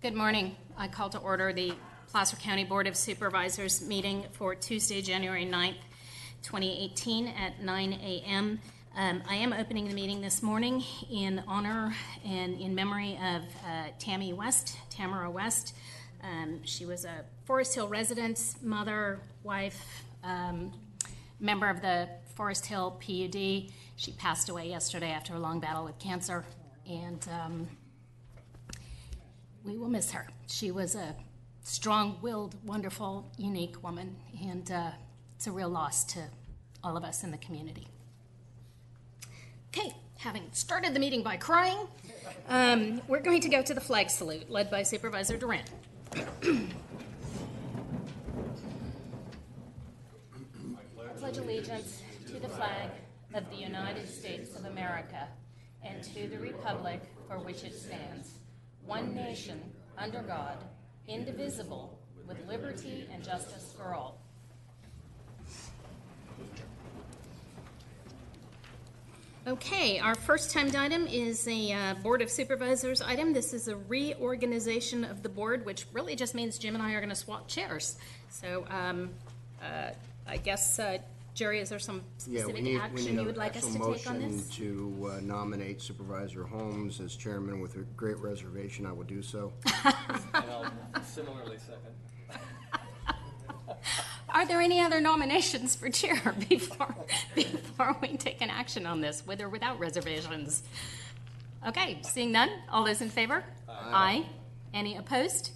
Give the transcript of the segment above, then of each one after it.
Good morning. I call to order the Placer County Board of Supervisors meeting for Tuesday, January 9th, 2018 at 9 a.m. I am opening the meeting this morning in honor and in memory of Tamara West. She was a Forest Hill resident, mother, wife, member of the Forest Hill PUD. She passed away yesterday after a long battle with cancer, and we will miss her. She was a strong-willed, wonderful, unique woman, and it's a real loss to all of us in the community. Okay, having started the meeting by crying, we're going to go to the flag salute, led by Supervisor Durant. I pledge allegiance to the flag of the United States of America and to the republic for which it stands, one nation, under God, indivisible, with liberty and justice for all. Okay, our first timed item is a Board of Supervisors item. This is a reorganization of the board, which really just means Jim and I are going to swap chairs. So I guess, Jerry, is there some specific action you would like us to take on this? To nominate Supervisor Holmes as chairman with a great reservation. I will do so. And I'll similarly second. Are there any other nominations for chair before we take an action on this, with or without reservations? Okay, seeing none, all those in favor? Aye. Any opposed?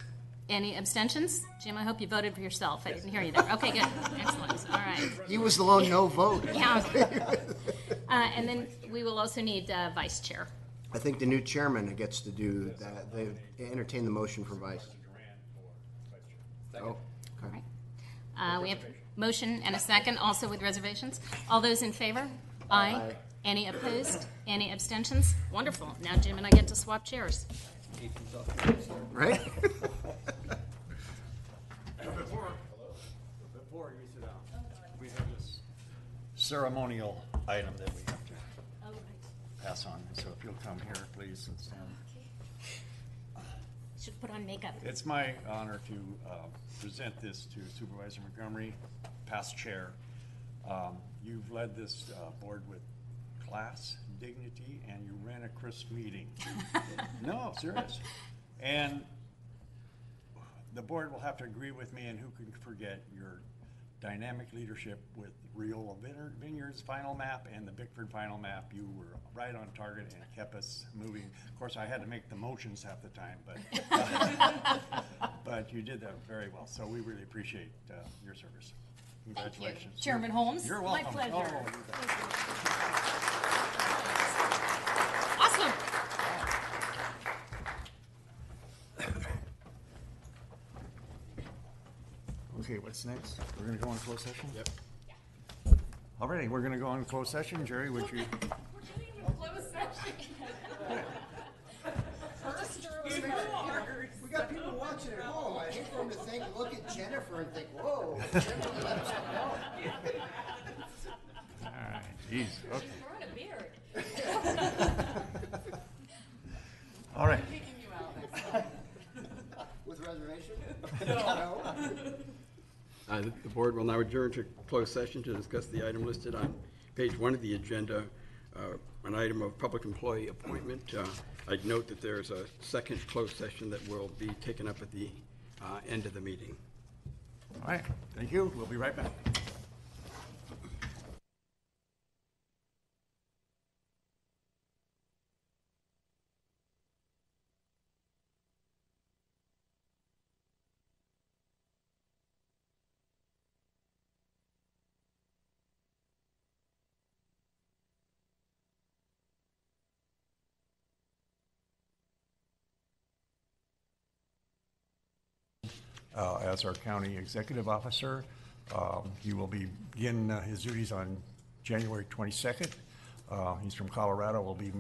Any abstentions? Jim, I hope you voted for yourself. I didn't hear you there. Okay, good. Excellent. All right. He was the lone no vote. Yeah. And then we will also need vice chair. I think the new chairman gets to do that. They entertain the motion for vice. Oh, okay. All right. We have motion and a second, also with reservations. All those in favor? Aye. Aye. Any opposed? Any abstentions? Wonderful. Now Jim and I get to swap chairs. Right? Before you sit down, we have this ceremonial item that we have to pass on. So if you'll come here, please, and stand. Should put on makeup. It's my honor to present this to Supervisor Montgomery, past chair. You've led this board with class, dignity, and you ran a crisp meeting. No, serious. And the board will have to agree with me, and who can forget your dynamic leadership with Reola Vineyard's final map and the Bickford final map. You were right on target and kept us moving. Of course, I had to make the motions half the time, but you did that very well. So we really appreciate your service. Congratulations. Thank you. Chairman Holmes. You're welcome. My pleasure. Oh, awesome. Okay, what's next? We're going to go on closed session? Yep. All righty, we're going to go on closed session. Jerry, would you? We're getting into closed session. We got people watching at home. I hate for them to think, look at Jennifer and think, whoa. All right, geez, okay. Growing a beard. All right. I'm kicking you out. With reservation? No. The board will now adjourn to closed session to discuss the item listed on page 1 of the agenda, an item of public employee appointment. I'd note that there's a second closed session that will be taken up at the end of the meeting. All right, thank you. We'll be right back. As our county executive officer. He will begin his duties on January 22nd. He's from Colorado, will be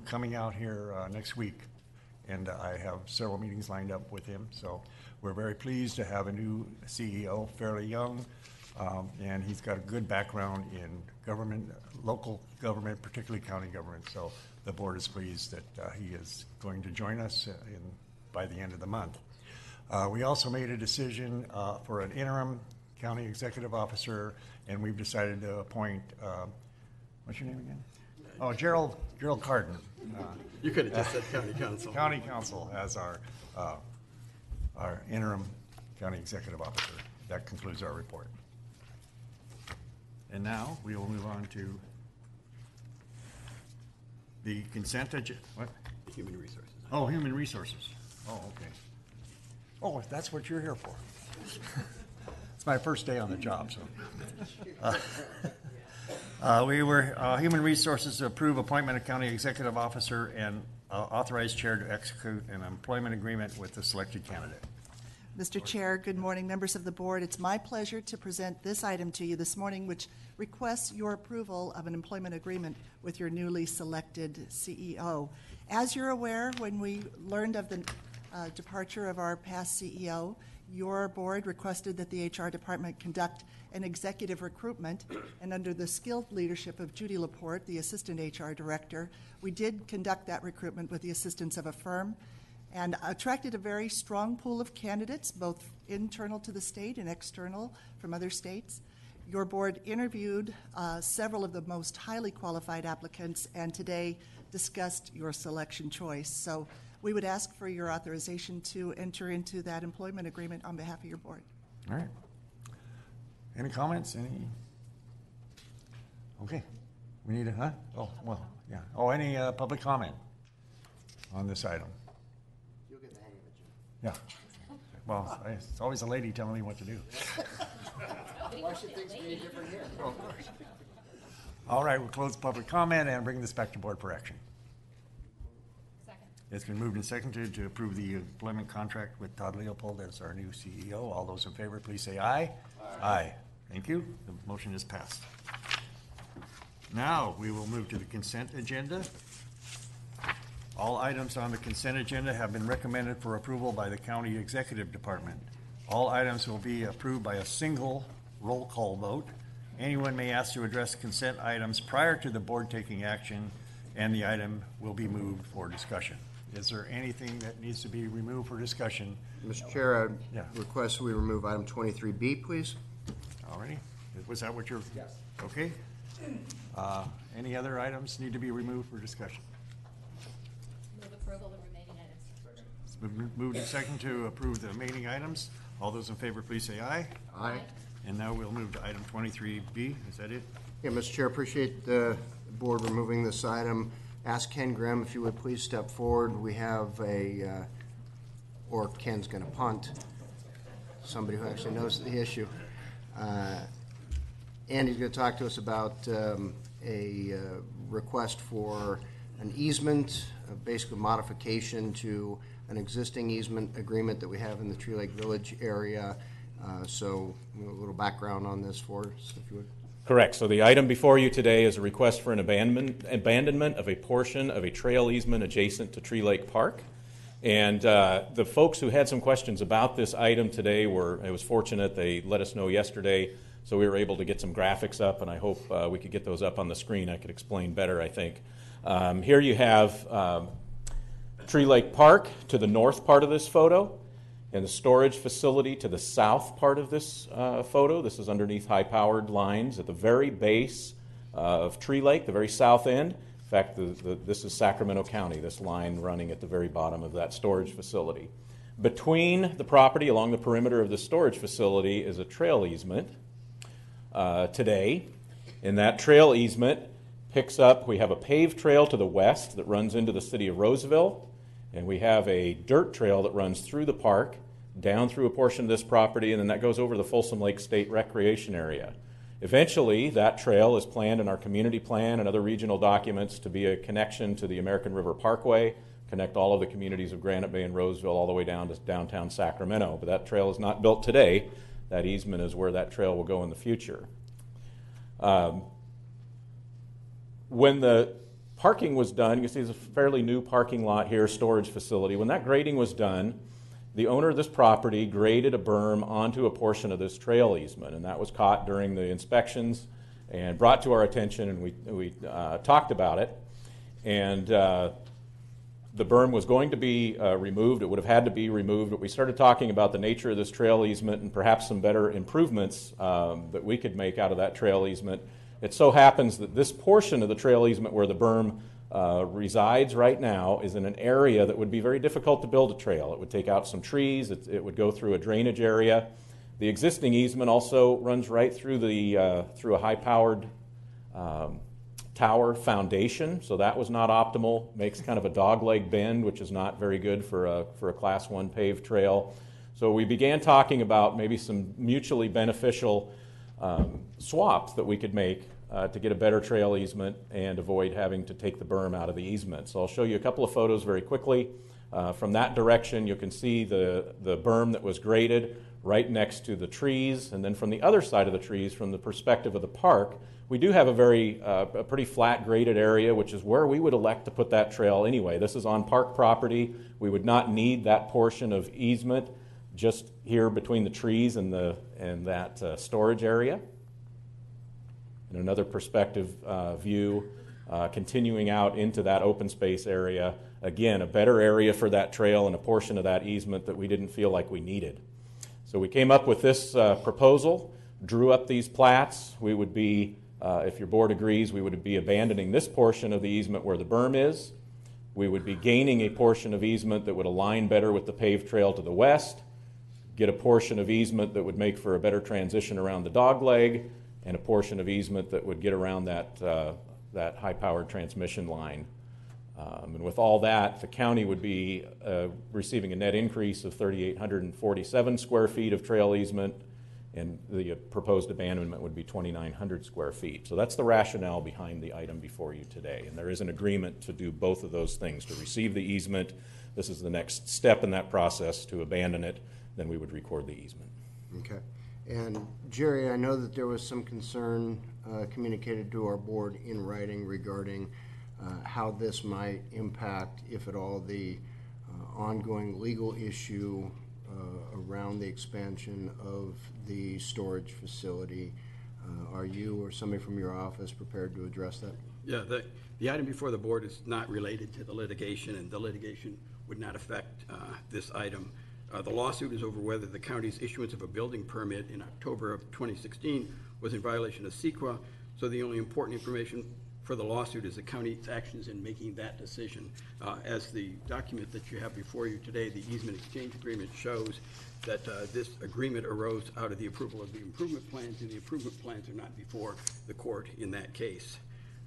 coming out here next week, and I have several meetings lined up with him. So we're very pleased to have a new CEO, fairly young, and he's got a good background in government, local government, particularly county government. So the board is pleased that he is going to join us in by the end of the month. We also made a decision for an interim county executive officer, and we've decided to appoint, what's your name again? Oh, Gerald Carden. You could have just said county council. County council as our interim county executive officer. That concludes our report. And now we will move on to the consent agenda. What? Human resources. Oh, human resources. Oh, okay. Oh, that's what you're here for. It's my first day on the job, so. Human Resources to approve appointment of county executive officer and authorized chair to execute an employment agreement with the selected candidate. Mr. Chair, good morning, members of the board. It's my pleasure to present this item to you this morning, which requests your approval of an employment agreement with your newly selected CEO. As you're aware, when we learned of the departure of our past CEO, your board requested that the HR department conduct an executive recruitment, and under the skilled leadership of Judy Laporte, the assistant HR director, we did conduct that recruitment with the assistance of a firm and attracted a very strong pool of candidates, both internal to the state and external from other states. Your board interviewed several of the most highly qualified applicants and today discussed your selection choice. So we would ask for your authorization to enter into that employment agreement on behalf of your board. All right. Any comments? Any? Okay. We need a, Oh, well, yeah. Oh, any public comment on this item? You'll get the hang of it, Jim. Yeah. Well, it's always a lady telling me what to do. Why should things be different here? All right, we'll close public comment and bring this back to board for action. Second. It's been moved and seconded to approve the employment contract with Todd Leopold as our new CEO. All those in favor, please say aye. Aye. Thank you. The motion is passed. Now we will move to the consent agenda. All items on the consent agenda have been recommended for approval by the county executive department. All items will be approved by a single roll call vote. Anyone may ask to address consent items prior to the board taking action, and the item will be moved for discussion. Is there anything that needs to be removed for discussion? Mr. Chair, I Yeah. request we remove item 23B, please. Already? Was that what you're? Yes. Okay. Any other items need to be removed for discussion? Move approval of the remaining items. It's been moved and second to approve the remaining items. All those in favor, please say aye. Aye. And now we'll move to item 23B. Is that it? Yeah, Mr. Chair, appreciate the board removing this item. Ask Ken Grimm if you would please step forward. We have or Ken's going to punt, somebody who actually knows the issue. And he's going to talk to us about a request for an easement, basically modification to an existing easement agreement that we have in the Tree Lake Village area. So a little background on this for us, if you would. Correct. So the item before you today is a request for an abandonment of a portion of a trail easement adjacent to Tree Lake Park. And the folks who had some questions about this item today it was fortunate they let us know yesterday, so we were able to get some graphics up, and I hope we could get those up on the screen. I could explain better, I think. Here you have Tree Lake Park to the north part of this photo, and the storage facility to the south part of this photo. This is underneath high-powered lines at the very base of Tree Lake, the very south end. In fact, this is Sacramento County, this line running at the very bottom of that storage facility. Between the property along the perimeter of the storage facility is a trail easement today. And that trail easement picks up, we have a paved trail to the west that runs into the city of Roseville, and we have a dirt trail that runs through the park, down through a portion of this property, and then that goes over the Folsom Lake State Recreation Area. Eventually, that trail is planned in our community plan and other regional documents to be a connection to the American River Parkway, connect all of the communities of Granite Bay and Roseville all the way down to downtown Sacramento. But that trail is not built today. That easement is where that trail will go in the future. When the parking was done, you can see it's a fairly new parking lot here, storage facility. When that grading was done, the owner of this property graded a berm onto a portion of this trail easement, and that was caught during the inspections and brought to our attention, and we talked about it. And the berm was going to be removed. It would have had to be removed, but we started talking about the nature of this trail easement and perhaps some better improvements that we could make out of that trail easement. It so happens that this portion of the trail easement where the berm resides right now is in an area that would be very difficult to build a trail. It would take out some trees. It would go through a drainage area. The existing easement also runs right through through a high-powered tower foundation, so that was not optimal. Makes kind of a dogleg bend, which is not very good for a Class 1 paved trail. So we began talking about maybe some mutually beneficial swaps that we could make to get a better trail easement and avoid having to take the berm out of the easement. So I'll show you a couple of photos very quickly. From that direction, you can see the berm that was graded right next to the trees, and then from the other side of the trees, from the perspective of the park, we do have a pretty flat graded area, which is where we would elect to put that trail anyway. This is on park property. We would not need that portion of easement just here between the trees and that storage area. And another perspective view continuing out into that open space area. Again, a better area for that trail and a portion of that easement that we didn't feel like we needed. So we came up with this proposal, drew up these plats. We would be, if your board agrees, we would be abandoning this portion of the easement where the berm is. We would be gaining a portion of easement that would align better with the paved trail to the west, get a portion of easement that would make for a better transition around the dogleg, and a portion of easement that would get around that high-powered transmission line. And with all that, the county would be receiving a net increase of 3,847 square feet of trail easement, and the proposed abandonment would be 2,900 square feet. So that's the rationale behind the item before you today. And there is an agreement to do both of those things, to receive the easement. This is the next step in that process, to abandon it. Then we would record the easement. Okay. And Jerry, I know that there was some concern communicated to our board in writing regarding how this might impact, if at all, the ongoing legal issue around the expansion of the storage facility. Are you or somebody from your office prepared to address that? Yeah, the item before the board is not related to the litigation, and the litigation would not affect this item. The lawsuit is over whether the county's issuance of a building permit in October of 2016 was in violation of CEQA, so the only important information for the lawsuit is the county's actions in making that decision. As the document that you have before you today, the easement exchange agreement, shows that this agreement arose out of the approval of the improvement plans, and the improvement plans are not before the court in that case.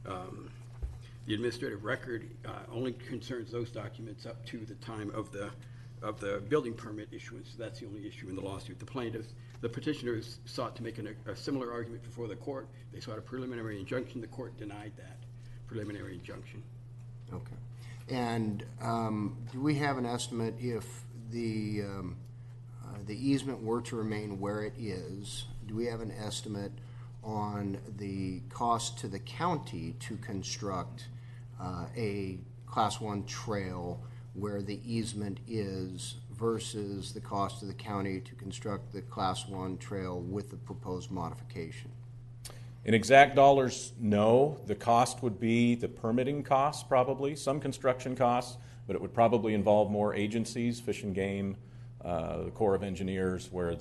The administrative record only concerns those documents up to the time of the building permit issuance. That's the only issue in the lawsuit. The petitioners sought to make a similar argument before the court. They sought a preliminary injunction. The court denied that preliminary injunction. Okay. And do we have an estimate if the easement were to remain where it is? Do we have an estimate on the cost to the county to construct a Class 1 trail where the easement is versus the cost to the county to construct the Class 1 trail with the proposed modification? In exact dollars, no. The cost would be the permitting costs, probably, some construction costs, but it would probably involve more agencies, Fish and Game, the Corps of Engineers, where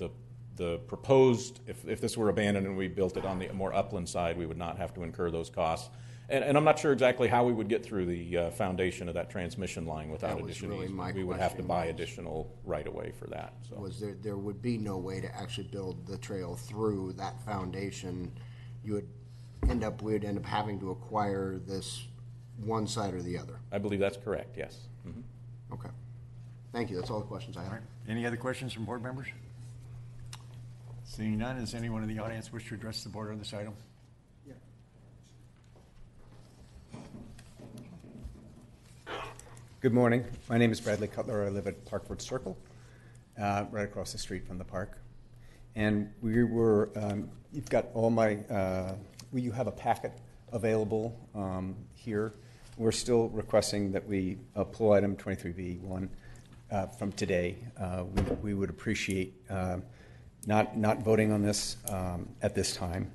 the proposed, if this were abandoned and we built it on the more upland side, we would not have to incur those costs. And I'm not sure exactly how we would get through the foundation of that transmission line without additional easement. We would have to buy additional right-of-way for that. So. There would be no way to actually build the trail through that foundation. We'd end up having to acquire this one side or the other. I believe that's correct, yes. Mm-hmm. Okay. Thank you. That's all the questions I have. All right. Any other questions from board members? Seeing none, does anyone in the audience wish to address the board on this item? Good morning. My name is Bradley Cutler. I live at Parkford Circle, right across the street from the park. And we were, you've got all my, you have a packet available here. We're still requesting that we pull item 23B1 from today. We would appreciate not voting on this at this time.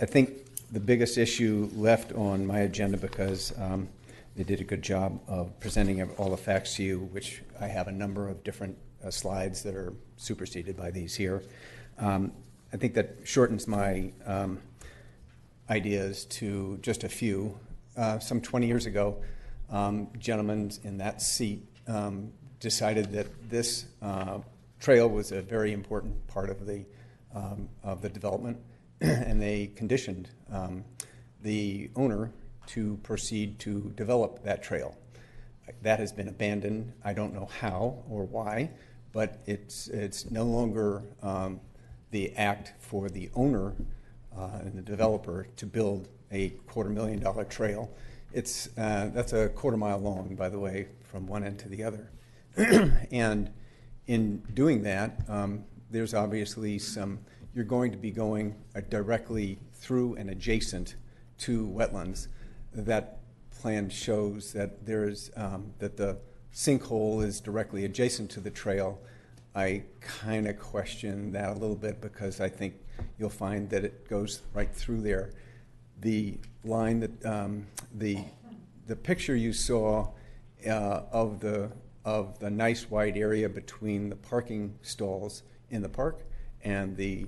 I think the biggest issue left on my agenda, because They did a good job of presenting all the facts to you, which I have a number of different slides that are superseded by these here. I think that shortens my ideas to just a few. Some 20 years ago, gentlemen in that seat decided that this trail was a very important part of the development, and they conditioned the owner to proceed to develop that trail. That has been abandoned. I don't know how or why, but it's no longer the act for the owner and the developer to build a $250,000 trail. That's a quarter mile long, by the way, from one end to the other. And in doing that, there's obviously you're going to be going directly through and adjacent to wetlands. That plan shows that that the sinkhole is directly adjacent to the trail. I kind of question that a little bit because I think you'll find that it goes right through there. The line that the picture you saw of the nice wide area between the parking stalls in the park and the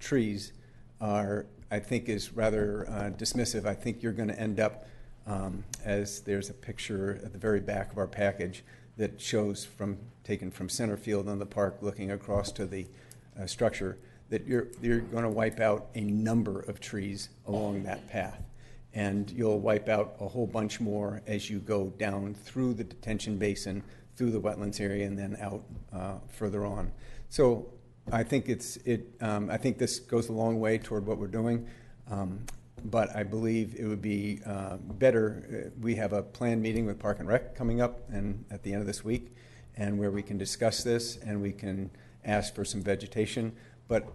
trees I think is rather dismissive. I think you're going to end up, as there's a picture at the very back of our package that shows taken from center field on the park looking across to the structure, that you're going to wipe out a number of trees along that path. And you'll wipe out a whole bunch more as you go down through the detention basin, through the wetlands area, and then out further on. So I think I think this goes a long way toward what we're doing, but I believe it would be better. We have a planned meeting with Park and Rec coming up and at the end of this week, and where we can discuss this and we can ask for some vegetation. But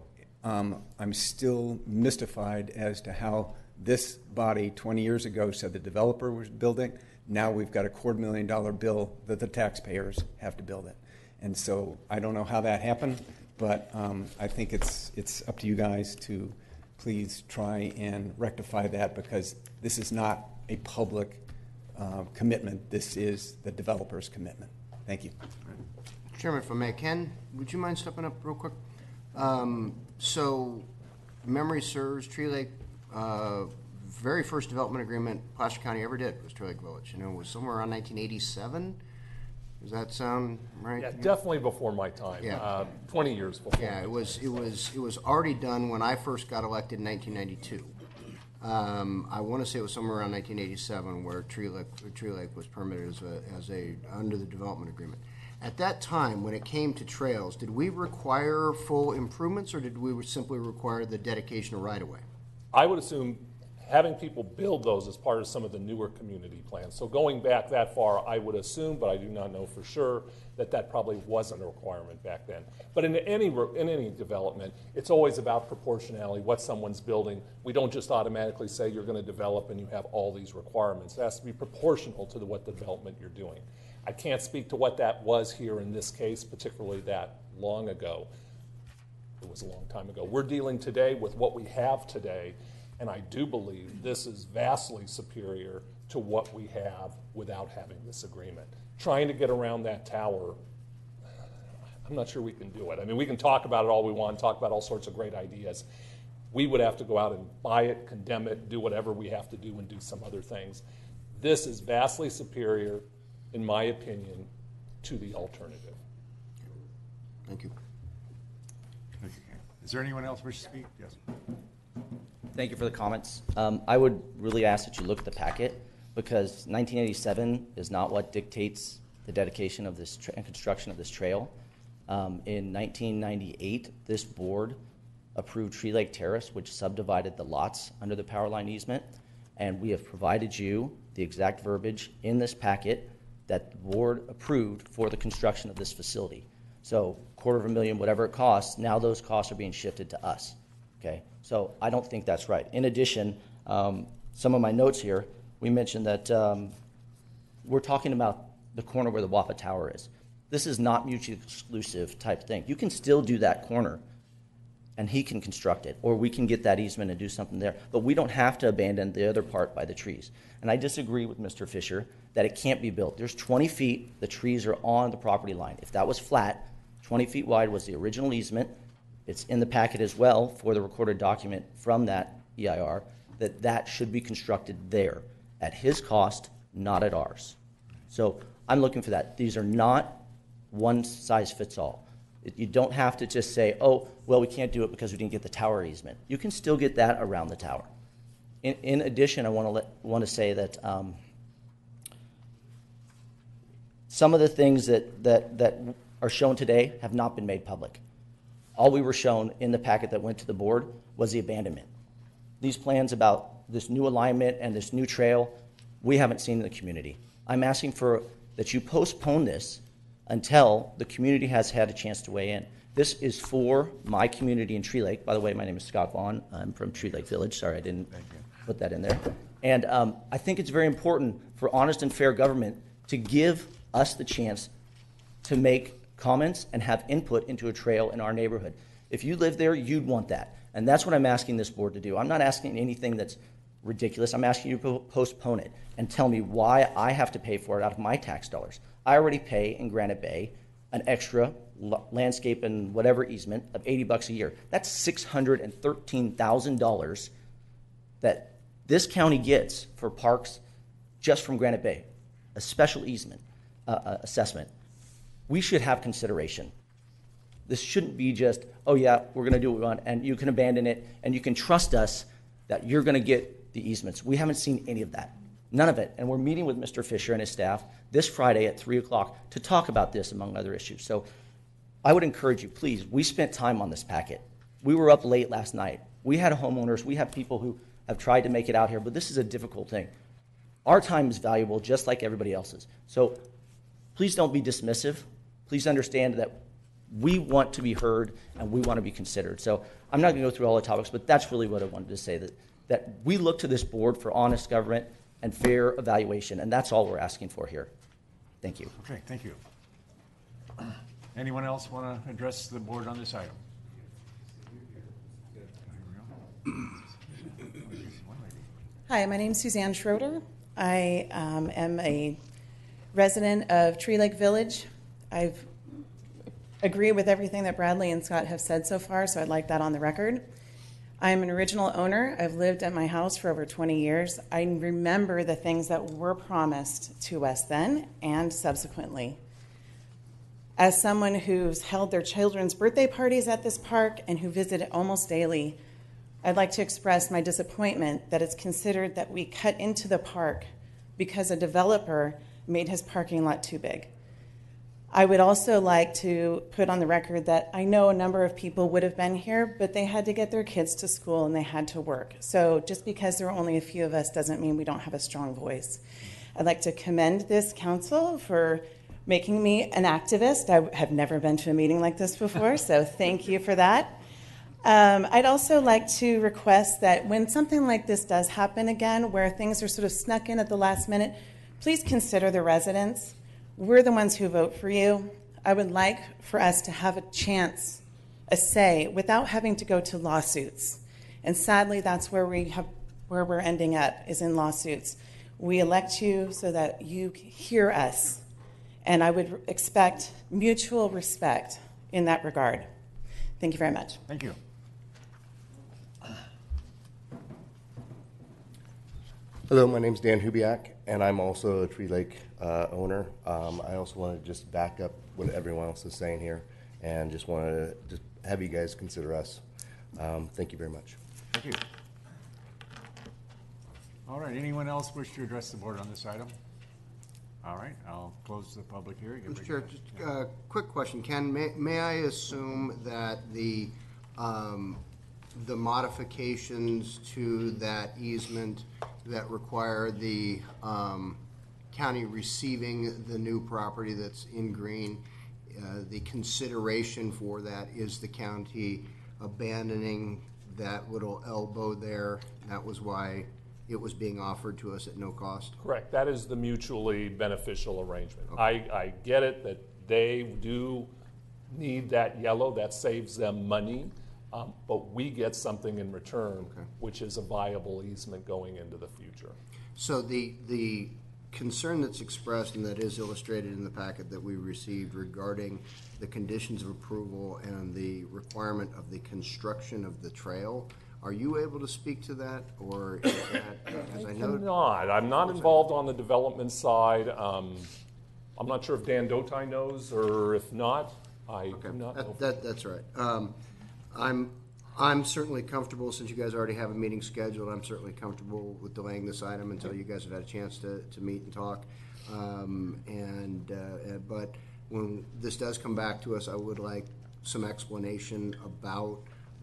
I'm still mystified as to how this body 20 years ago said the developer was building. Now we've got a $250,000 bill that the taxpayers have to build it. And so I don't know how that happened, but I think it's up to you guys to please try and rectify that, because this is not a public commitment. This is the developer's commitment. Thank you. Chairman, if I may, Ken, would you mind stepping up real quick? So, memory serves, Tree Lake, very first development agreement Placer County ever did was Tree Lake Village. You know, it was somewhere around 1987. Does that sound right? Yeah, definitely before my time. Yeah. 20 years before. Yeah, it was already done when I first got elected in 1992. I want to say it was somewhere around 1987 where Tree Lake was permitted as a under the development agreement. At that time, when it came to trails, did we require full improvements, or did we simply require the dedication of right-of-way? I would assume having people build those as part of some of the newer community plans. So going back that far, I would assume, but I do not know for sure, that probably wasn't a requirement back then. But in any development, it's always about proportionality, what someone's building. We don't just automatically say you're going to develop and you have all these requirements. It has to be proportional to what development you're doing. I can't speak to what that was here in this case, particularly that long ago. It was a long time ago. We're dealing today with what we have today, and I do believe this is vastly superior to what we have without having this agreement. Trying to get around that tower, I'm not sure we can do it. I mean, we can talk about it all we want, talk about all sorts of great ideas. We would have to go out and buy it, condemn it, do whatever we have to do, and do some other things. This is vastly superior, in my opinion, to the alternative. Thank you. Thank you, Ken. Is there anyone else wish to speak? Yes. Thank you for the comments. I would really ask that you look at the packet, because 1987 is not what dictates the dedication of this and construction of this trail. In 1998, this board approved Tree Lake Terrace, which subdivided the lots under the power line easement, and we have provided you the exact verbiage in this packet that the board approved for the construction of this facility. So $250,000, whatever it costs, now those costs are being shifted to us. Okay, so I don't think that's right. In addition, some of my notes here, we mentioned that we're talking about the corner where the WAPA Tower is. This is not mutually exclusive type thing. You can still do that corner and he can construct it, or we can get that easement and do something there. But we don't have to abandon the other part by the trees. And I disagree with Mr. Fisher that it can't be built. There's 20 feet, the trees are on the property line. If that was flat, 20 feet wide was the original easement. It's in the packet as well for the recorded document from that EIR, that should be constructed there at his cost, not at ours. So I'm looking for that. These are not one size fits all. You don't have to just say, oh, well, we can't do it because we didn't get the tower easement. You can still get that around the tower. In addition, I want to say that some of the things that are shown today have not been made public. All we were shown in the packet that went to the board was the abandonment. These plans about this new alignment and this new trail, we haven't seen in the community. I'm asking for that you postpone this until the community has had a chance to weigh in. This is for my community in Tree Lake. By the way, my name is Scott Vaughn. I'm from Tree Lake Village. Sorry, I didn't put that in there. And I think it's very important for honest and fair government to give us the chance to make comments and have input into a trail in our neighborhood. If you live there, you'd want that. And that's what I'm asking this board to do. I'm not asking anything that's ridiculous. I'm asking you to postpone it and tell me why I have to pay for it out of my tax dollars. I already pay in Granite Bay an extra landscape and whatever easement of $80 a year. That's $613,000 that this county gets for parks just from Granite Bay, a special easement assessment. We should have consideration. This shouldn't be just, oh yeah, we're going to do what we want, and you can abandon it, and you can trust us that you're going to get the easements. We haven't seen any of that, none of it. And we're meeting with Mr. Fisher and his staff this Friday at 3 o'clock to talk about this, among other issues. So I would encourage you, please, we spent time on this packet. We were up late last night. We had homeowners, we have people who have tried to make it out here, but this is a difficult thing. Our time is valuable just like everybody else's. So please don't be dismissive. Please understand that we want to be heard and we want to be considered. So I'm not going to go through all the topics, but that's really what I wanted to say, that we look to this board for honest government and fair evaluation, and that's all we're asking for here. Thank you. Okay, thank you. Anyone else want to address the board on this item? Hi, my name is Suzanne Schroeder. I am a resident of Tree Lake Village. I agree with everything that Bradley and Scott have said so far, so I'd like that on the record. I'm an original owner. I've lived at my house for over 20 years. I remember the things that were promised to us then and subsequently. As someone who's held their children's birthday parties at this park and who visit it almost daily, I'd like to express my disappointment that it's considered that we cut into the park because a developer made his parking lot too big. I would also like to put on the record that I know a number of people would have been here, but they had to get their kids to school and they had to work. So just because there are only a few of us doesn't mean we don't have a strong voice. I'd like to commend this council for making me an activist. I have never been to a meeting like this before, so thank you for that. I'd also like to request that when something like this does happen again, where things are sort of snuck in at the last minute, please consider the residents. We're the ones who vote for you. I would like for us to have a chance, a say, without having to go to lawsuits. And sadly, that's where we're ending up, is in lawsuits. We elect you so that you hear us. And I would expect mutual respect in that regard. Thank you very much. Thank you. Hello, my name's Dan Hubiak, and I'm also a Tree Lake owner. I also want to just back up what everyone else is saying here, and just want to just have you guys consider us. Thank you very much. Thank you. All right, anyone else wish to address the board on this item? All right, I'll close the public hearing. Mr. Chair, just a quick question. Ken, may I assume that the modifications to that easement that require the county receiving the new property that's in green, the consideration for that is the county abandoning that little elbow there? That was why it was being offered to us at no cost? Correct. That is the mutually beneficial arrangement. Okay. I get it that they do need that yellow. That saves them money. but we get something in return, which is a viable easement going into the future. So the concern that's expressed and that is illustrated in the packet that we received regarding the conditions of approval and the requirement of the construction of the trail, are you able to speak to that, or is that, because I know... I'm not involved on the development side. I'm not sure if Dan Dotai knows, or if not, I do not know. That's right. I'm certainly comfortable, since you guys already have a meeting scheduled, I'm certainly comfortable with delaying this item until you guys have had a chance to meet and talk. But when this does come back to us, I would like some explanation about,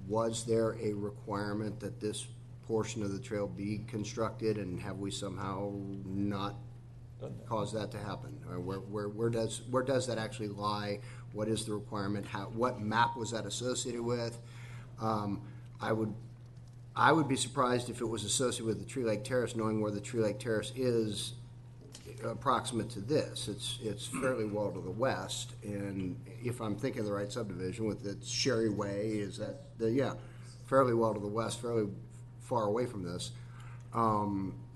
was there a requirement that this portion of the trail be constructed, and have we somehow not caused that to happen? Or where does that actually lie? What is the requirement? What map was that associated with? I would be surprised if it was associated with the Tree Lake Terrace, knowing where the Tree Lake Terrace is approximate to this. It's fairly well to the west, and if I'm thinking of the right subdivision with its Sherry Way, is that fairly well to the west, fairly far away from this.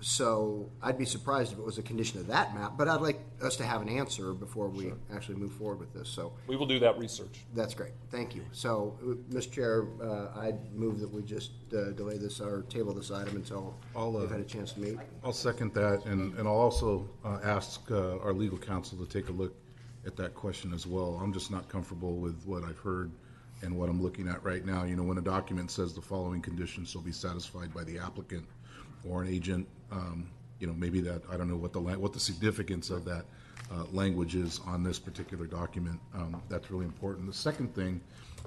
So I'd be surprised if it was a condition of that map, but I'd like us to have an answer before we actually move forward with this. So we will do that research. That's great. Thank you. So, Mr. Chair, I'd move that we just delay this or table this item until we've had a chance to meet. I'll second that, and I'll also ask our legal counsel to take a look at that question as well. I'm just not comfortable with what I've heard and what I'm looking at right now. You know, when a document says the following conditions shall be satisfied by the applicant or an agent, you know, maybe that, I don't know what the significance of that language is on this particular document. That's really important. The second thing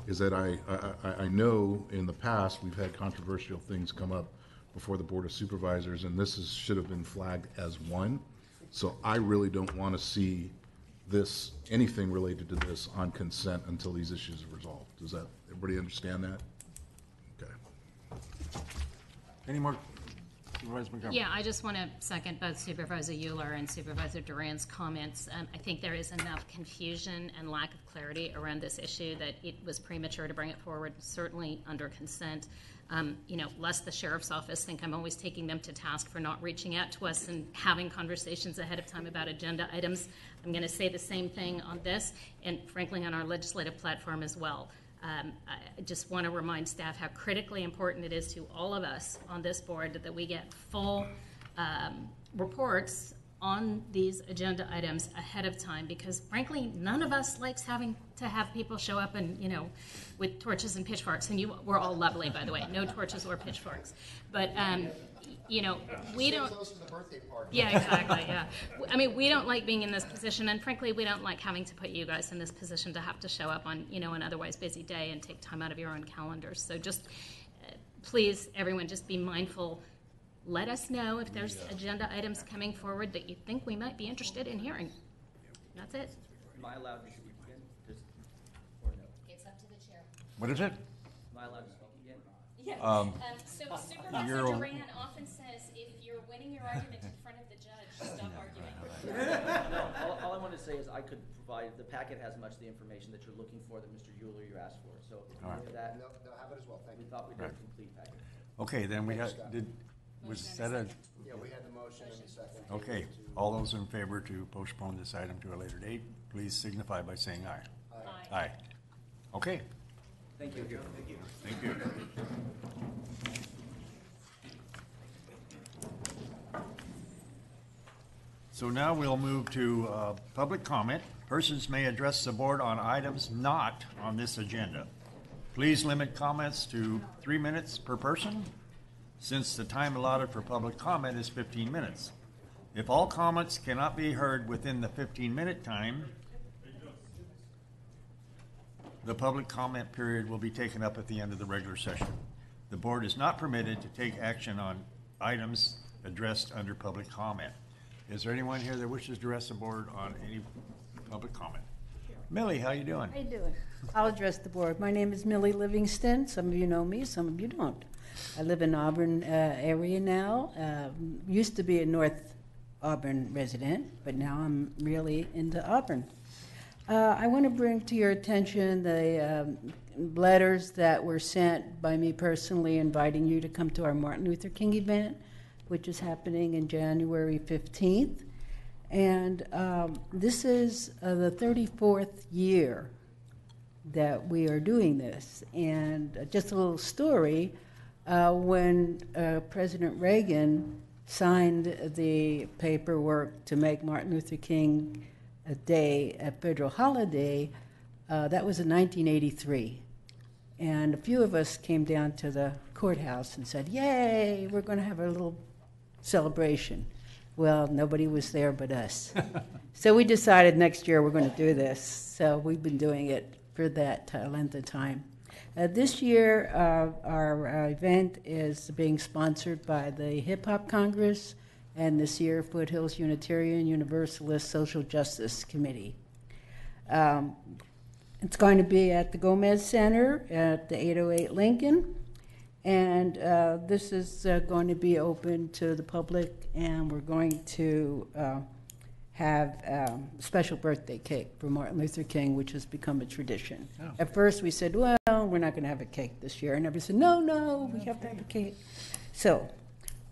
is that I know in the past we've had controversial things come up before the Board of Supervisors, and this should have been flagged as one. So I really don't want to see anything related to this on consent until these issues are resolved. Does that, everybody understand that? Okay. Any more? Supervisor Montgomery. Yeah, I just want to second both Supervisor Euler and Supervisor Duran's comments. I think there is enough confusion and lack of clarity around this issue that it was premature to bring it forward, certainly under consent. You know, lest the sheriff's office think I'm always taking them to task for not reaching out to us and having conversations ahead of time about agenda items. I'm going to say the same thing on this, and frankly on our legislative platform as well. I just want to remind staff how critically important it is to all of us on this board that we get full reports on these agenda items ahead of time, because frankly none of us likes having to have people show up and, you know, with torches and pitchforks, and we're all lovely, by the way, no torches or pitchforks, but you know, we don't. Close to the birthday party. Yeah, exactly. Yeah, I mean, we don't like being in this position, and frankly, we don't like having to put you guys in this position to have to show up on, you know, an otherwise busy day and take time out of your own calendars. So just please, everyone, just be mindful. Let us know if there's agenda items coming forward that you think we might be interested in hearing. That's it. Am I allowed to speak again? Or no? It's up to the chair. What is it? Am I allowed to speak again? Yeah. So Supervisor Duran often says, if you're winning your argument in front of the judge, stop arguing. No, all I want to say is I could provide, the packet has much of the information that you're looking for that Mr. Euler you asked for. So if you need that, They'll have it as well. Thank you. we thought we did a complete packet. Okay, then we had, was that a? Yeah, we had the motion and the second. Okay, all those in favor to postpone this item to a later date, please signify by saying aye. Aye. Aye. Okay. Thank you. Thank you. Thank you. So now we'll move to public comment. Persons may address the board on items not on this agenda. Please limit comments to 3 minutes per person, since the time allotted for public comment is 15 minutes. If all comments cannot be heard within the 15-minute time, the public comment period will be taken up at the end of the regular session. The board is not permitted to take action on items addressed under public comment. Is there anyone here that wishes to address the board on any public comment? Millie, how you doing? How you doing? I'll address the board. My name is Millie Livingston. Some of you know me, some of you don't. I live in Auburn area now. Used to be a North Auburn resident, but now I'm really into Auburn. I want to bring to your attention the letters that were sent by me personally inviting you to come to our Martin Luther King event, which is happening in January 15th. And this is the 34th year that we are doing this. And just a little story, when President Reagan signed the paperwork to make Martin Luther King Day a federal holiday, that was in 1983. And a few of us came down to the courthouse and said, yay, we're going to have a little celebration. Well, nobody was there but us. So we decided next year we're going to do this. So we've been doing it for that length of time. This year, our event is being sponsored by the Hip Hop Congress and the Sierra Foothills Unitarian Universalist Social Justice Committee. It's going to be at the Gomez Center at the 808 Lincoln, and this is going to be open to the public, and we're going to have a special birthday cake for Martin Luther King, which has become a tradition. Oh. At first we said, well, we're not going to have a cake this year, and everybody said, no, we have to have a cake. So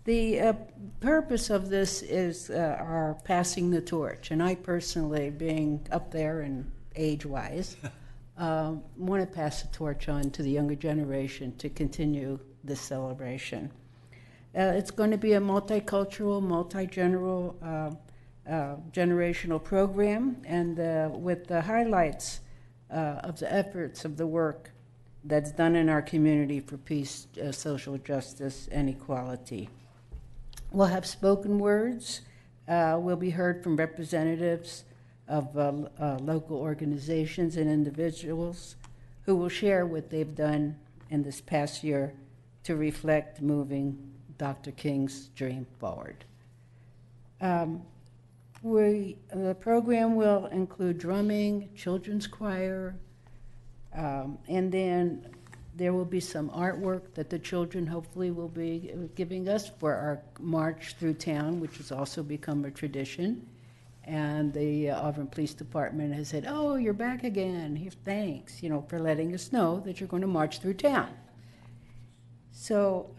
the purpose of this is our passing the torch, and I personally, being up there and age-wise, want to pass the torch on to the younger generation to continue this celebration. It's going to be a multicultural, generational program, and with the highlights of the efforts of the work that's done in our community for peace, social justice, and equality. We'll have spoken words. We'll be heard from representatives of local organizations and individuals who will share what they've done in this past year to reflect moving Dr. King's dream forward. The program will include drumming, children's choir, and then there will be some artwork that the children hopefully will be giving us for our march through town, which has also become a tradition. And the Auburn Police Department has said, oh, you're back again. Here, thanks, for letting us know that you're going to march through town. So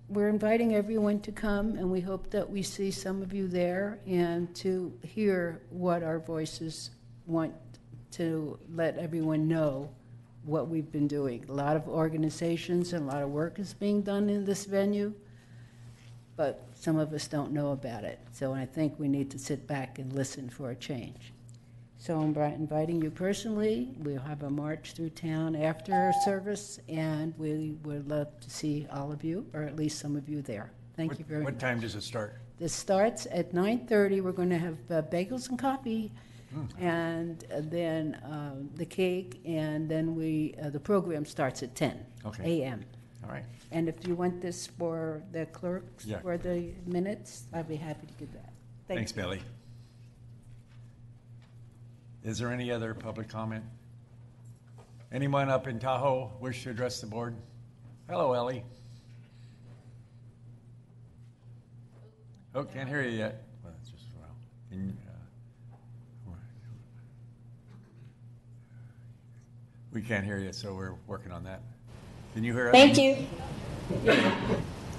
we're inviting everyone to come, and we hope that we see some of you there and to hear what our voices want to let everyone know what we've been doing. A lot of organizations and a lot of work is being done in this venue, but some of us don't know about it. So I think we need to sit back and listen for a change. So I'm inviting you personally. We'll have a march through town after our service, and we would love to see all of you, or at least some of you there. Thank you very much. What time does it start? This starts at 9:30. We're going to have bagels and coffee, and then the cake, and then the program starts at 10 a.m. All right. And if you want this for the clerks for the minutes, I'd be happy to do that. Thanks, Billy. Is there any other public comment? Anyone up in Tahoe wish to address the board? Hello, Ellie. Oh, can't hear you yet. Well, that's just we can't hear you, so we're working on that. Can you hear us? Thank you.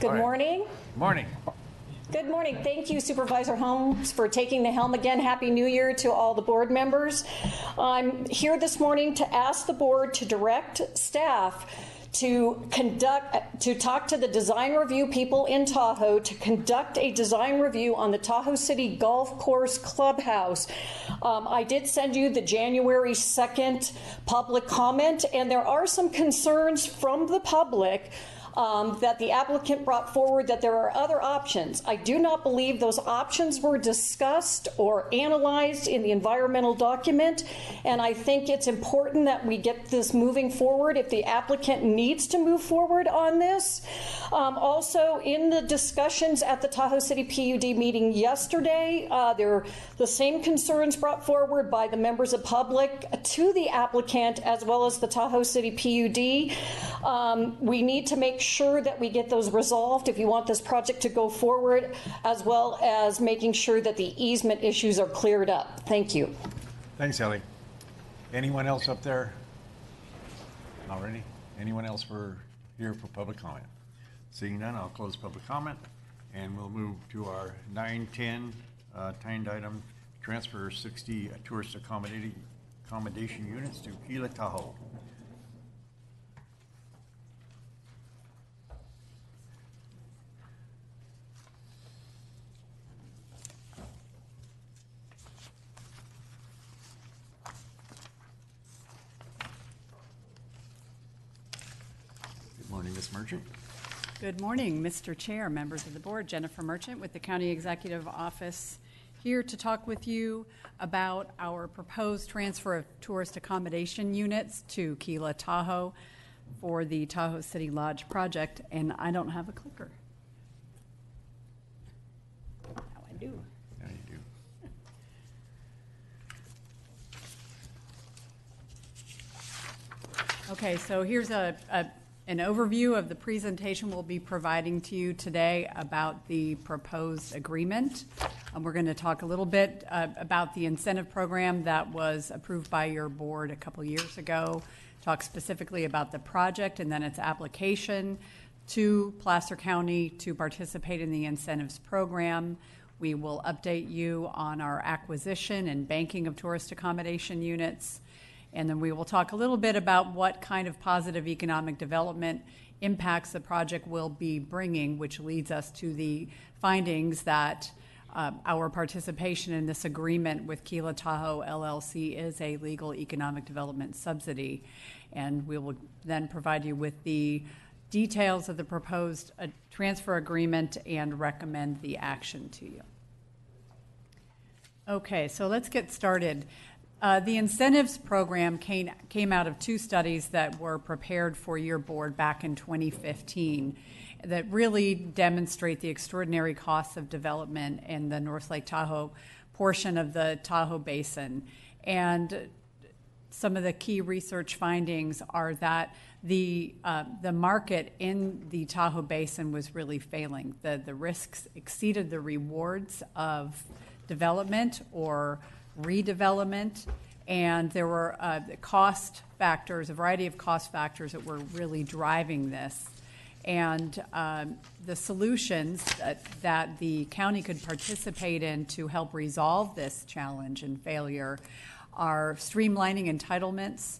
Good morning. Morning. Good morning. Thank you, Supervisor Holmes, for taking the helm again. Happy New Year to all the board members. I'm here this morning to ask the board to direct staff to talk to the design review people in Tahoe to conduct a design review on the Tahoe City Golf Course Clubhouse. I did send you the January 2nd public comment, and there are some concerns from the public that the applicant brought forward that there are other options. I do not believe those options were discussed or analyzed in the environmental document, and I think it's important that we get this moving forward if the applicant needs to move forward on this. Also, in the discussions at the Tahoe City PUD meeting yesterday, there were the same concerns brought forward by the members of public to the applicant as well as the Tahoe City PUD. We need to make sure that we get those resolved if you want this project to go forward, as well as making sure that the easement issues are cleared up. Thank you. Thanks, Ellie. Anyone else up there? Already? Anyone else here for public comment? Seeing none, I'll close public comment, and we'll move to our 9:10 timed item, transfer 60 tourist accommodation units to Kila, Tahoe. Good morning, Ms. Merchant. Good morning, Mr. Chair, members of the board. Jennifer Merchant with the County Executive Office, here to talk with you about our proposed transfer of tourist accommodation units to Kila, Tahoe for the Tahoe City Lodge project, and I don't have a clicker. Now I do. Now you do. Okay, so here's an overview of the presentation we'll be providing to you today about the proposed agreement. We're going to talk a little bit about the incentive program that was approved by your board a couple years ago, talk specifically about the project and then its application to Placer County to participate in the incentives program. We will update you on our acquisition and banking of tourist accommodation units. And then we will talk a little bit about what kind of positive economic development impacts the project will be bringing, which leads us to the findings that our participation in this agreement with Kila Tahoe LLC is a legal economic development subsidy. And we will then provide you with the details of the proposed transfer agreement and recommend the action to you. Okay, so let's get started. The incentives program came out of two studies that were prepared for your board back in 2015 that really demonstrate the extraordinary costs of development in the North Lake Tahoe portion of the Tahoe Basin. And some of the key research findings are that the market in the Tahoe Basin was really failing. The risks exceeded the rewards of development or redevelopment, and there were cost factors, a variety of cost factors that were really driving this. And the solutions that the county could participate in to help resolve this challenge and failure are streamlining entitlements,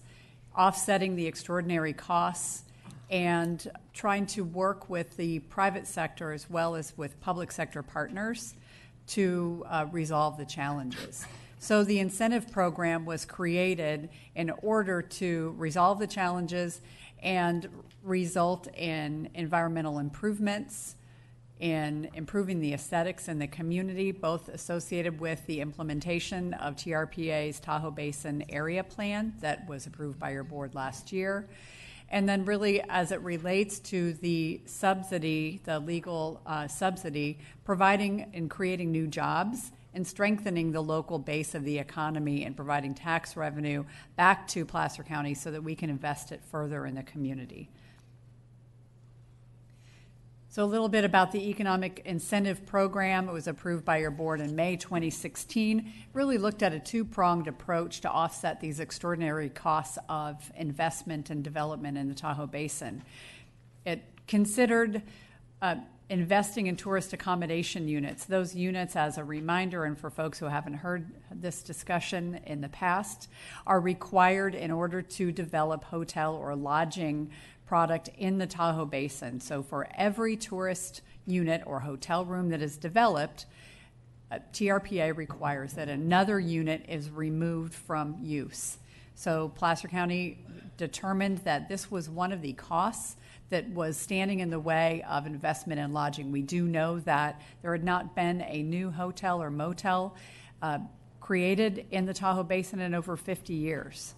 offsetting the extraordinary costs, and trying to work with the private sector as well as with public sector partners to resolve the challenges. So the incentive program was created in order to resolve the challenges and result in environmental improvements, in improving the aesthetics in the community, both associated with the implementation of TRPA's Tahoe Basin Area Plan that was approved by your board last year, and then really as it relates to the subsidy, the legal subsidy, providing and creating new jobs and strengthening the local base of the economy and providing tax revenue back to Placer County so that we can invest it further in the community. So a little bit about the Economic Incentive Program. It was approved by your board in May 2016. It really looked at a two-pronged approach to offset these extraordinary costs of investment and development in the Tahoe Basin. It considered investing in tourist accommodation units. Those units, as a reminder, and for folks who haven't heard this discussion in the past, are required in order to develop hotel or lodging product in the Tahoe Basin. So for every tourist unit or hotel room that is developed, TRPA requires that another unit is removed from use. So Placer County determined that this was one of the costs that was standing in the way of investment in lodging. We do know that there had not been a new hotel or motel created in the Tahoe Basin in over 50 years.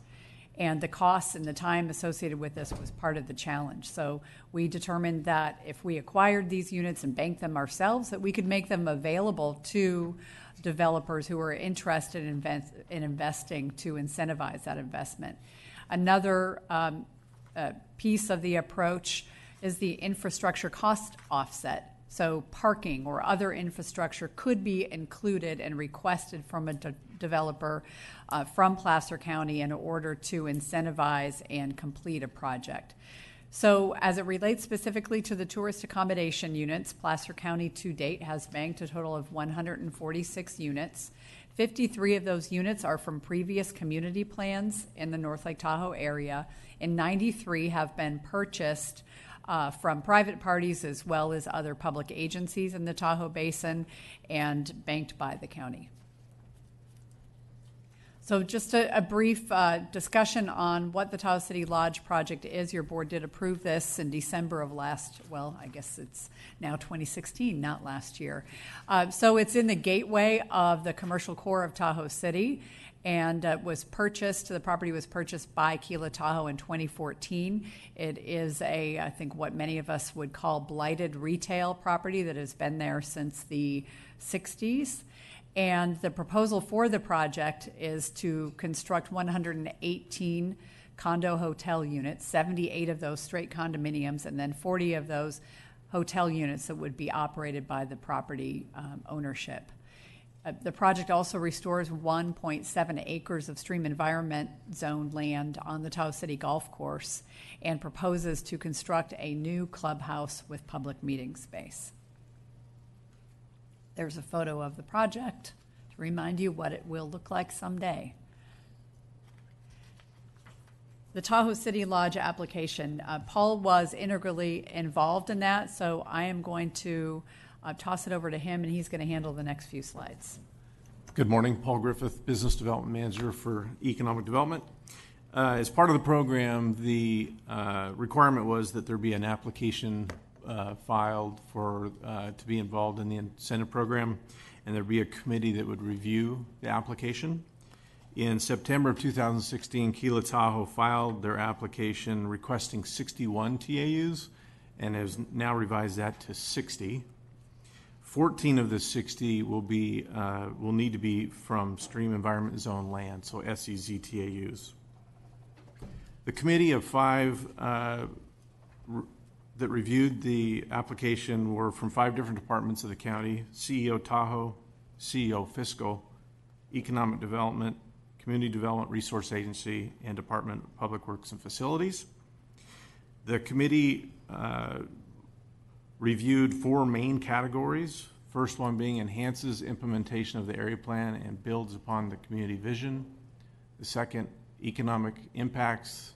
And the costs and the time associated with this was part of the challenge. So we determined that if we acquired these units and banked them ourselves, that we could make them available to developers who are interested in investing to incentivize that investment. Another piece of the approach is the infrastructure cost offset So parking or other infrastructure could be included and requested from a developer from Placer County in order to incentivize and complete a project. So as it relates specifically to the tourist accommodation units, Placer County to date has banked a total of 146 units. 53 of those units are from previous community plans in the North Lake Tahoe area, and 93 have been purchased from private parties as well as other public agencies in the Tahoe Basin and banked by the county. So just a brief discussion on what the Tahoe City Lodge project is. Your board did approve this in December of I guess it's now 2016, not last year. So it's in the gateway of the commercial core of Tahoe City, and the property was purchased by Kila Tahoe in 2014. It is I think what many of us would call blighted retail property that has been there since the 60s. And the proposal for the project is to construct 118 condo hotel units, 78 of those straight condominiums, and then 40 of those hotel units that would be operated by the property ownership. The project also restores 1.7 acres of stream environment zone land on the Tahoe City Golf Course and proposes to construct a new clubhouse with public meeting space. There's a photo of the project to remind you what it will look like someday. The Tahoe City Lodge application, Paul was integrally involved in that, so I am going to toss it over to him, and he's going to handle the next few slides. Good morning, Paul Griffith, Business Development Manager for Economic Development. As part of the program, the requirement was that there be an application filed for to be involved in the incentive program, and there'd be a committee that would review the application. In September of 2016, Kila Tahoe filed their application requesting 61 TAUs and has now revised that to 60. 14 of the 60 will need to be from Stream Environment Zone land, so SEZ TAUs. The committee of 5 that reviewed the application were from 5 different departments of the county: CEO Tahoe, CEO Fiscal, Economic Development, Community Development Resource Agency, and Department of Public Works and Facilities. The committee reviewed 4 main categories. First one being enhances implementation of the area plan and builds upon the community vision. The second, economic impacts,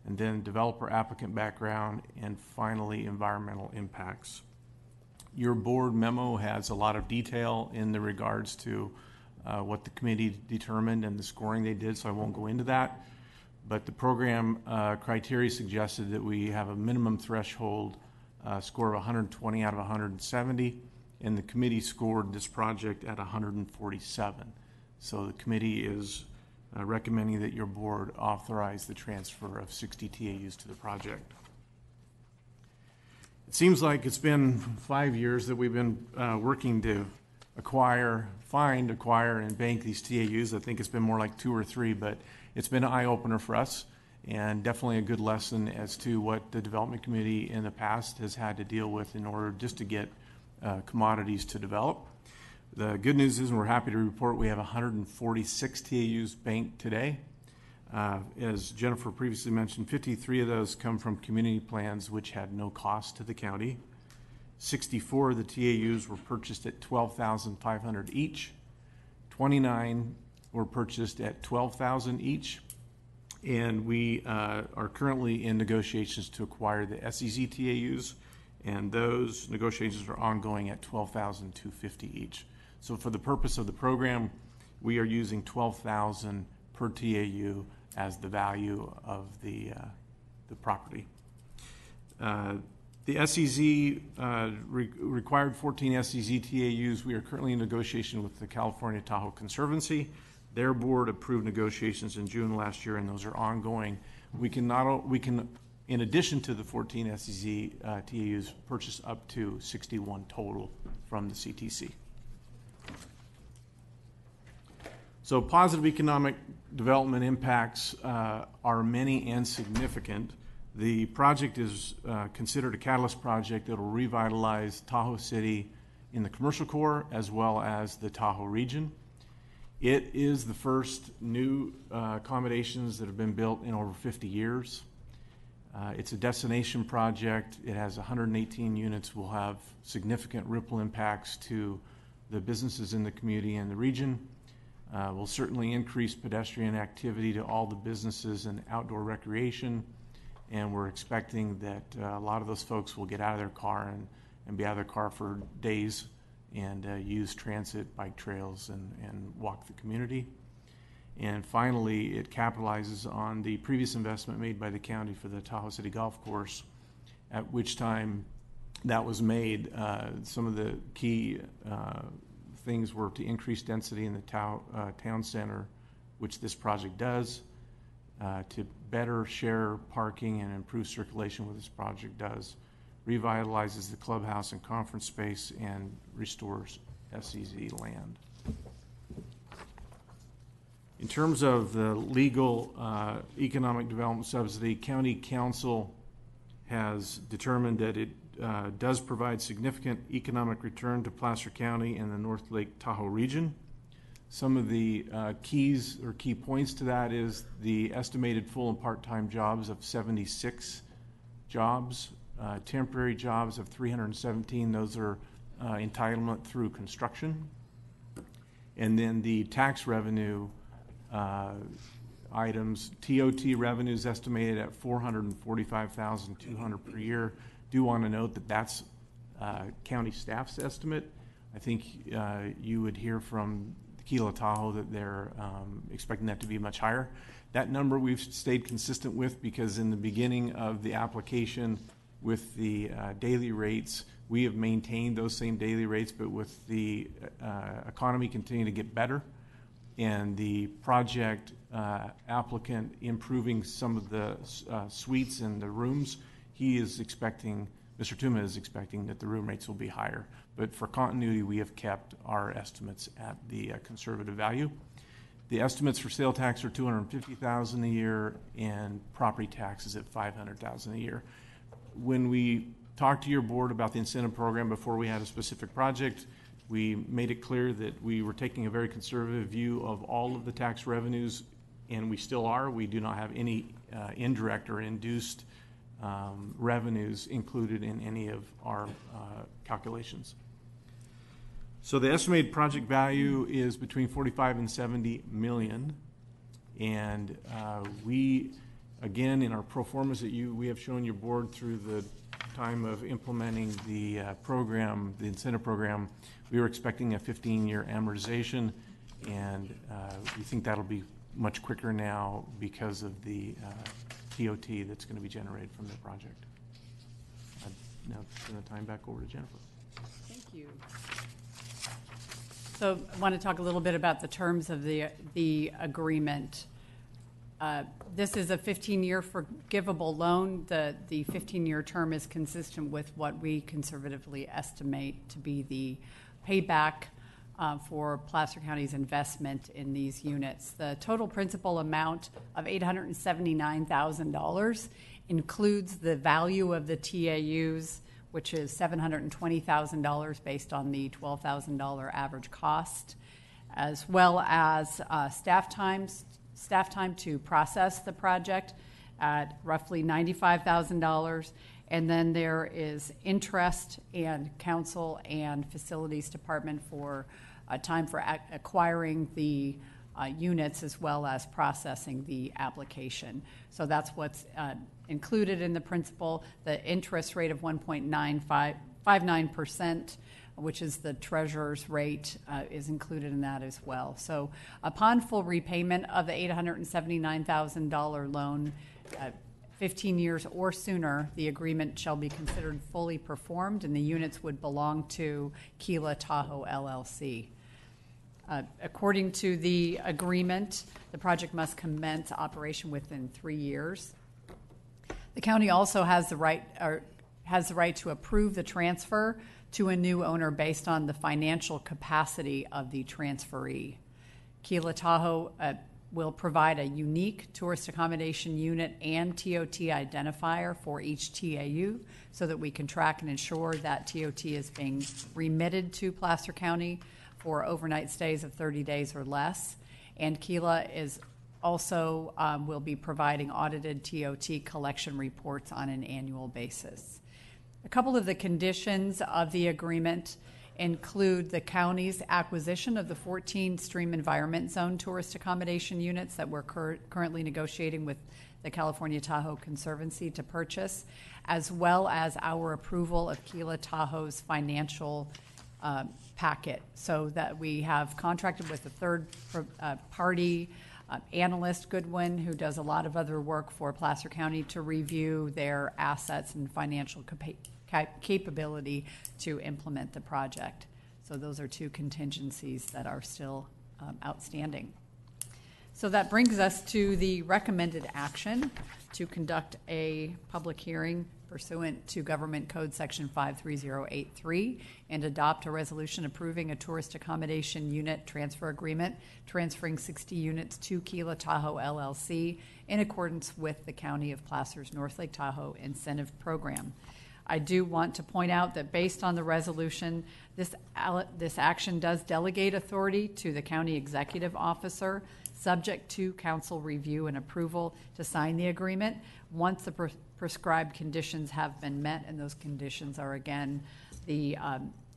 and then developer applicant background, and finally environmental impacts. Your board memo has a lot of detail in the regards to what the committee determined and the scoring they did, so I won't go into that. But the program criteria suggested that we have a minimum threshold score of 120 out of 170, and the committee scored this project at 147. So the committee is recommending that your board authorize the transfer of 60 TAUs to the project. It seems like it's been 5 years that we've been working to acquire, and bank these TAUs. I think it's been more like 2 or 3, but it's been an eye-opener for us and definitely a good lesson as to what the development committee in the past has had to deal with in order just to get commodities to develop. The good news is, and we're happy to report, we have 146 TAUs banked today. As Jennifer previously mentioned, 53 of those come from community plans which had no cost to the county. 64 of the TAUs were purchased at $12,500 each. 29 were purchased at $12,000 each. And we are currently in negotiations to acquire the SEZ TAUs, and those negotiations are ongoing at $12,250 each. So for the purpose of the program, we are using $12,000 per TAU as the value of the property. The SEZ required 14 SEZ TAUs. We are currently in negotiation with the California Tahoe Conservancy. Their board approved negotiations in June last year, and those are ongoing. We can, in addition to the 14 SEZ TAUs, purchase up to 61 total from the CTC. So positive economic development impacts are many and significant. The project is considered a catalyst project that will revitalize Tahoe City in the commercial core as well as the Tahoe region. It is the first new accommodations that have been built in over 50 years. It's a destination project. It has 118 units, will have significant ripple impacts to the businesses in the community and the region. Will certainly increase pedestrian activity to all the businesses and outdoor recreation. And we're expecting that a lot of those folks will get out of their car and be out of their car for days and use transit, bike trails, and walk the community. And finally, it capitalizes on the previous investment made by the county for the Tahoe City Golf Course, at which time that was made. Some of the key things were to increase density in the town center, which this project does, to better share parking and improve circulation, what this project does, revitalizes the clubhouse and conference space, and restores SEZ land. In terms of the legal economic development subsidy, County Council has determined that it does provide significant economic return to Placer County and the North Lake Tahoe region. Some of the keys or key points to that is the estimated full and part-time jobs of 76 jobs, temporary jobs of 317. Those are entitlement through construction. And then the tax revenue items, TOT revenues estimated at $445,200 per year. Do want to note that that's county staff's estimate. I think you would hear from Kila Tahoe that they're expecting that to be much higher. That number we've stayed consistent with because in the beginning of the application with the daily rates, we have maintained those same daily rates, but with the economy continuing to get better and the project applicant improving some of the suites and the rooms, he is expecting, Mr. Tuma is expecting that the room rates will be higher. But for continuity, we have kept our estimates at the conservative value. The estimates for sale tax are $250,000 a year and property taxes at $500,000 a year. When we talked to your board about the incentive program before we had a specific project, we made it clear that we were taking a very conservative view of all of the tax revenues, and we still are. We do not have any indirect or induced revenues included in any of our calculations. So the estimated project value is between 45 and 70 million. And we, again, in our pro formas that we have shown your board through the time of implementing the program, the incentive program, we were expecting a 15-year amortization, and we think that'll be much quicker now because of the TOT that's going to be generated from the project. I'd now turn the time back over to Jennifer. Thank you. So I want to talk a little bit about the terms of the agreement. This is a 15-year forgivable loan. The 15-year term is consistent with what we conservatively estimate to be the payback for Placer County's investment in these units. The total principal amount of $879,000 includes the value of the TAUs, which is $720,000 based on the $12,000 average cost, as well as staff time to process the project at roughly $95,000. And then there is interest and council and facilities department for time for acquiring the units as well as processing the application. So that's what's included in the principal. The interest rate of 1.59%, which is the treasurer's rate, is included in that as well. So upon full repayment of the $879,000 loan, 15 years or sooner, the agreement shall be considered fully performed and the units would belong to Kila Tahoe LLC. According to the agreement, the project must commence operation within 3 years. The county also has the right to approve the transfer to a new owner based on the financial capacity of the transferee. Kila Tahoe will provide a unique tourist accommodation unit and TOT identifier for each TAU so that we can track and ensure that TOT is being remitted to Placer County for overnight stays of 30 days or less. And Kila is also will be providing audited TOT collection reports on an annual basis. A couple of the conditions of the agreement include the county's acquisition of the 14 Stream Environment Zone tourist accommodation units that we're currently negotiating with the California Tahoe Conservancy to purchase, as well as our approval of Kila Tahoe's financial packet, so that we have contracted with a third party analyst, Goodwin, who does a lot of other work for Placer County, to review their assets and financial capability to implement the project. So those are two contingencies that are still outstanding. So that brings us to the recommended action to conduct a public hearing pursuant to Government Code Section 53083 and adopt a resolution approving a tourist accommodation unit transfer agreement transferring 60 units to Kila Tahoe LLC in accordance with the County of Placer's North Lake Tahoe incentive program. I do want to point out that based on the resolution, this action does delegate authority to the county executive officer, subject to council review and approval, to sign the agreement once the prescribed conditions have been met, and those conditions are, again, the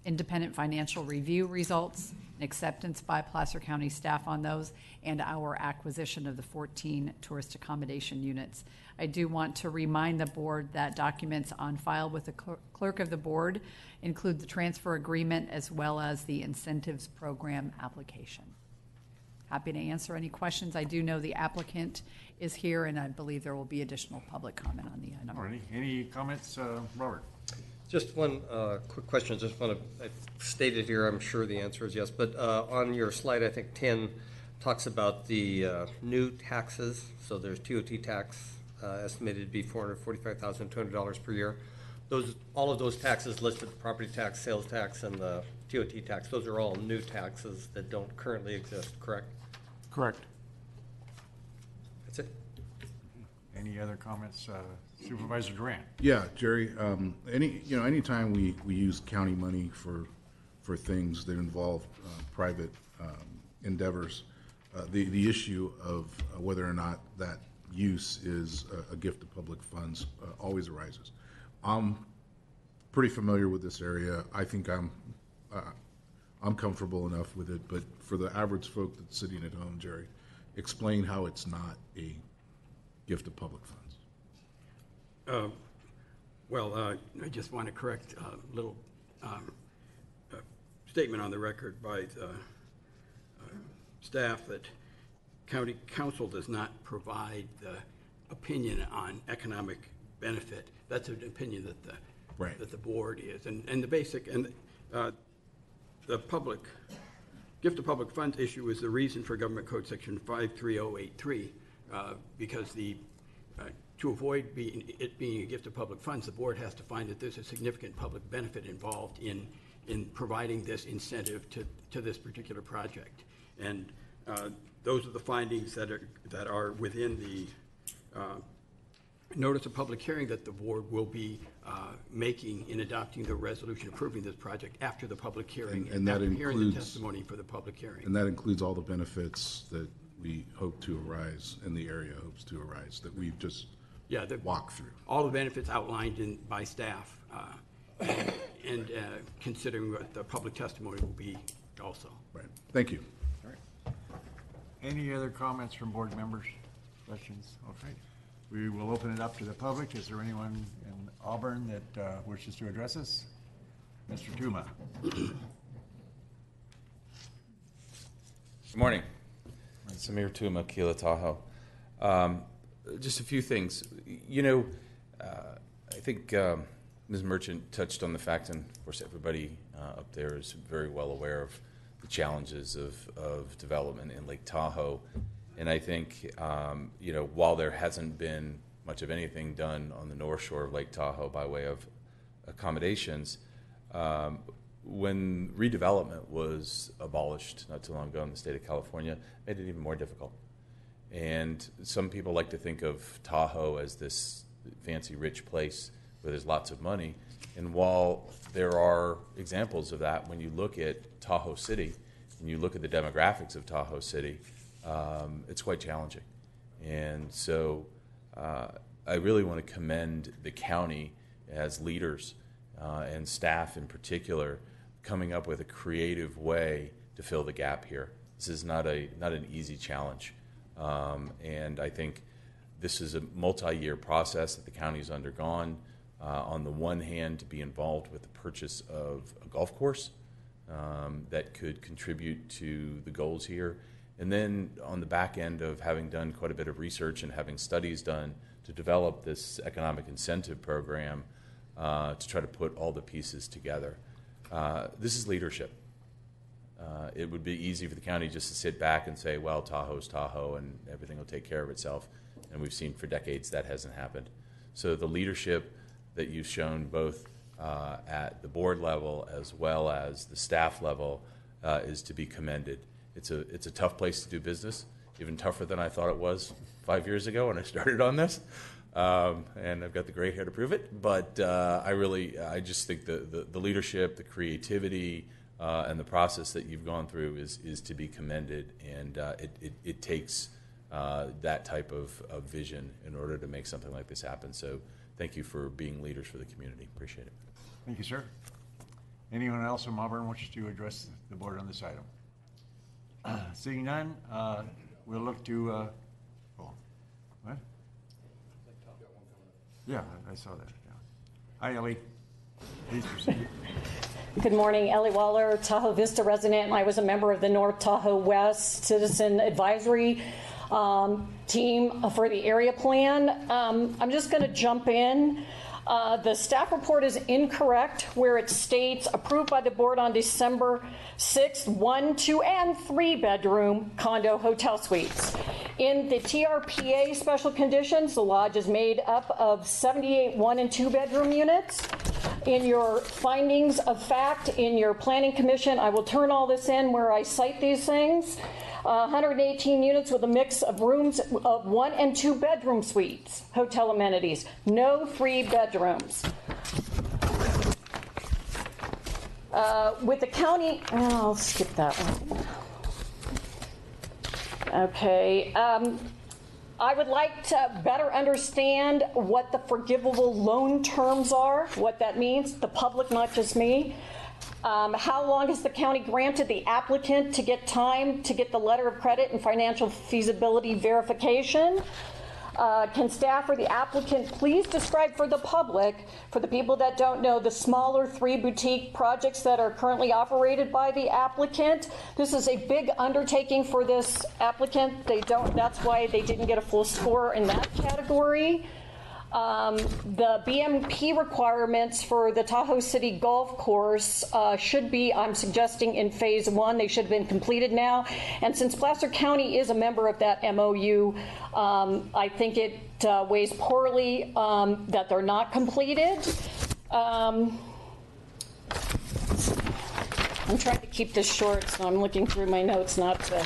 independent financial review results, and acceptance by Placer County staff on those, and our acquisition of the 14 tourist accommodation units. I do want to remind the board that documents on file with the clerk of the board include the transfer agreement as well as the incentives program application. Happy to answer any questions. I do know the applicant is here, and I believe there will be additional public comment on the item. All right. Any comments, Robert? Just one quick question. Just want to, I stated here, I'm sure the answer is yes, but on your slide, I think 10 talks about the new taxes. So there's TOT tax estimated to be $445,200 per year. All of those taxes listed, property tax, sales tax, and the TOT tax, those are all new taxes that don't currently exist, correct? Correct. That's it. Any other comments, Supervisor Durant? Yeah, Jerry, anytime we use county money for things that involve private endeavors, the issue of whether or not that use is a gift of public funds always arises. I'm pretty familiar with this area. I think I'm comfortable enough with it, but for the average folk that's sitting at home, Jerry, explain how it's not a gift of public funds. I just want to correct a little statement on the record by the staff that county council does not provide the opinion on economic benefit. That's an opinion that the board is, and the basic and the public gift of public funds issue is the reason for Government Code Section 53083 because to avoid it being a gift of public funds, the board has to find that there's a significant public benefit involved in providing this incentive to this particular project, and those are the findings that are within the notice of public hearing that the board will be making in adopting the resolution approving this project after the public hearing and that includes hearing the testimony for the public hearing. And that includes all the benefits that we hope to arise and the area hopes to arise that we've just walked through. All the benefits outlined by staff and considering what the public testimony will be also. Right. Thank you. All right. Any other comments from board members? Questions? Okay. We will open it up to the public. Is there anyone in Auburn that wishes to address us? Mr. Tuma. Good morning. Samir Tuma, Kila Tahoe. Just a few things. I think Ms. Merchant touched on the fact, and of course everybody up there is very well aware of the challenges of development in Lake Tahoe. And I think, while there hasn't been much of anything done on the north shore of Lake Tahoe by way of accommodations, when redevelopment was abolished not too long ago in the state of California, it made it even more difficult. And some people like to think of Tahoe as this fancy, rich place where there's lots of money. And while there are examples of that, when you look at Tahoe City and you look at the demographics of Tahoe City, it's quite challenging. And so I really want to commend the county as leaders and staff in particular, coming up with a creative way to fill the gap here. This is not an easy challenge. And I think this is a multi-year process that the county's undergone. On the one hand, to be involved with the purchase of a golf course that could contribute to the goals here. And then on the back end of having done quite a bit of research and having studies done to develop this economic incentive program to try to put all the pieces together. This is leadership. It would be easy for the county just to sit back and say, well, Tahoe's Tahoe and everything will take care of itself. And we've seen for decades that hasn't happened. So the leadership that you've shown both at the board level as well as the staff level is to be commended. It's a tough place to do business, even tougher than I thought it was 5 years ago when I started on this. And I've got the gray hair to prove it. But I just think the leadership, the creativity, and the process that you've gone through is to be commended. And it takes that type of vision in order to make something like this happen. So thank you for being leaders for the community. Appreciate it. Thank you, sir. Anyone else from Auburn wishes to address the board on this item? Seeing none, we'll look to, what? Yeah, I saw that. Yeah. Hi, Ellie. Please proceed. Good morning, Ellie Waller, Tahoe Vista resident. I was a member of the North Tahoe West Citizen Advisory team for the area plan. I'm just going to jump in. The staff report is incorrect where it states approved by the board on December 6th, 1, 2, and 3 bedroom condo hotel suites. In the TRPA special conditions, the lodge is made up of 78 1 and 2 bedroom units. In your findings of fact, in your planning commission, I will turn all this in where I cite these things. 118 units with a mix of rooms of 1 and 2 bedroom suites, hotel amenities, no 3 bedrooms. With the county, I'll skip that one. Okay. I would like to better understand what the forgivable loan terms are, what that means, the public, not just me. How long has the county granted the applicant to get time to get the letter of credit and financial feasibility verification? Can staff or the applicant please describe for the public, for the people that don't know, the smaller 3 boutique projects that are currently operated by the applicant? This is a big undertaking for this applicant. That's why they didn't get a full score in that category. The BMP requirements for the Tahoe City Golf Course should be, I'm suggesting, in phase 1. They should have been completed now. And since Placer County is a member of that MOU, I think it weighs poorly that they're not completed. I'm trying to keep this short, so I'm looking through my notes not to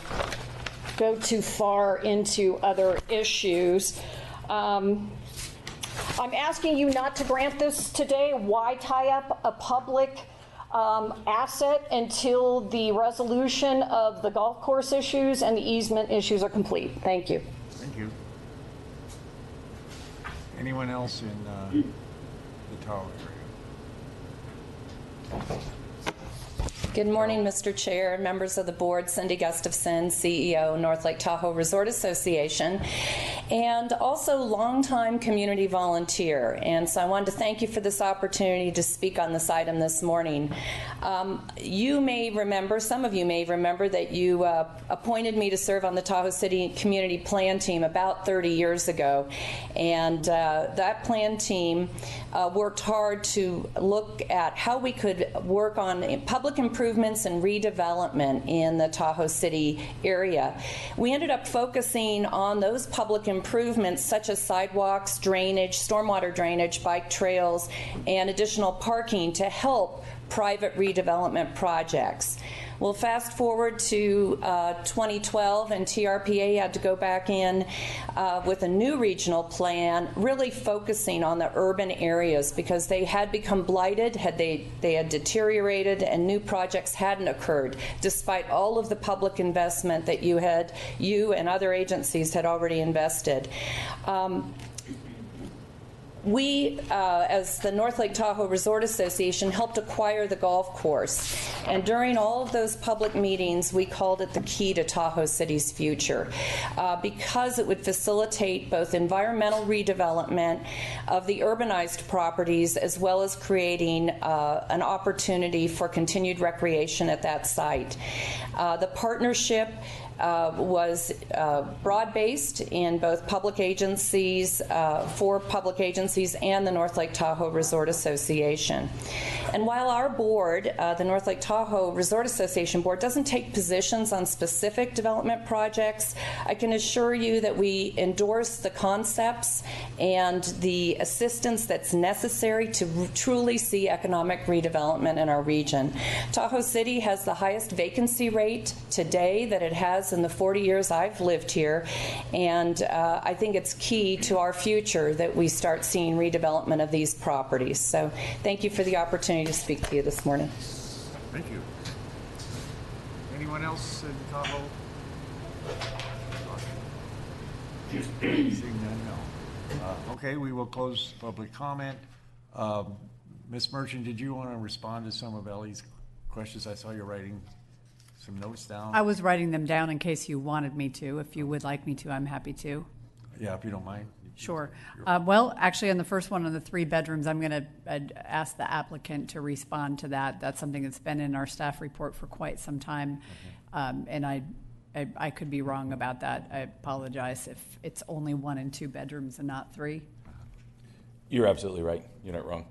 go too far into other issues. I'm asking you not to grant this today. Why tie up a public asset until the resolution of the golf course issues and the easement issues are complete? Thank you. Thank you. Anyone else in the Tahoe area? Good morning, Mr. Chair, members of the board, Cindy Gustafson, CEO, North Lake Tahoe Resort Association, and also longtime community volunteer. And so I wanted to thank you for this opportunity to speak on this item this morning. You may remember, some of you may remember, that you appointed me to serve on the Tahoe City Community Plan Team about 30 years ago. And that plan team worked hard to look at how we could work on public improvements and redevelopment in the Tahoe City area. We ended up focusing on those public improvements such as sidewalks, drainage, stormwater drainage, bike trails, and additional parking to help private redevelopment projects. Well, fast forward to 2012, and TRPA had to go back in with a new regional plan, really focusing on the urban areas because they had become blighted, they had deteriorated, and new projects hadn't occurred, despite all of the public investment that you and other agencies had already invested. We, as the North Lake Tahoe Resort Association, helped acquire the golf course. And during all of those public meetings, we called it the key to Tahoe City's future because it would facilitate both environmental redevelopment of the urbanized properties as well as creating an opportunity for continued recreation at that site. The partnership was broad-based in both public agencies, for public agencies and the North Lake Tahoe Resort Association. And while our board, the North Lake Tahoe Resort Association board, doesn't take positions on specific development projects, I can assure you that we endorse the concepts and the assistance that's necessary to truly see economic redevelopment in our region. Tahoe City has the highest vacancy rate today that it has in the 40 years I've lived here, and I think it's key to our future that we start seeing redevelopment of these properties. So thank you for the opportunity to speak to you this morning. Thank you. Anyone else in Tahoe? Seeing none, no. Okay, we will close public comment. Ms. Merchant, did you want to respond to some of Ellie's questions? I saw you writing some notes down. I was writing them down in case you wanted me to. If you would like me to, I'm happy to. Yeah, if you don't mind. Sure. Well, actually, on the first one, on the 3 bedrooms, I'm going to ask the applicant to respond to that. That's something that's been in our staff report for quite some time, and I could be wrong about that. I apologize if it's only 1 and 2 bedrooms and not 3. You're absolutely right. You're not wrong.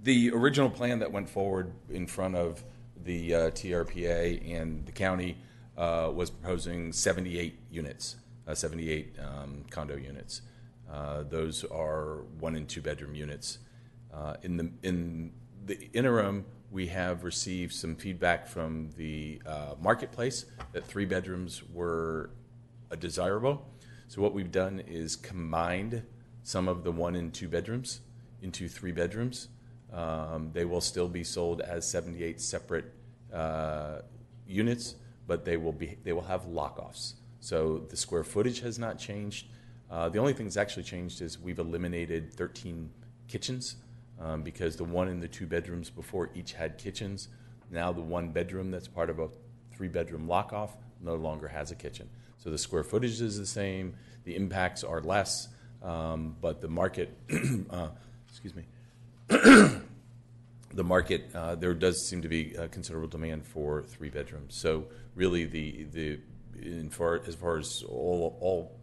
The original plan that went forward in front of the TRPA and the county was proposing 78 units, 78 condo units. Those are 1 and 2 bedroom units. In the interim, we have received some feedback from the marketplace that 3 bedrooms were desirable. So what we've done is combined some of the 1 and 2 bedrooms into 3 bedrooms. They will still be sold as 78 separate units, but they will have lock-offs. So the square footage has not changed. The only thing that's actually changed is we've eliminated 13 kitchens because the 1 and the 2 bedrooms before each had kitchens. Now the 1 bedroom that's part of a 3-bedroom lock-off no longer has a kitchen. So the square footage is the same. The impacts are less, but the market, excuse me. The market, there does seem to be a considerable demand for 3 bedrooms. So really, as far as all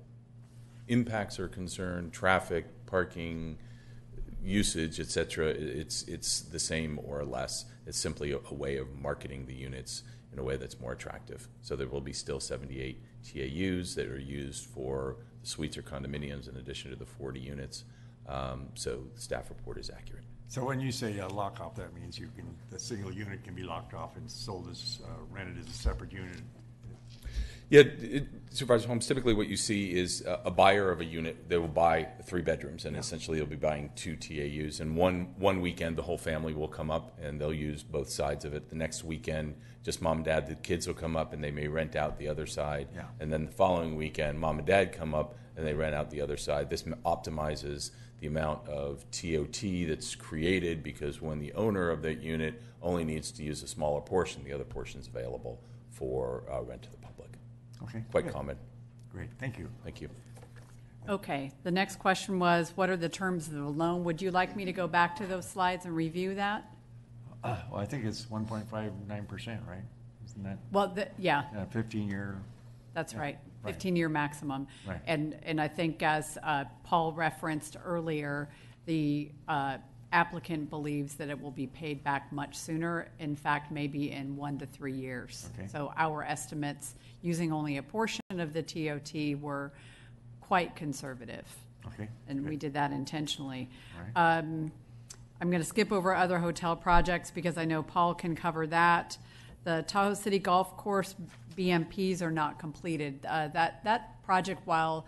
impacts are concerned, traffic, parking, usage, etc., it's the same or less. It's simply a way of marketing the units in a way that's more attractive. So there will be still 78 TAUs that are used for the suites or condominiums in addition to the 40 units. So the staff report is accurate. So when you say lock off, that means the single unit can be locked off and sold as rented as a separate unit. Yeah, Supervisor Holmes, typically what you see is a buyer of a unit, they will buy 3 bedrooms, and essentially they'll be buying 2 TAUs. And one weekend, the whole family will come up, and they'll use both sides of it. The next weekend, just mom and dad, the kids will come up, and they may rent out the other side. Yeah. And then the following weekend, mom and dad come up, and they rent out the other side. This optimizes the amount of TOT that's created because when the owner of that unit only needs to use a smaller portion, the other portion is available for rent to the public. Okay. Quite good. common. Great. Thank you. Thank you. Okay. The next question was, what are the terms of the loan? Would you like me to go back to those slides and review that? Well, I think it's 1.59%, right? Isn't that? Well, yeah. 15-year. That's right. 15-year maximum. Right. And I think as Paul referenced earlier, the applicant believes that it will be paid back much sooner, in fact, maybe in 1 to 3 years. Okay. So our estimates, using only a portion of the TOT, were quite conservative. Okay. And good. we did that intentionally. Right. I'm going to skip over other hotel projects because I know Paul can cover that. The Tahoe City Golf Course BMPs are not completed. That project, while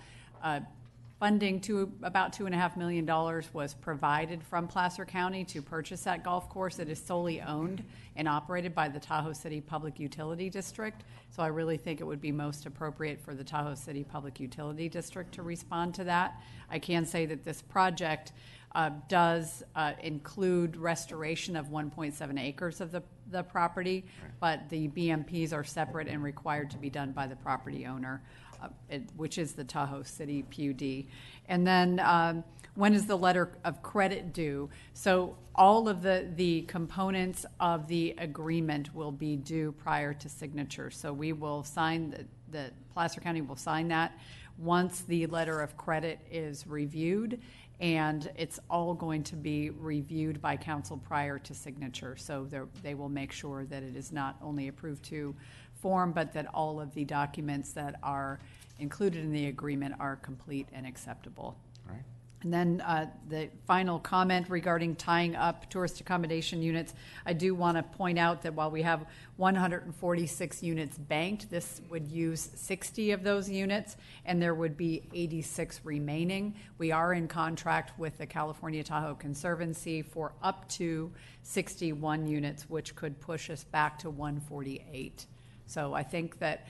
funding to about $2.5 million was provided from Placer County to purchase that golf course, it is solely owned and operated by the Tahoe City Public Utility District. So I really think it would be most appropriate for the Tahoe City Public Utility District to respond to that. I can say that this project does include restoration of 1.7 acres of the property, but the BMPs are separate and required to be done by the property owner, which is the Tahoe City PUD. And then when is the letter of credit due? So all of the components of the agreement will be due prior to signature. So we will sign, the Placer County will sign that once the letter of credit is reviewed, and it's all going to be reviewed by council prior to signature. So they will make sure that it is not only approved to form, but that all of the documents that are included in the agreement are complete and acceptable. All right. And then the final comment regarding tying up tourist accommodation units, I do want to point out that while we have 146 units banked, this would use 60 of those units, and there would be 86 remaining. We are in contract with the California Tahoe Conservancy for up to 61 units, which could push us back to 148. So I think that,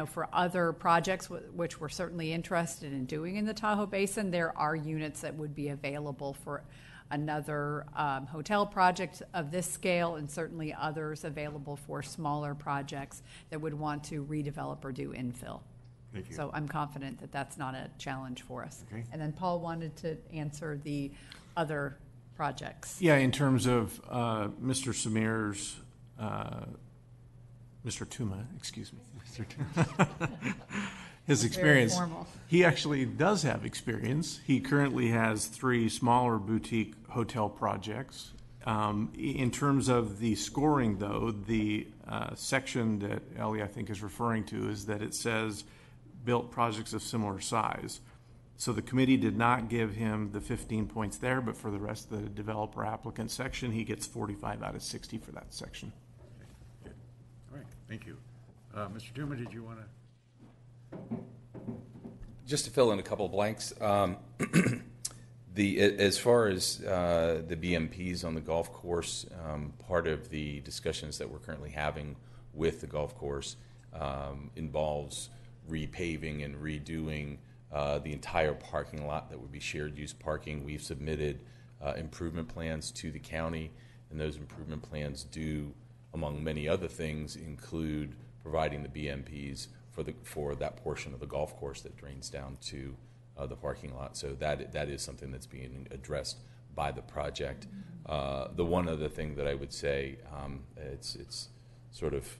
for other projects, which we're certainly interested in doing in the Tahoe Basin, there are units that would be available for another hotel project of this scale, and certainly others available for smaller projects that would want to redevelop or do infill. Thank you. So I'm confident that that's not a challenge for us. Okay. And then Paul wanted to answer the other projects. Yeah, in terms of Mr. Samir's Mr. Tuma, excuse me. Mr. Tuma. His experience. Very formal. He actually does have experience. He currently has 3 smaller boutique hotel projects. In terms of the scoring, though, the section that Ellie, I think, is referring to is that it says built projects of similar size. So the committee did not give him the 15 points there, but for the rest of the developer applicant section, he gets 45 out of 60 for that section. All right, thank you. Mr. Tuma, did you want to? Just to fill in a couple of blanks, as far as the BMPs on the golf course, part of the discussions that we're currently having with the golf course involves repaving and redoing the entire parking lot that would be shared use parking. We've submitted improvement plans to the county, and those improvement plans do, among many other things, include providing the BMPs for that portion of the golf course that drains down to the parking lot. So that is something that's being addressed by the project. The one other thing that I would say, it's sort of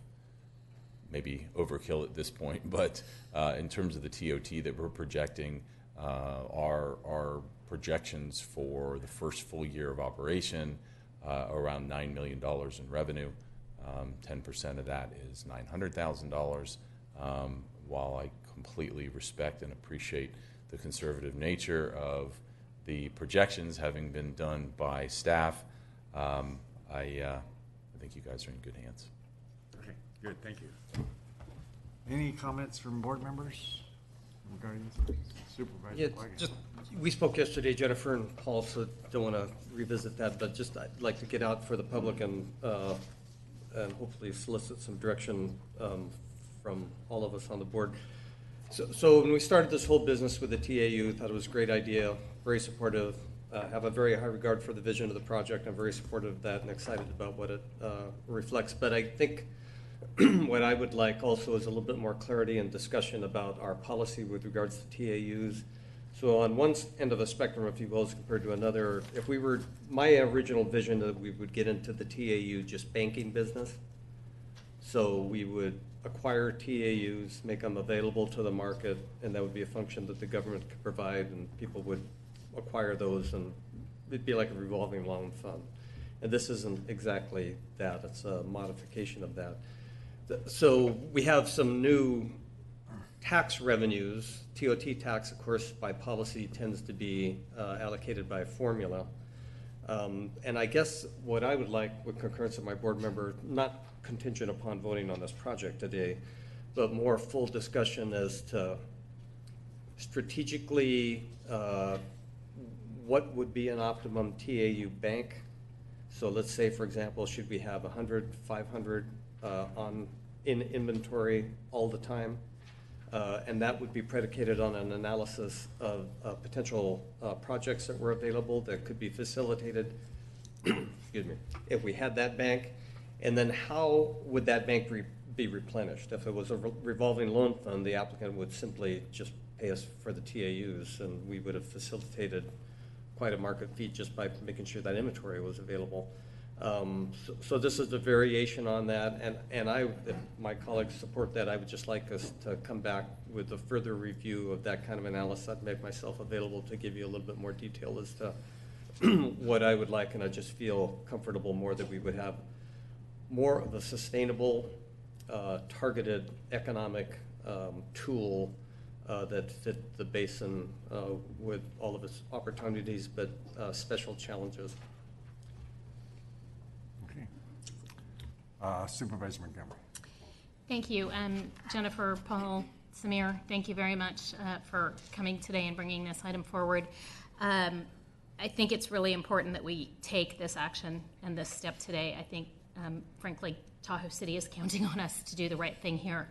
maybe overkill at this point, but in terms of the TOT that we're projecting, our projections for the first full year of operation around $9 million in revenue. 10% of that is $900,000. While I completely respect and appreciate the conservative nature of the projections having been done by staff, I think you guys are in good hands. Okay, good, thank you. Any comments from board members regarding this? Supervisor? Yeah, just, we spoke yesterday, Jennifer and Paul, so don't want to revisit that, but just I'd like to get out for the public and hopefully solicit some direction from all of us on the board. So when we started this whole business with the TAU, thought it was a great idea, very supportive, have a very high regard for the vision of the project. I'm very supportive of that and excited about what it reflects. But I think what I would like also is a little bit more clarity and discussion about our policy with regards to TAUs. So on one end of the spectrum, if you will, as compared to another, if we were, my original vision that we would get into the TAU just banking business. So we would acquire TAUs, make them available to the market, and that would be a function that the government could provide, and people would acquire those, and it'd be like a revolving loan fund. And this isn't exactly that. It's a modification of that. So we have some new tax revenues. TOT tax, of course, by policy tends to be allocated by formula. And I guess what I would like, with concurrence of my board member, not contingent upon voting on this project today, but more full discussion as to strategically what would be an optimum TAU bank. So let's say, for example, should we have 100, 500 in inventory all the time? And that would be predicated on an analysis of potential projects that were available that could be facilitated, excuse me, if we had that bank. And then how would that bank be replenished? If it was a revolving loan fund, the applicant would simply just pay us for the TAUs, and we would have facilitated quite a market fee just by making sure that inventory was available. So this is a variation on that, and if my colleagues support that, I would just like us to come back with a further review of that kind of analysis. I'd make myself available to give you a little bit more detail as to what I would like, and I just feel comfortable more that we would have more of a sustainable, targeted economic tool that fit the basin with all of its opportunities, but special challenges. Supervisor Montgomery. Thank you. Jennifer, Paul, Samir, thank you very much for coming today and bringing this item forward. I think it's really important that we take this action and this step today. I think, frankly, Tahoe City is counting on us to do the right thing here.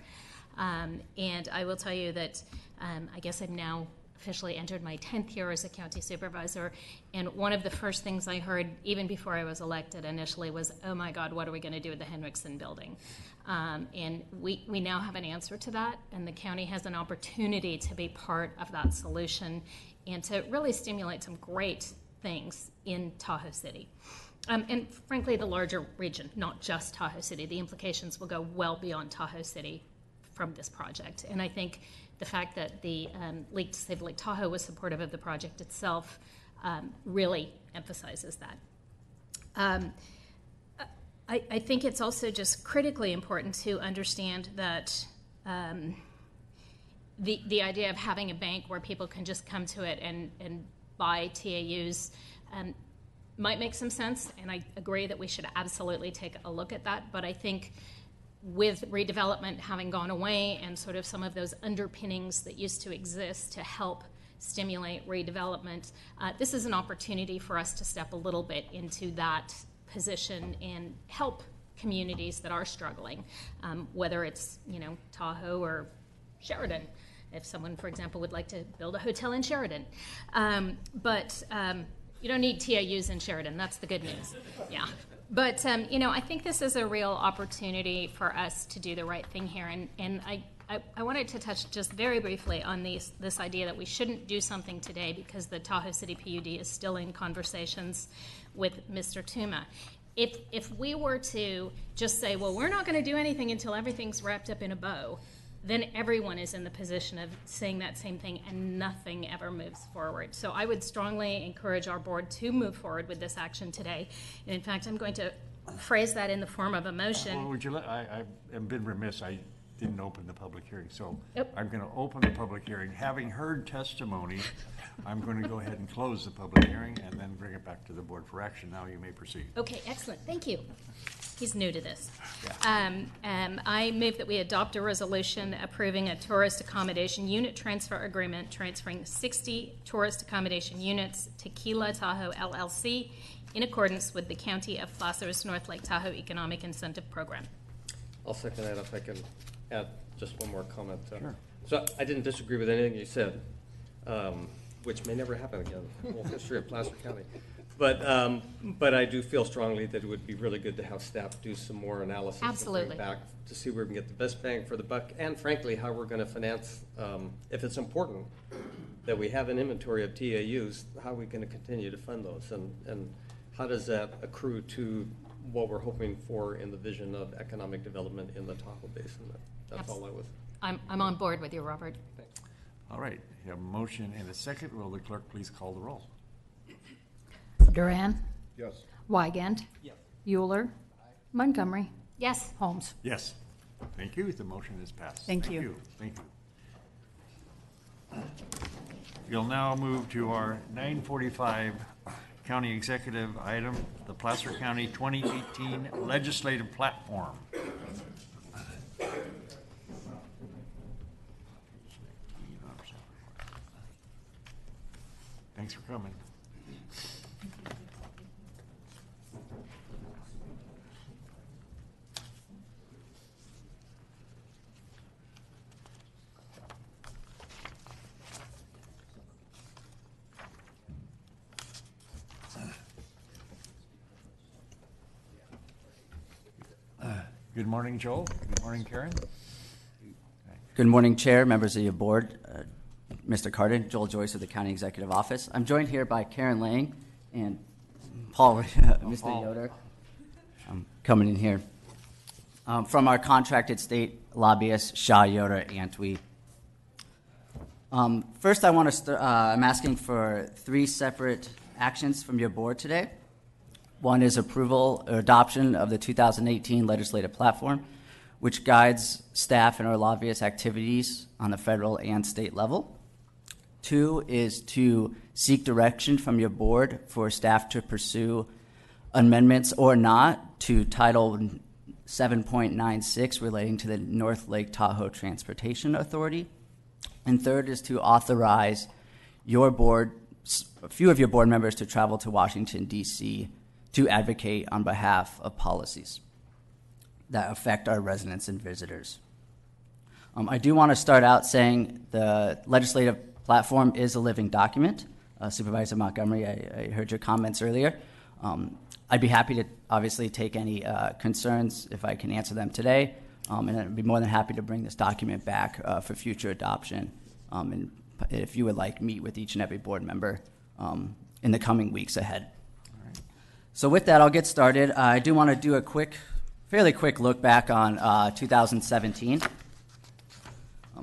And I will tell you that I guess I've now officially entered my 10th year as a county supervisor, and one of the first things I heard, even before I was elected initially, was, oh my God, what are we going to do with the Henriksen building? And we now have an answer to that, and the county has an opportunity to be part of that solution and to really stimulate some great things in Tahoe City. And frankly, the larger region, not just Tahoe City. The implications will go well beyond Tahoe City from this project. And I think the fact that the League to Save Lake Tahoe was supportive of the project itself really emphasizes that. I think it's also just critically important to understand that the idea of having a bank where people can just come to it and buy TAUs might make some sense, and I agree that we should absolutely take a look at that, but I think with redevelopment having gone away and sort of some of those underpinnings that used to exist to help stimulate redevelopment, this is an opportunity for us to step a little bit into that position and help communities that are struggling, whether it's, Tahoe or Sheridan, if someone, for example, would like to build a hotel in Sheridan. But you don't need TAUs in Sheridan, that's the good news. Yeah. But, I think this is a real opportunity for us to do the right thing here. And I wanted to touch just very briefly on this idea that we shouldn't do something today because the Tahoe City PUD is still in conversations with Mr. Tuma. If we were to just say, well, we're not going to do anything until everything's wrapped up in a bow, then everyone is in the position of saying that same thing and nothing ever moves forward. So I would strongly encourage our board to move forward with this action today. And in fact, I'm going to phrase that in the form of a motion. Well, would you I've been remiss. I didn't open the public hearing. So I'm going to open the public hearing. Having heard testimony, I'm going to go ahead and close the public hearing and then bring it back to the board for action. Now you may proceed. Okay, excellent. Thank you. He's new to this. Yeah. I move that we adopt a resolution approving a tourist accommodation unit transfer agreement transferring 60 tourist accommodation units to Kila Tahoe LLC in accordance with the County of Placer's North Lake Tahoe Economic Incentive Program. I'll second that if I can add just one more comment. Sure. So I didn't disagree with anything you said, which may never happen again in the whole history of Placer County. But I do feel strongly that it would be really good to have staff do some more analysis. Absolutely. And bring it back to see where we can get the best bang for the buck, and frankly, how we're going to finance, if it's important that we have an inventory of TAUs, how are we going to continue to fund those, and how does that accrue to what we're hoping for in the vision of economic development in the Tahoe Basin. That's all I was. I'm on board with you, Robert. Thanks. All right. You have a motion and a second. Will the clerk please call the roll? Duran. Yes. Wygant. Yes. Euler. Montgomery. Yes. Holmes. Yes. Thank you. The motion is passed. Thank you. Thank you. We'll now move to our 9:45 county executive item, the Placer County 2018 legislative platform. Thanks for coming. Good morning, Joel. Good morning, Karen. Good morning, Chair, members of your board, Mr. Cardin, Joel Joyce of the County Executive Office. I'm joined here by Karen Lang and Paul, Mr. Yoder, coming in here. From our contracted state lobbyists, Shaw, Yoder, Antwi. First, I want to I'm asking for 3 separate actions from your board today. One is approval or adoption of the 2018 legislative platform, which guides staff and our lobbyist activities on the federal and state level. 2 is to seek direction from your board for staff to pursue amendments or not to Title 7.96 relating to the North Lake Tahoe Transportation Authority. And 3rd is to authorize your board, a few of your board members, to travel to Washington, D.C. to advocate on behalf of policies that affect our residents and visitors. I do want to start out saying the legislative platform is a living document. Supervisor Montgomery, I heard your comments earlier. I'd be happy to obviously take any concerns if I can answer them today, and I'd be more than happy to bring this document back for future adoption, and if you would like, meet with each and every board member in the coming weeks ahead. So with that, I'll get started. I do want to do a fairly quick look back on 2017.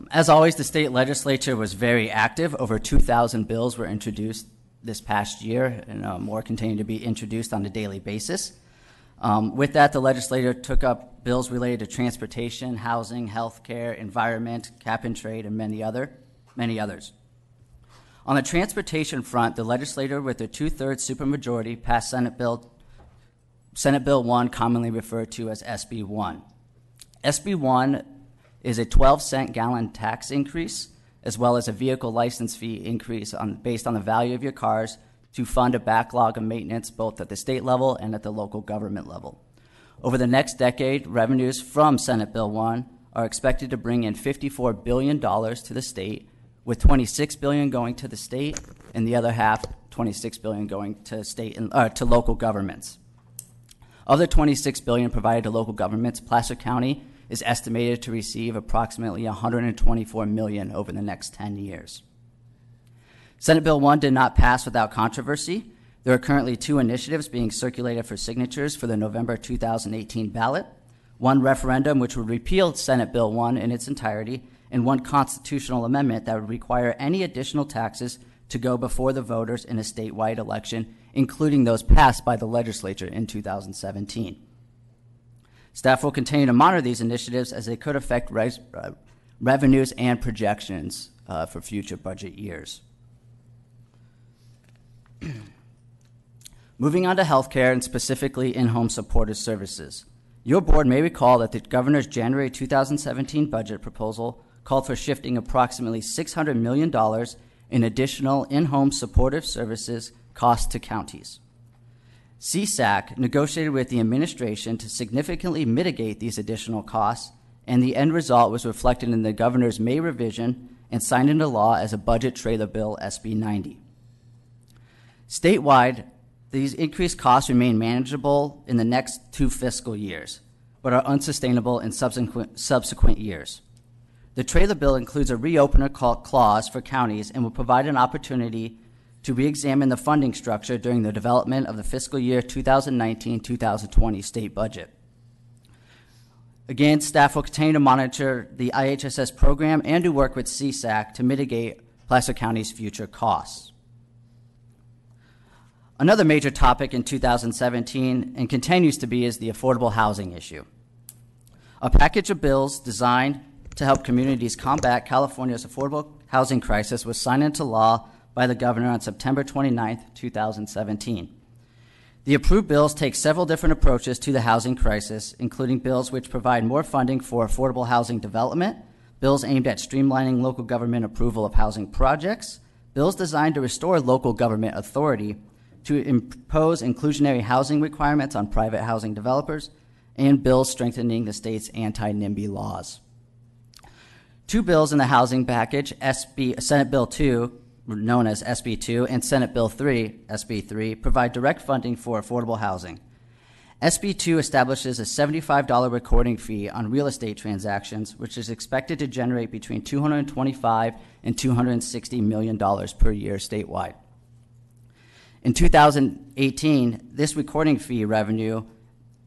As always, the state legislature was very active. Over 2,000 bills were introduced this past year, and more continue to be introduced on a daily basis. With that, the legislature took up bills related to transportation, housing, healthcare, environment, cap and trade, and many others. On the transportation front, the legislature, with a 2/3 supermajority, passed Senate Bill 1, commonly referred to as SB 1. SB 1 is a 12-cent gallon tax increase, as well as a vehicle license fee increase based on the value of your cars to fund a backlog of maintenance both at the state level and at the local government level. Over the next decade, revenues from Senate Bill 1 are expected to bring in $54 billion to the state, with $26 billion going to the state and the other half, $26 billion, going to state and to local governments. Of the $26 billion provided to local governments, Placer County is estimated to receive approximately $124 million over the next 10 years. Senate Bill 1 did not pass without controversy. There are currently 2 initiatives being circulated for signatures for the November 2018 ballot. One referendum which would repeal Senate Bill 1 in its entirety, and one constitutional amendment that would require any additional taxes to go before the voters in a statewide election, including those passed by the legislature in 2017. Staff will continue to monitor these initiatives as they could affect revenues and projections for future budget years. Moving on to healthcare, and specifically in-home supportive services. Your board may recall that the governor's January 2017 budget proposal called for shifting approximately $600 million in additional in-home supportive services costs to counties. CSAC negotiated with the administration to significantly mitigate these additional costs, and the end result was reflected in the governor's May revision and signed into law as a budget trailer bill, SB 90. Statewide, these increased costs remain manageable in the next 2 fiscal years, but are unsustainable in subsequent years. The trailer bill includes a reopener clause for counties and will provide an opportunity to re-examine the funding structure during the development of the fiscal year 2019-2020 state budget. Again, staff will continue to monitor the IHSS program and to work with CSAC to mitigate Placer County's future costs. Another major topic in 2017, and continues to be, is the affordable housing issue. A package of bills designed to help communities combat California's affordable housing crisis was signed into law by the governor on September 29, 2017. The approved bills take several different approaches to the housing crisis, including bills which provide more funding for affordable housing development, bills aimed at streamlining local government approval of housing projects, bills designed to restore local government authority to impose inclusionary housing requirements on private housing developers, and bills strengthening the state's anti-NIMBY laws. Two bills in the housing package, Senate Bill 2, known as SB 2, and Senate Bill 3, SB 3, provide direct funding for affordable housing. SB 2 establishes a $75 recording fee on real estate transactions, which is expected to generate between $225 and $260 million per year statewide. In 2018, this recording fee revenue,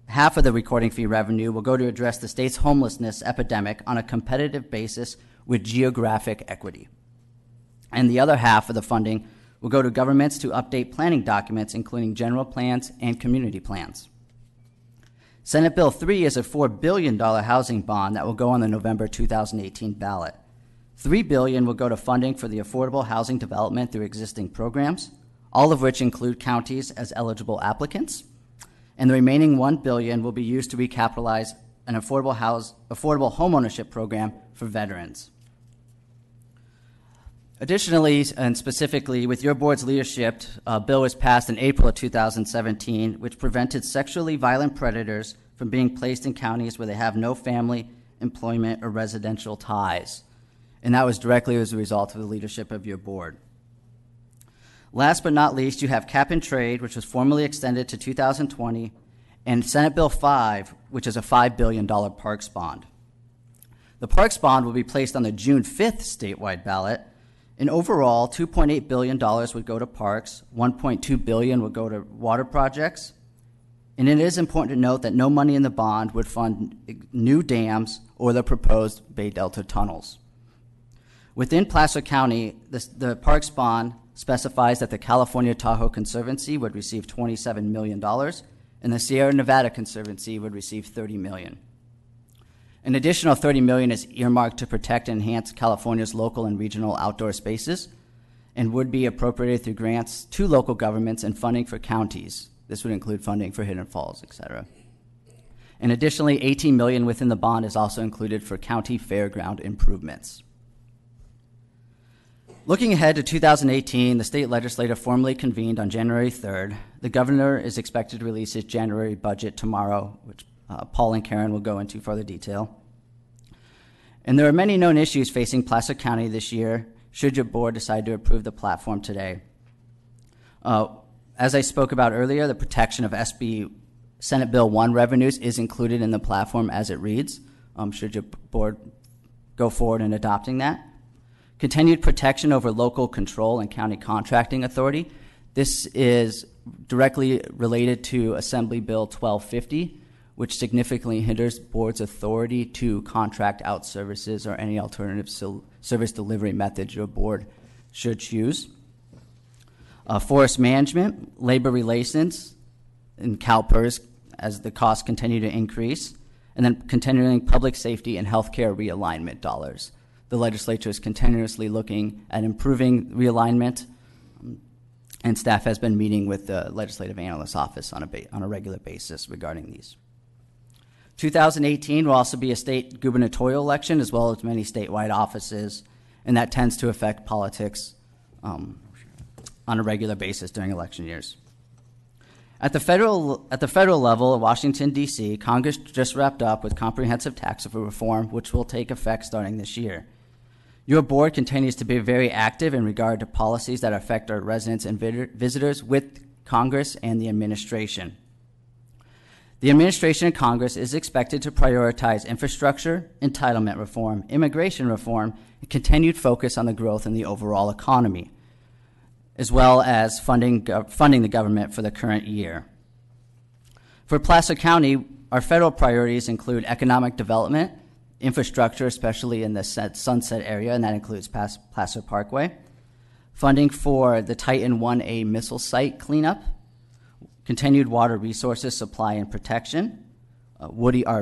half of the recording fee revenue, will go to address the state's homelessness epidemic on a competitive basis with geographic equity. And the other half of the funding will go to governments to update planning documents, including general plans and community plans. Senate Bill 3 is a $4 billion housing bond that will go on the November 2018 ballot. $3 billion will go to funding for the affordable housing development through existing programs, all of which include counties as eligible applicants. And the remaining $1 billion will be used to recapitalize an affordable homeownership program for veterans. Additionally, and specifically, with your board's leadership, a bill was passed in April of 2017, which prevented sexually violent predators from being placed in counties where they have no family, employment, or residential ties. And that was directly as a result of the leadership of your board. Last but not least, you have cap and trade, which was formally extended to 2020, and Senate Bill 5, which is a $5 billion parks bond. The parks bond will be placed on the June 5th statewide ballot. And overall, $2.8 billion would go to parks, $1.2 billion would go to water projects. And it is important to note that no money in the bond would fund new dams or the proposed Bay Delta tunnels. Within Placer County, the parks bond specifies that the California Tahoe Conservancy would receive $27 million, and the Sierra Nevada Conservancy would receive $30 million. An additional $30 million is earmarked to protect and enhance California's local and regional outdoor spaces and would be appropriated through grants to local governments and funding for counties. This would include funding for Hidden Falls, et cetera. And additionally, $18 million within the bond is also included for county fairground improvements. Looking ahead to 2018, the state legislature formally convened on January 3rd. The governor is expected to release his January budget tomorrow, which Paul and Karen will go into further detail. And there are many known issues facing Placer County this year, should your board decide to approve the platform today. As I spoke about earlier, the protection of Senate Bill 1 revenues is included in the platform as it reads, should your board go forward in adopting that. Continued protection over local control and county contracting authority. This is directly related to Assembly Bill 1250, which significantly hinders board's authority to contract out services or any alternative service delivery method your board should choose. Forest management, labor relations, and CalPERS as the costs continue to increase, and then continuing public safety and healthcare realignment dollars. The legislature is continuously looking at improving realignment, and staff has been meeting with the Legislative Analyst's Office on a regular basis regarding these. 2018 will also be a state gubernatorial election as well as many statewide offices, and that tends to affect politics on a regular basis during election years. At the federal level of Washington, D.C., Congress just wrapped up with comprehensive tax reform, which will take effect starting this year. Your board continues to be very active in regard to policies that affect our residents and visitors with Congress and the administration. The administration and Congress is expected to prioritize infrastructure, entitlement reform, immigration reform, and continued focus on the growth in the overall economy, as well as funding the government for the current year. For Placer County, our federal priorities include economic development, infrastructure, especially in the Sunset area, and that includes Placer Parkway, funding for the Titan 1A missile site cleanup, continued water resources supply and protection, our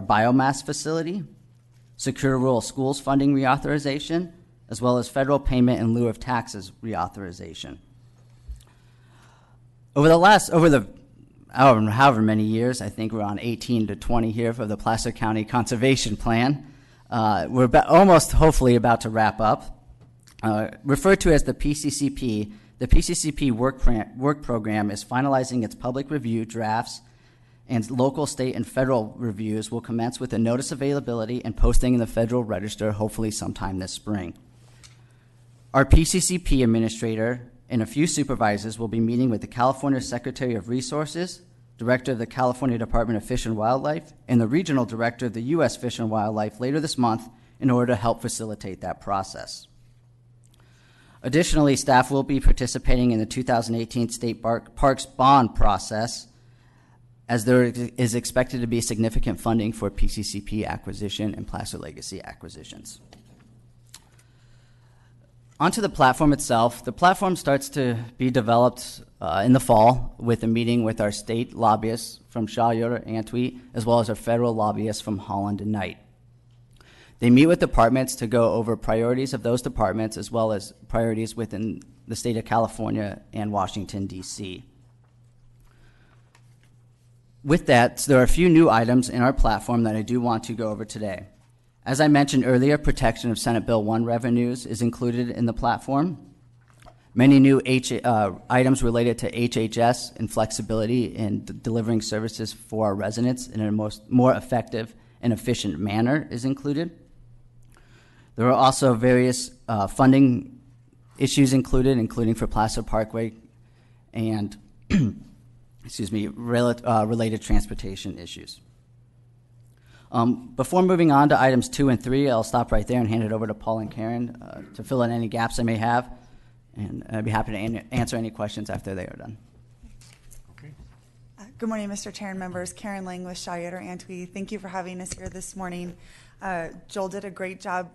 biomass facility, secure rural schools funding reauthorization, as well as federal payment in lieu of taxes reauthorization. Over the however many years, I think we're on 18 to 20 here for the Placer County Conservation Plan. We're almost hopefully about to wrap up. Referred to as the PCCP work program is finalizing its public review drafts, and local, state, and federal reviews will commence with a notice availability and posting in the Federal Register hopefully sometime this spring. Our PCCP administrator and a few supervisors will be meeting with the California Secretary of Resources, Director of the California Department of Fish and Wildlife, and the Regional Director of the U.S. Fish and Wildlife later this month in order to help facilitate that process. Additionally, staff will be participating in the 2018 State Parks Bond process, as there is expected to be significant funding for PCCP acquisition and Placer Legacy acquisitions. Onto the platform itself. The platform starts to be developed in the fall with a meeting with our state lobbyists from Shaw, Yoder, Antwi, as well as our federal lobbyists from Holland and Knight. They meet with departments to go over priorities of those departments as well as priorities within the state of California and Washington, D.C. With that, there are a few new items in our platform that I do want to go over today. As I mentioned earlier, protection of Senate Bill 1 revenues is included in the platform. Many new items related to HHS and flexibility in delivering services for our residents in a more effective and efficient manner is included. There are also various funding issues included, including for Placer Parkway and related transportation issues. Before moving on to items 2 and 3, I'll stop right there and hand it over to Paul and Karen to fill in any gaps I may have, and I'd be happy to answer any questions after they are done. Good morning, Mr. Chair and members. Karen Lang with Shaw, Yoder, Antwi. Thank you for having us here this morning. Joel did a great job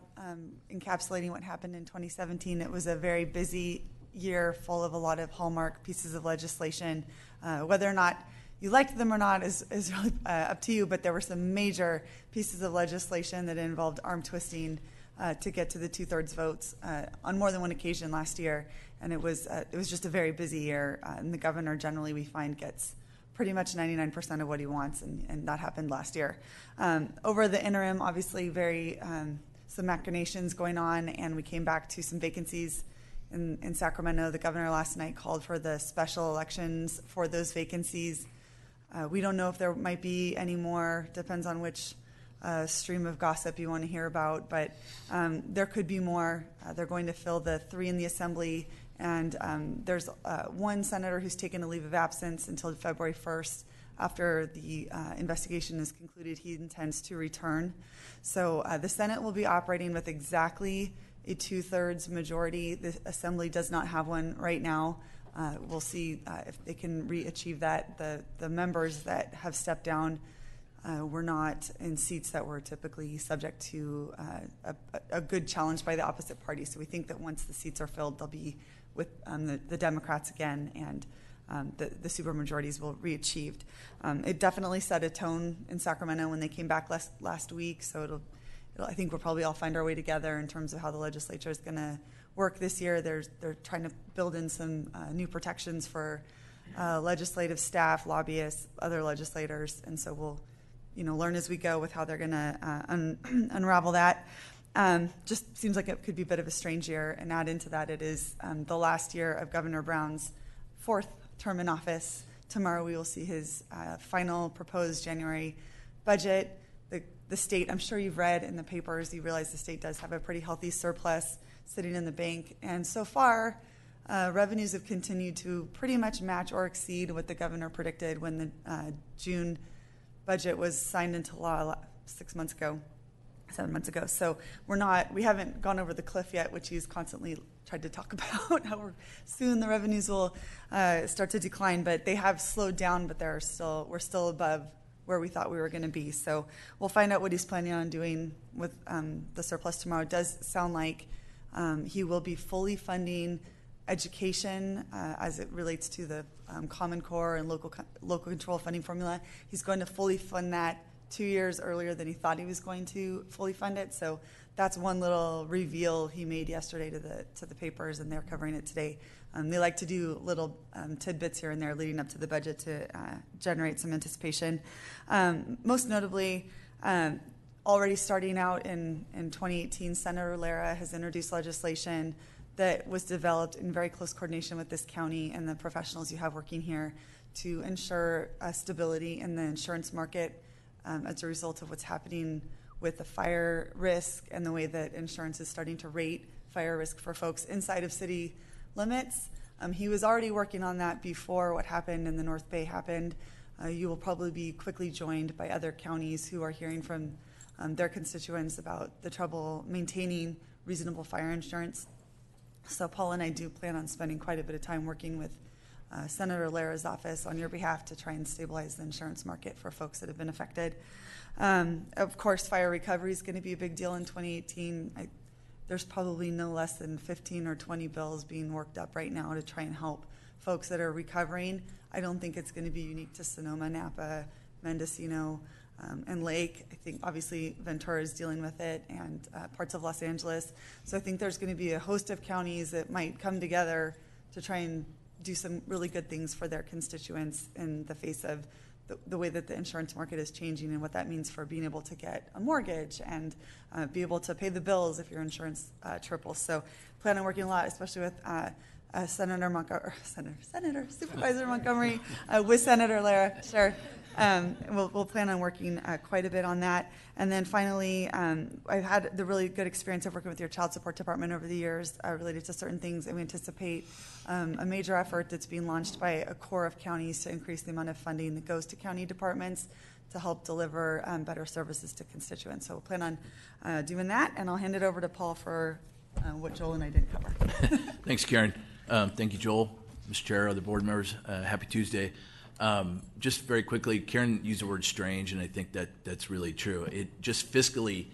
encapsulating what happened in 2017. It was a very busy year full of a lot of hallmark pieces of legislation. Whether or not you liked them or not is really up to you, but there were some major pieces of legislation that involved arm twisting to get to the 2/3 votes on more than one occasion last year, and it was just a very busy year. And the governor generally, we find, gets pretty much 99% of what he wants, and that happened last year. Over the interim, obviously, some machinations going on, and we came back to some vacancies in Sacramento. The governor last night called for the special elections for those vacancies. We don't know if there might be any more, depends on which stream of gossip you want to hear about, but there could be more. They're going to fill the 3 in the Assembly, and there's one senator who's taken a leave of absence until February 1st. After the investigation is concluded, he intends to return. So the Senate will be operating with exactly a 2/3 majority. The Assembly does not have one right now. We'll see if they can achieve that. The members that have stepped down were not in seats that were typically subject to a good challenge by the opposite party. So we think that once the seats are filled, they'll be with the Democrats again, and the supermajorities will be achieved. It definitely set a tone in Sacramento when they came back last week. So I think we'll probably all find our way together in terms of how the legislature is going to work this year. They're trying to build in some new protections for legislative staff, lobbyists, other legislators, and so we'll learn as we go with how they're going to unravel that. Just seems like it could be a bit of a strange year, and add into that it is the last year of Governor Brown's 4th term in office. Tomorrow we will see his final proposed January budget. The state, I'm sure you've read in the papers, you realize the state does have a pretty healthy surplus sitting in the bank. And so far, revenues have continued to pretty much match or exceed what the governor predicted when the June budget was signed into law 7 months ago. So we haven't gone over the cliff yet, which he's constantly tried to talk about, how soon the revenues will start to decline. But they have slowed down, but we're still above where we thought we were going to be. So we'll find out what he's planning on doing with the surplus tomorrow. It does sound like he will be fully funding education as it relates to the Common Core and local control funding formula. He's going to fully fund that 2 years earlier than he thought he was going to fully fund it. So that's one little reveal he made yesterday to the papers, and they're covering it today. They like to do little tidbits here and there leading up to the budget to generate some anticipation. Most notably, already starting out in 2018, Senator Lara has introduced legislation that was developed in very close coordination with this county and the professionals you have working here to ensure stability in the insurance market as a result of what's happening with the fire risk and the way that insurance is starting to rate fire risk for folks inside of city limits. He was already working on that before what happened in the North Bay happened. You will probably be quickly joined by other counties who are hearing from their constituents about the trouble maintaining reasonable fire insurance. So Paul and I do plan on spending quite a bit of time working with Senator Lara's office on your behalf to try and stabilize the insurance market for folks that have been affected. Of course, fire recovery is going to be a big deal in 2018. There's probably no less than 15 or 20 bills being worked up right now to try and help folks that are recovering. I don't think it's going to be unique to Sonoma, Napa, Mendocino, and Lake. I think obviously Ventura is dealing with it, and parts of Los Angeles. So I think there's going to be a host of counties that might come together to try and do some really good things for their constituents in the face of the way that the insurance market is changing and what that means for being able to get a mortgage and be able to pay the bills if your insurance triples. So plan on working a lot, especially with Supervisor Montgomery, with Senator Lara. Sure. We'll plan on working quite a bit on that. And then finally, I've had the really good experience of working with your child support department over the years related to certain things, and we anticipate a major effort that's being launched by a core of counties to increase the amount of funding that goes to county departments to help deliver better services to constituents. So we'll plan on doing that, and I'll hand it over to Paul for what Joel and I didn't cover. Thanks, Karen. Thank you, Joel, Mr. Chair, other board members. Happy Tuesday. Just very quickly, Karen used the word strange, and I think that's really true. It just fiscally,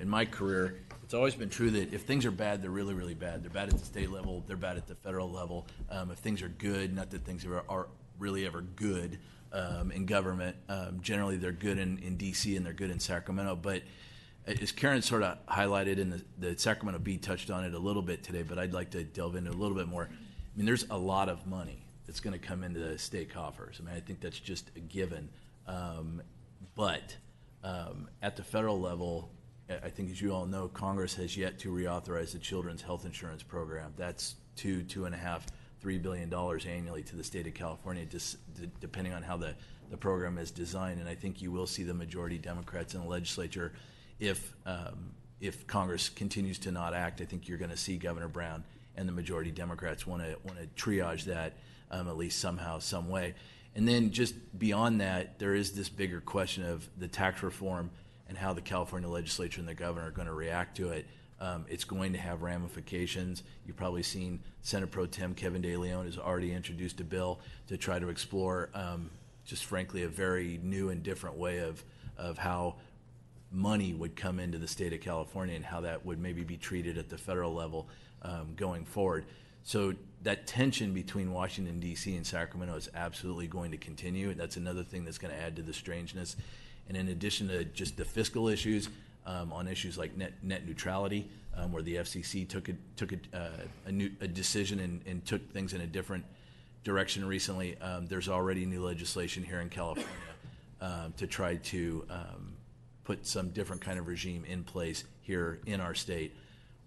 in my career, it's always been true that if things are bad, they're really, really bad. They're bad at the state level. They're bad at the federal level. If things are good, not that things are really ever good in government, generally they're good in D.C. and they're good in Sacramento. But as Karen sort of highlighted, and the Sacramento Bee touched on it a little bit today, but I'd like to delve into a little bit more. I mean, there's a lot of money that's going to come into the state coffers. I mean, I think that's just a given. But at the federal level, I think, as you all know, Congress has yet to reauthorize the Children's Health Insurance Program. That's $2.5, $3 billion annually to the state of California, just depending on how the program is designed. And I think you will see the majority Democrats in the legislature. If Congress continues to not act, I think you're going to see Governor Brown and the majority Democrats want to triage that at least somehow, some way. And then just beyond that, there is this bigger question of the tax reform and how the California legislature and the governor are going to react to it. It's going to have ramifications. You've probably seen Senate Pro Tem Kevin De Leon has already introduced a bill to try to explore, just frankly, a very new and different way of how money would come into the state of California and how that would maybe be treated at the federal level going forward. So that tension between Washington, D.C. and Sacramento is absolutely going to continue. That's another thing that's going to add to the strangeness. And in addition to just the fiscal issues, on issues like net neutrality, where the FCC took a decision and took things in a different direction recently, there's already new legislation here in California to try to put some different kind of regime in place here in our state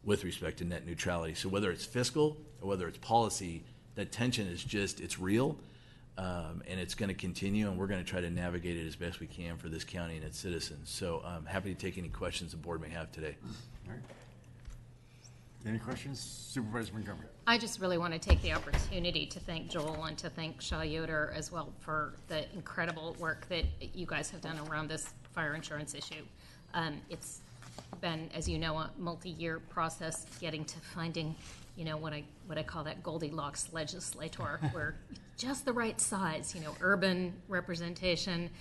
with respect to net neutrality. So whether it's fiscal or whether it's policy, that tension is just, it's real, and it's going to continue, and we're going to try to navigate it as best we can for this county and its citizens. So I'm happy to take any questions the board may have today. All right. Any questions? Supervisor Montgomery. I just really want to take the opportunity to thank Joel and to thank Shaw Yoder as well for the incredible work that you guys have done around this fire insurance issue. It's been, as you know, a multi-year process getting to finding, what I call that Goldilocks legislator, where just the right size, urban representation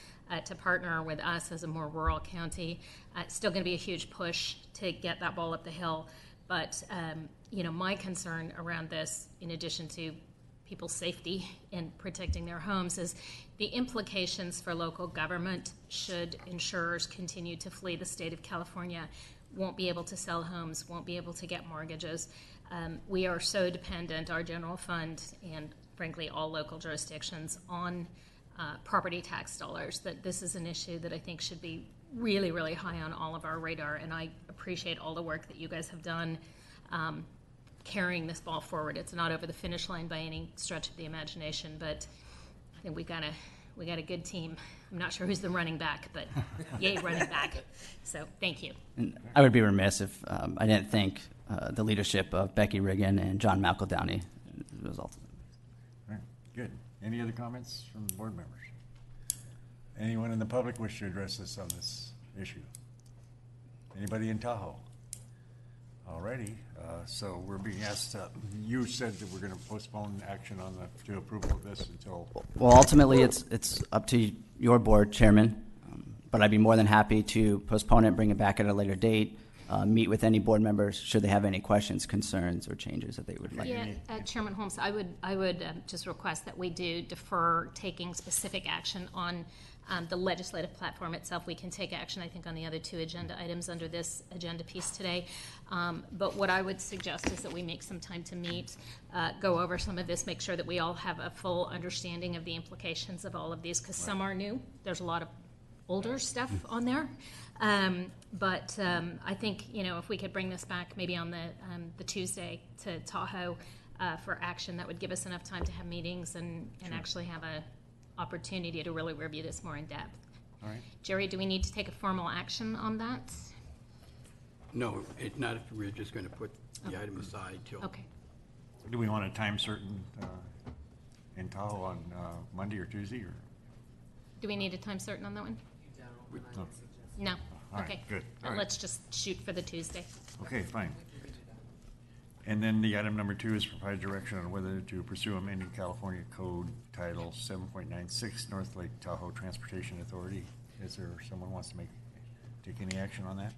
to partner with us as a more rural county. It's still going to be a huge push to get that ball up the hill. But, my concern around this, in addition to people's safety and protecting their homes, is the implications for local government should insurers continue to flee the state of California, won't be able to sell homes, won't be able to get mortgages. We are so dependent, our general fund and frankly all local jurisdictions, on property tax dollars, that this is an issue that I think should be really, really high on all of our radar. And I appreciate all the work that you guys have done carrying this ball forward. It's not over the finish line by any stretch of the imagination, but I think we got a good team. I'm not sure who's the running back, but yay, running back. So thank you. And I would be remiss if I didn't thank the leadership of Becky Riggin and John McEldowney as a result. All right, good. Any other comments from the board members? Anyone in the public wish to address us on this issue? Anybody in Tahoe? Alrighty, so we're being asked, you said that we're going to postpone action on to approval of this until... Well, ultimately, it's up to your board, Chairman, but I'd be more than happy to postpone it, bring it back at a later date, meet with any board members should they have any questions, concerns, or changes that they would like. Yeah, Chairman Holmes, I would just request that we do defer taking specific action on the legislative platform itself. We can take action, I think, on the other two agenda items under this agenda piece today. But what I would suggest is that we make some time to meet, go over some of this, make sure that we all have a full understanding of the implications of all of these, because some are new. There's a lot of older stuff on there. But I think, if we could bring this back maybe on the Tuesday to Tahoe for action, that would give us enough time to have meetings and actually have a opportunity to really review this more in depth. All right. Jerry, do we need to take a formal action on that? No, it's not if we're just going to put the item aside till. Okay. Do we want a time certain in Tahoe on Monday or Tuesday? Or? Do we need a time certain on that one? No. No. All Okay. right, good. All right. Let's just shoot for the Tuesday. Okay, fine. And then the item number 2 is provide direction on whether to pursue amending California Code Title 7.96 North Lake Tahoe Transportation Authority. Is there someone who wants to take any action on that?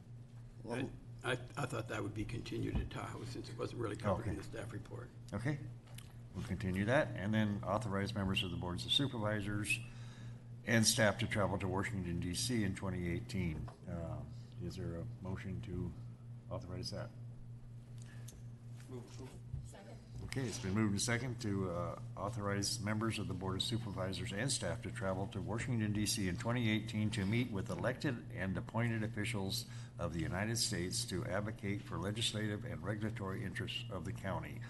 I thought that would be continued at Tahoe since it wasn't really covered in the staff report. Okay, we'll continue that. And then authorize members of the boards of supervisors and staff to travel to Washington, D.C. in 2018. Is there a motion to authorize that? Okay, it's been moved and second to authorize members of the Board of Supervisors and staff to travel to Washington, D.C. in 2018 to meet with elected and appointed officials of the United States to advocate for legislative and regulatory interests of the county.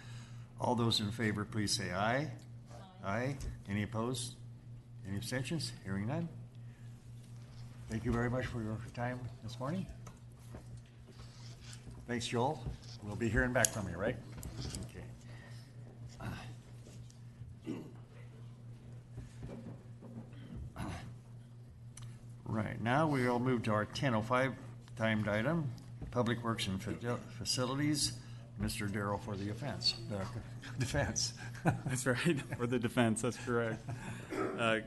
All those in favor, please say aye. Aye. Any opposed? Any abstentions? Hearing none. Thank you very much for your time this morning. Thanks, Joel. We'll be hearing back from you, right? Okay. Right, now we'll move to our 10:05 timed item, Public Works and Facilities. Mr. Darrell for the defense. That's right, for the defense, that's correct.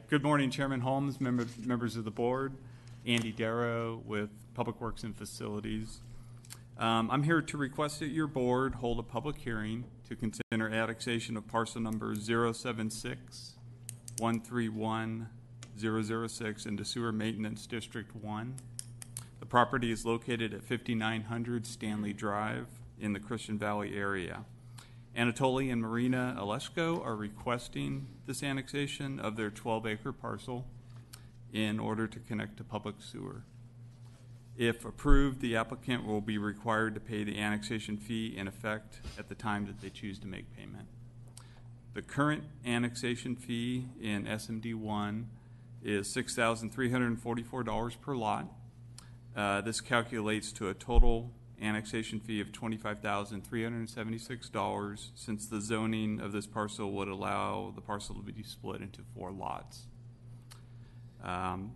Good morning, Chairman Holmes, members of the board. Andy Darrow with Public Works and Facilities. I'm here to request that your board hold a public hearing to consider annexation of parcel number 076-131-006 into Sewer Maintenance District 1. The property is located at 5900 Stanley Drive in the Christian Valley area. Anatoly and Marina Olesko are requesting this annexation of their 12-acre parcel in order to connect to public sewer. If approved, the applicant will be required to pay the annexation fee in effect at the time that they choose to make payment. The current annexation fee in SMD 1 is $6,344 per lot. This calculates to a total annexation fee of $25,376 since the zoning of this parcel would allow the parcel to be split into 4 lots.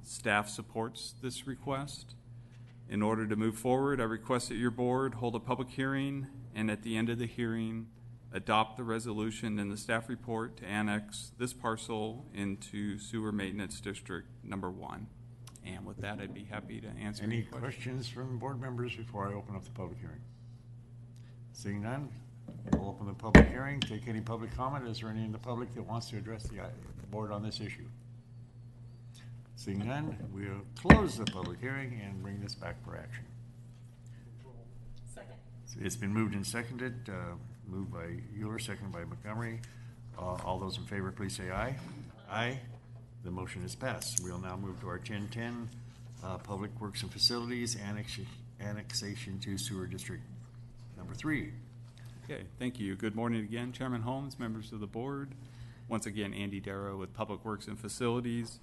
Staff supports this request. In order to move forward, I request that your board hold a public hearing and at the end of the hearing, adopt the resolution in the staff report to annex this parcel into Sewer Maintenance District number 1. And with that, I'd be happy to answer any questions from board members before I open up the public hearing? Seeing none, we'll open the public hearing. Take any public comment. Is there any in the public that wants to address the board on this issue? Seeing none, we'll close the public hearing and bring this back for action. Second. It's been moved and seconded. Moved by Euler, seconded by Montgomery. All those in favor, please say aye. Aye. The motion is passed. We'll now move to our 1010 Public Works and Facilities annexation to Sewer District number 3. Okay, thank you. Good morning again, Chairman Holmes, members of the board. Once again, Andy Darrow with Public Works and Facilities.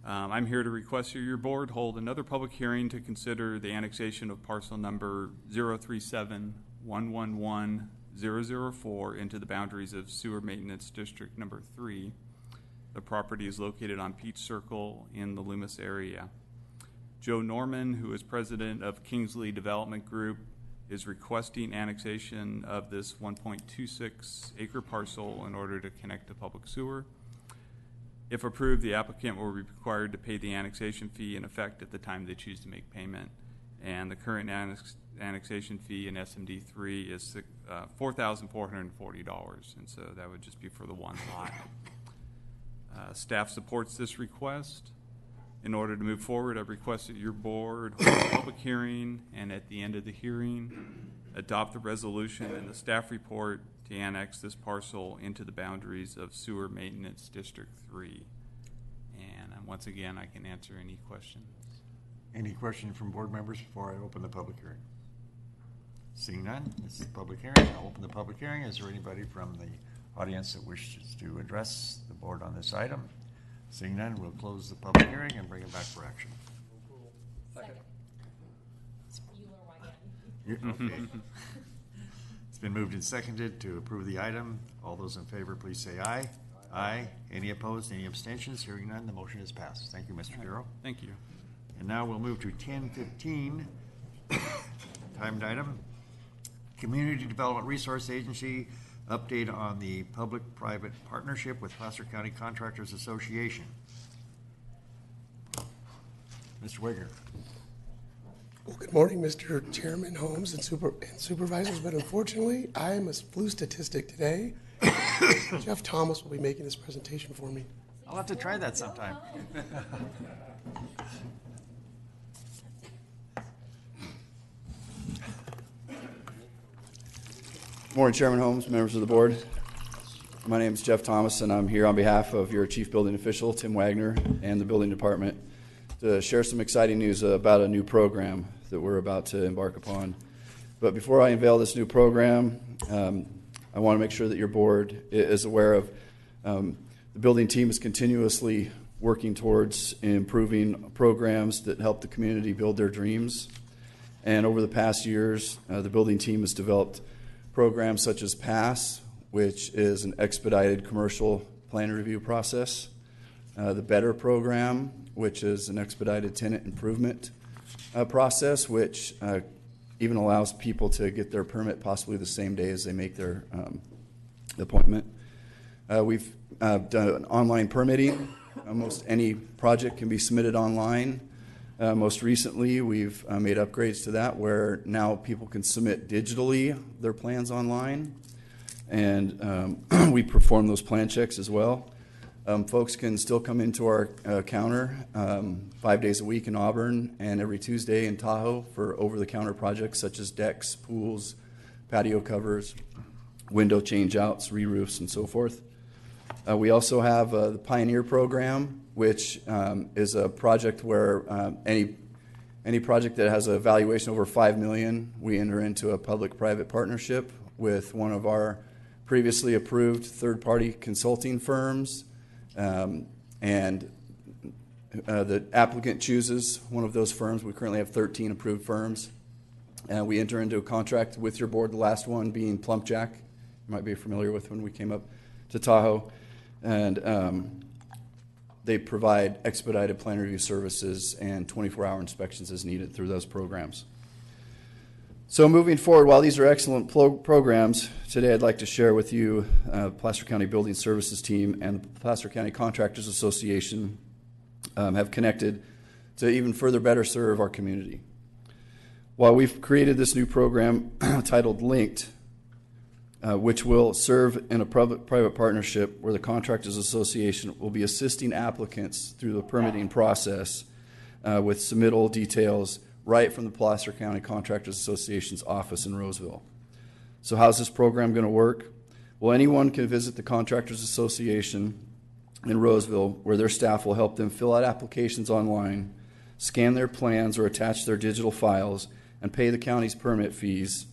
I'm here to request that your board hold another public hearing to consider the annexation of parcel number 037-111-004 into the boundaries of Sewer Maintenance District Number 3. The property is located on Peach Circle in the Loomis area. Joe Norman, who is president of Kingsley Development Group, is requesting annexation of this 1.26 acre parcel in order to connect to public sewer. If approved, the applicant will be required to pay the annexation fee in effect at the time they choose to make payment. And the current annexation fee in SMD 3 is $4,440. And so that would just be for the one lot. Staff supports this request. In order to move forward, I request that your board hold a public hearing and at the end of the hearing, adopt the resolution and the staff report to annex this parcel into the boundaries of Sewer Maintenance District 3. And once again, I can answer any questions. Any questions from board members before I open the public hearing? Seeing none, this is the public hearing. I'll open the public hearing. Is there anybody from the audience that wishes to address the board on this item? Seeing none, we'll close the public hearing and bring it back for action. Second. Okay. It's been moved and seconded to approve the item. All those in favor, please say aye. Aye. Any opposed? Any abstentions? Hearing none, the motion is passed. Thank you, Mr. Darrow. Thank you. And now we'll move to 10:15, timed item. Community Development Resource Agency, update on the public-private partnership with Placer County Contractors Association. Mr. Wigger. Well, good morning, Mr. Chairman, Holmes, and supervisors, but unfortunately, I am a flu statistic today. Jeff Thomas will be making this presentation for me. I'll have to try that sometime. Morning, Chairman Holmes, members of the board. My name is Jeff Thomas, and I'm here on behalf of your Chief Building Official, Tim Wagner, and the Building Department to share some exciting news about a new program that we're about to embark upon. But before I unveil this new program, I want to make sure that your board is aware of the building team is continuously working towards improving programs that help the community build their dreams. And over the past years, the building team has developed programs such as PASS, which is an expedited commercial plan review process, the BETTER program, which is an expedited tenant improvement process, which even allows people to get their permit possibly the same day as they make their appointment. We've done online permitting. Almost any project can be submitted online. Most recently, we've made upgrades to that where now people can submit digitally their plans online, and we perform those plan checks as well. Folks can still come into our counter 5 days a week in Auburn and every Tuesday in Tahoe for over-the-counter projects such as decks, pools, patio covers, window change-outs, re-roofs, and so forth. We also have the Pioneer Program, which is a project where any project that has a valuation over $5 million, we enter into a public-private partnership with one of our previously approved third-party consulting firms. And the applicant chooses one of those firms. We currently have 13 approved firms. We enter into a contract with your board, the last one being Plumpjack. You might be familiar with when we came up to Tahoe. And they provide expedited plan review services and 24-hour inspections as needed through those programs. So moving forward, while these are excellent programs, today I'd like to share with you Placer County Building Services team and the Placer County Contractors Association have connected to even further better serve our community. While we've created this new program titled Linked, which will serve in a public-private partnership where the Contractors Association will be assisting applicants through the permitting process with submittal details right from the Placer County Contractors Association's office in Roseville. So how's this program going to work? Well, anyone can visit the Contractors Association in Roseville, where their staff will help them fill out applications online, scan their plans or attach their digital files, and pay the county's permit fees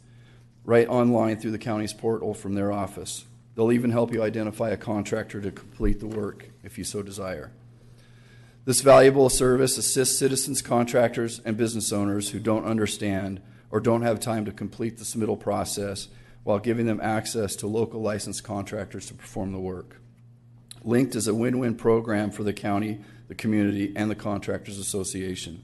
right online through the county's portal from their office. They'll even help you identify a contractor to complete the work if you so desire. This valuable service assists citizens, contractors, and business owners who don't understand or don't have time to complete the submittal process while giving them access to local licensed contractors to perform the work. Linked is a win-win program for the county, the community, and the Contractors Association.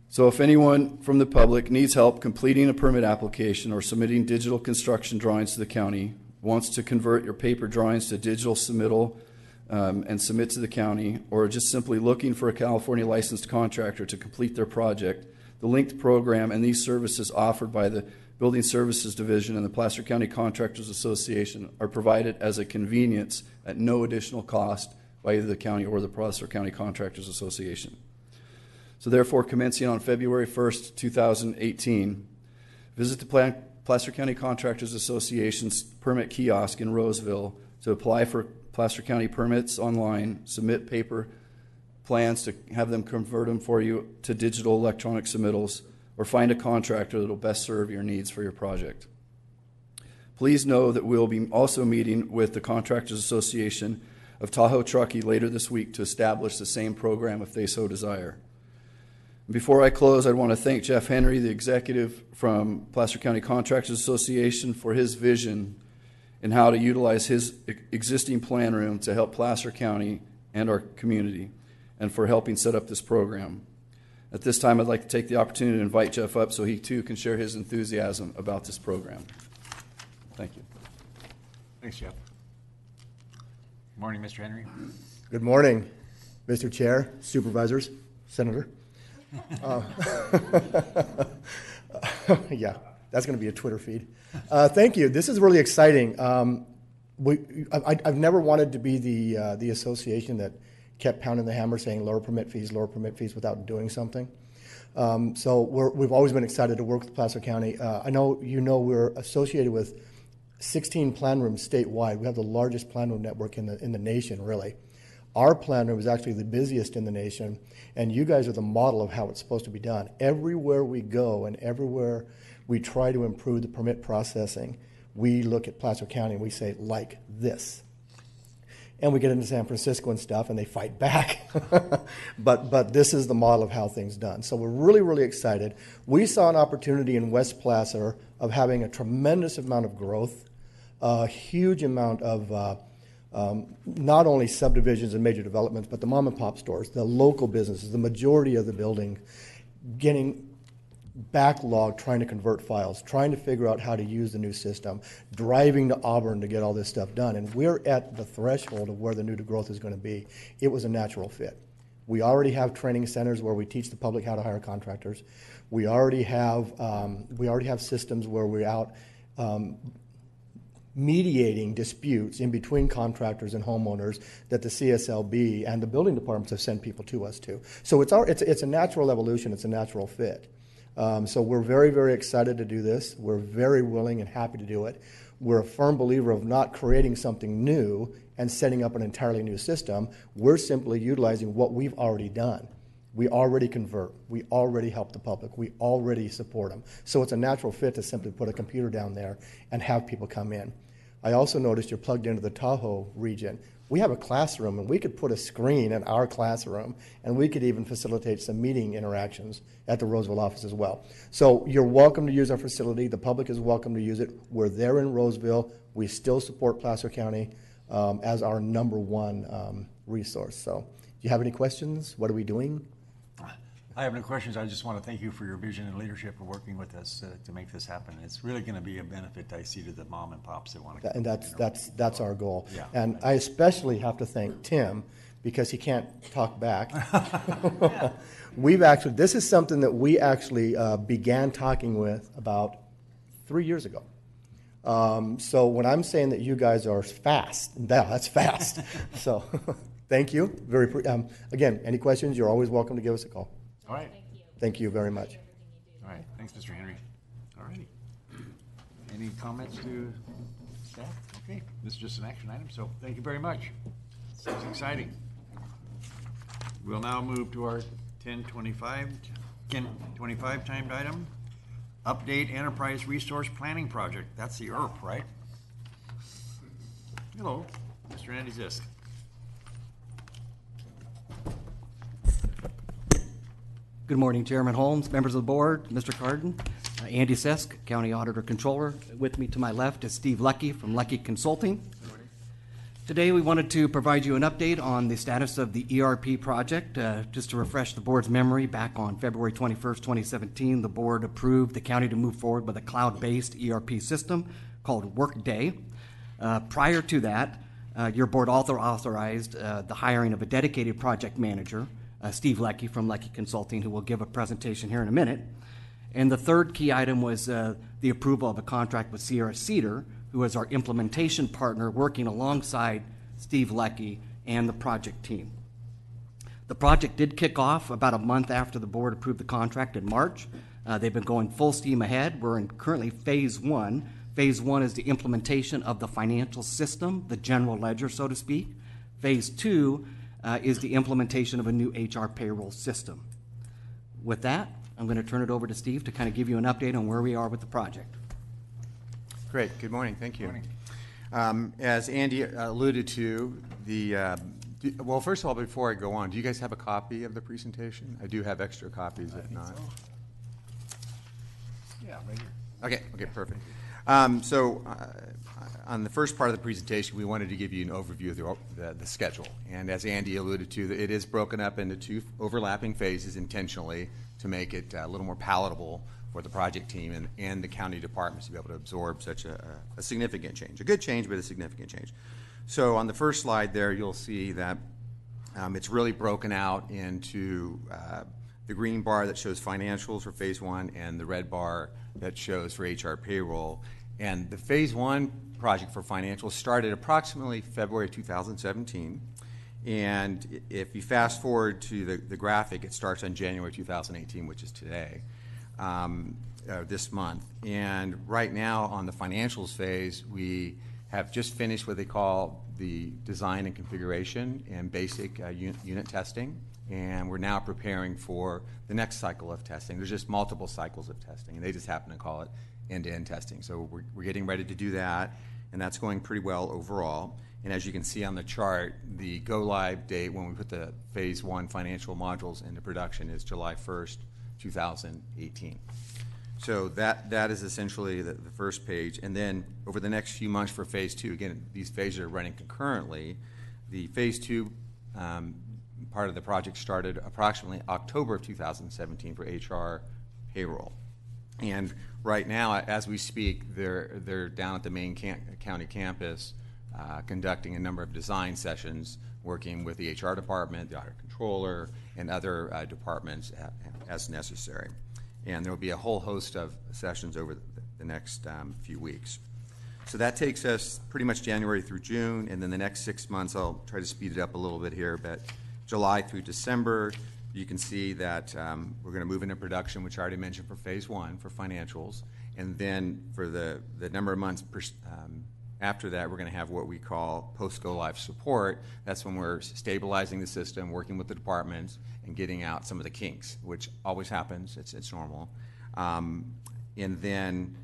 So if anyone from the public needs help completing a permit application or submitting digital construction drawings to the county, wants to convert your paper drawings to digital submittal and submit to the county, or just simply looking for a California licensed contractor to complete their project, the Linked program and these services offered by the Building Services Division and the Placer County Contractors Association are provided as a convenience at no additional cost by either the county or the Placer County Contractors Association. So therefore, commencing on February 1st, 2018, visit the Placer County Contractors Association's permit kiosk in Roseville to apply for Placer County permits online, submit paper plans to have them convert them for you to digital electronic submittals, or find a contractor that will best serve your needs for your project. Please know that we'll be also meeting with the Contractors Association of Tahoe Truckee later this week to establish the same program if they so desire. Before I close, I want to thank Jeff Henry, the executive from Placer County Contractors Association, for his vision in how to utilize his existing plan room to help Placer County and our community, and for helping set up this program. At this time, I'd like to take the opportunity to invite Jeff up so he too can share his enthusiasm about this program. Thank you. Thanks, Jeff. Good morning, Mr. Henry. Good morning, Mr. Chair, Supervisors, Senator. Yeah, that's going to be a Twitter feed. Thank you. This is really exciting. I've never wanted to be the association that kept pounding the hammer saying lower permit fees without doing something. So we've always been excited to work with Placer County. I know we're associated with 16 plan rooms statewide. We have the largest plan room network in the nation, really. Our plan room is actually the busiest in the nation, and you guys are the model of how it's supposed to be done. Everywhere we go and everywhere we try to improve the permit processing, we look at Placer County and we say, like this. And we get into San Francisco and stuff, and they fight back. but this is the model of how things done. So we're really, really excited. We saw an opportunity in West Placer of having a tremendous amount of growth, a huge amount of not only subdivisions and major developments, but the mom and pop stores, the local businesses, the majority of the building getting backlog trying to convert files, trying to figure out how to use the new system, driving to Auburn to get all this stuff done. And we're at the threshold of where the new growth is going to be. It was a natural fit. We already have training centers where we teach the public how to hire contractors. We already have systems where we're out mediating disputes in between contractors and homeowners that the CSLB and the building departments have sent people to us to. So it's a natural evolution. It's a natural fit. So we're very, very excited to do this. We're very willing and happy to do it. We're a firm believer of not creating something new and setting up an entirely new system. We're simply utilizing what we've already done. We already convert. We already help the public. We already support them. So it's a natural fit to simply put a computer down there and have people come in. I also noticed you're plugged into the Tahoe region. We have a classroom, and we could put a screen in our classroom, and we could even facilitate some meeting interactions at the Roseville office as well. So you're welcome to use our facility. The public is welcome to use it. We're there in Roseville. We still support Placer County as our #1 resource. So do you have any questions? What are we doing? I have no questions. I just want to thank you for your vision and leadership for working with us to make this happen. It's really going to be a benefit, I see, to the mom and pops that want to. And that's our goal. Yeah. And I especially have to thank Tim because he can't talk back. This is something that we actually began talking with about 3 years ago. So when I'm saying that you guys are fast, that's fast. So thank you. Again, any questions, you're always welcome to give us a call. All right. Thank you very much. All right. Thanks, Mr. Henry. All righty. Any comments to staff? Okay. This is just an action item, so thank you very much. Sounds exciting. We'll now move to our 10:25 timed item. Update Enterprise Resource Planning Project. That's the ERP, right? Hello, Mr. Andy Zisk. Good morning, Chairman Holmes, members of the board, Mr. Carden, Andy Sisk, County Auditor Controller. With me to my left is Steve Lucky from Lucky Consulting. Today we wanted to provide you an update on the status of the ERP project. Just to refresh the board's memory, back on February 21st, 2017, the board approved the county to move forward with a cloud-based ERP system called Workday. Prior to that, your board also authorized the hiring of a dedicated project manager, Steve Leckie from Leckie Consulting, who will give a presentation here in a minute. And the third key item was the approval of a contract with Sierra Cedar, who is our implementation partner working alongside Steve Leckie and the project team. The project did kick off about a month after the board approved the contract in March. They've been going full steam ahead. We're in currently phase one. Phase one is the implementation of the financial system, the general ledger, so to speak. Phase two is the implementation of a new HR payroll system. With that, I'm going to turn it over to Steve to kind of give you an update on where we are with the project. Great. Good morning. Thank you. As Andy alluded to, well, first of all, before I go on, do you guys have a copy of the presentation? I do have extra copies, if not. So. Yeah, right here. Okay, perfect. So on the first part of the presentation, we wanted to give you an overview of the schedule. And as Andy alluded to, it is broken up into two overlapping phases intentionally to make it a little more palatable for the project team and the county departments to be able to absorb such a significant change. A good change, but a significant change. So on the first slide there, you'll see that it's really broken out into the green bar that shows financials for phase one and the red bar that shows for HR payroll. And the phase one project for financials started approximately February 2017. And if you fast forward to the graphic, it starts on January 2018, which is today. This month. And right now on the financials phase, we have just finished what they call the design and configuration and basic unit testing. And we're now preparing for the next cycle of testing. There's just multiple cycles of testing, and they just happen to call it end-to-end testing. So we're getting ready to do that, and that's going pretty well overall. And as you can see on the chart, the go-live date when we put the phase one financial modules into production is July 1st, 2018. So that is essentially the first page. And then over the next few months for phase two, again, these phases are running concurrently. The phase two part of the project started approximately October of 2017 for HR payroll. And right now, as we speak, they're down at the main county campus conducting a number of design sessions, working with the HR department, the audit controller, and other departments as necessary. And there will be a whole host of sessions over the next few weeks. So that takes us pretty much January through June, and then the next 6 months, I'll try to speed it up a little bit here, but July through December, you can see that we're going to move into production, which I already mentioned for phase one for financials. And then for the number of months after that, we're going to have what we call post-go-live support. That's when we're stabilizing the system, working with the departments, and getting out some of the kinks, which always happens. It's normal. And then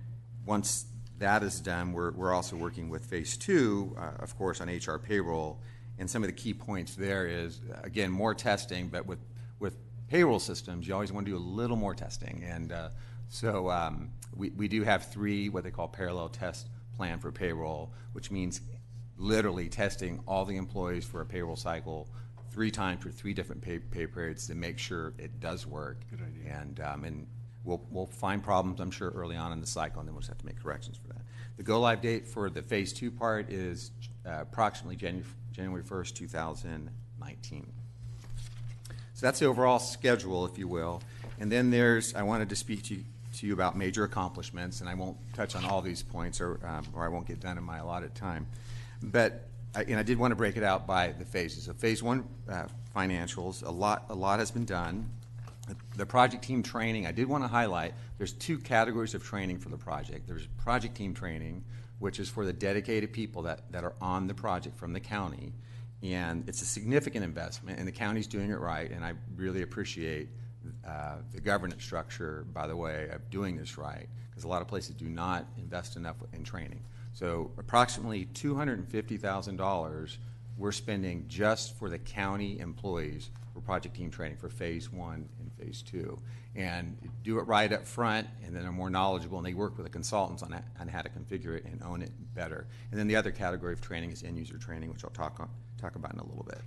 once that is done, we're also working with phase two, of course, on HR payroll. And some of the key points there is, again, more testing, but with payroll systems, you always want to do a little more testing. And so we do have 3 what they call parallel tests planned for payroll, which means literally testing all the employees for a payroll cycle 3 times for 3 different pay periods to make sure it does work. Good idea. And we'll find problems, I'm sure, early on in the cycle, and then we'll just have to make corrections for that. The go-live date for the phase 2 part is approximately January 1st, 2019. So that's the overall schedule, if you will. And then I wanted to speak to you about major accomplishments, and I won't touch on all these points, or I won't get done in my allotted time. But I did want to break it out by the phases. So phase 1 financials, a lot has been done. The project team training, I did want to highlight, there's 2 categories of training for the project. There's project team training, which is for the dedicated people that are on the project from the county. And it's a significant investment, and the county's doing it right, and I really appreciate the governance structure, by the way, of doing this right, because a lot of places do not invest enough in training. So approximately $250,000 we're spending just for the county employees for project team training for phase 1 and phase 2. And do it right up front, and then they're more knowledgeable, and they work with the consultants on how to configure it and own it better. And then the other category of training is end-user training, which I'll talk about in a little bit.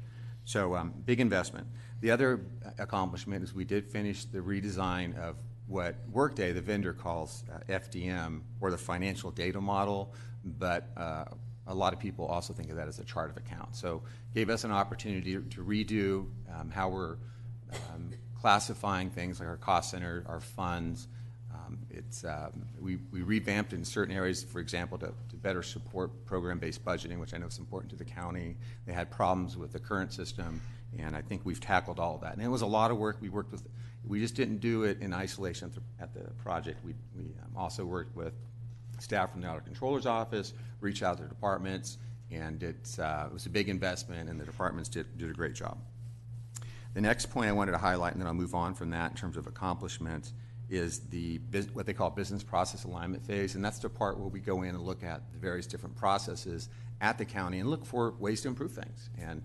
So big investment. The other accomplishment is we did finish the redesign of what Workday, the vendor, calls FDM, or the financial data model, but a lot of people also think of that as a chart of accounts. So gave us an opportunity to redo how we're classifying things like our cost center, our funds. We revamped in certain areas, for example, to better support program-based budgeting, which I know is important to the county. They had problems with the current system, and I think we've tackled all of that. And it was a lot of work. We just didn't do it in isolation at the project. We also worked with staff from the Auditor Controller's office, reached out to the departments, and it was a big investment, and the departments did a great job. The next point I wanted to highlight, and then I'll move on from that in terms of accomplishments, is what they call business process alignment phase, and that's the part where we go in and look at the various different processes at the county and look for ways to improve things, and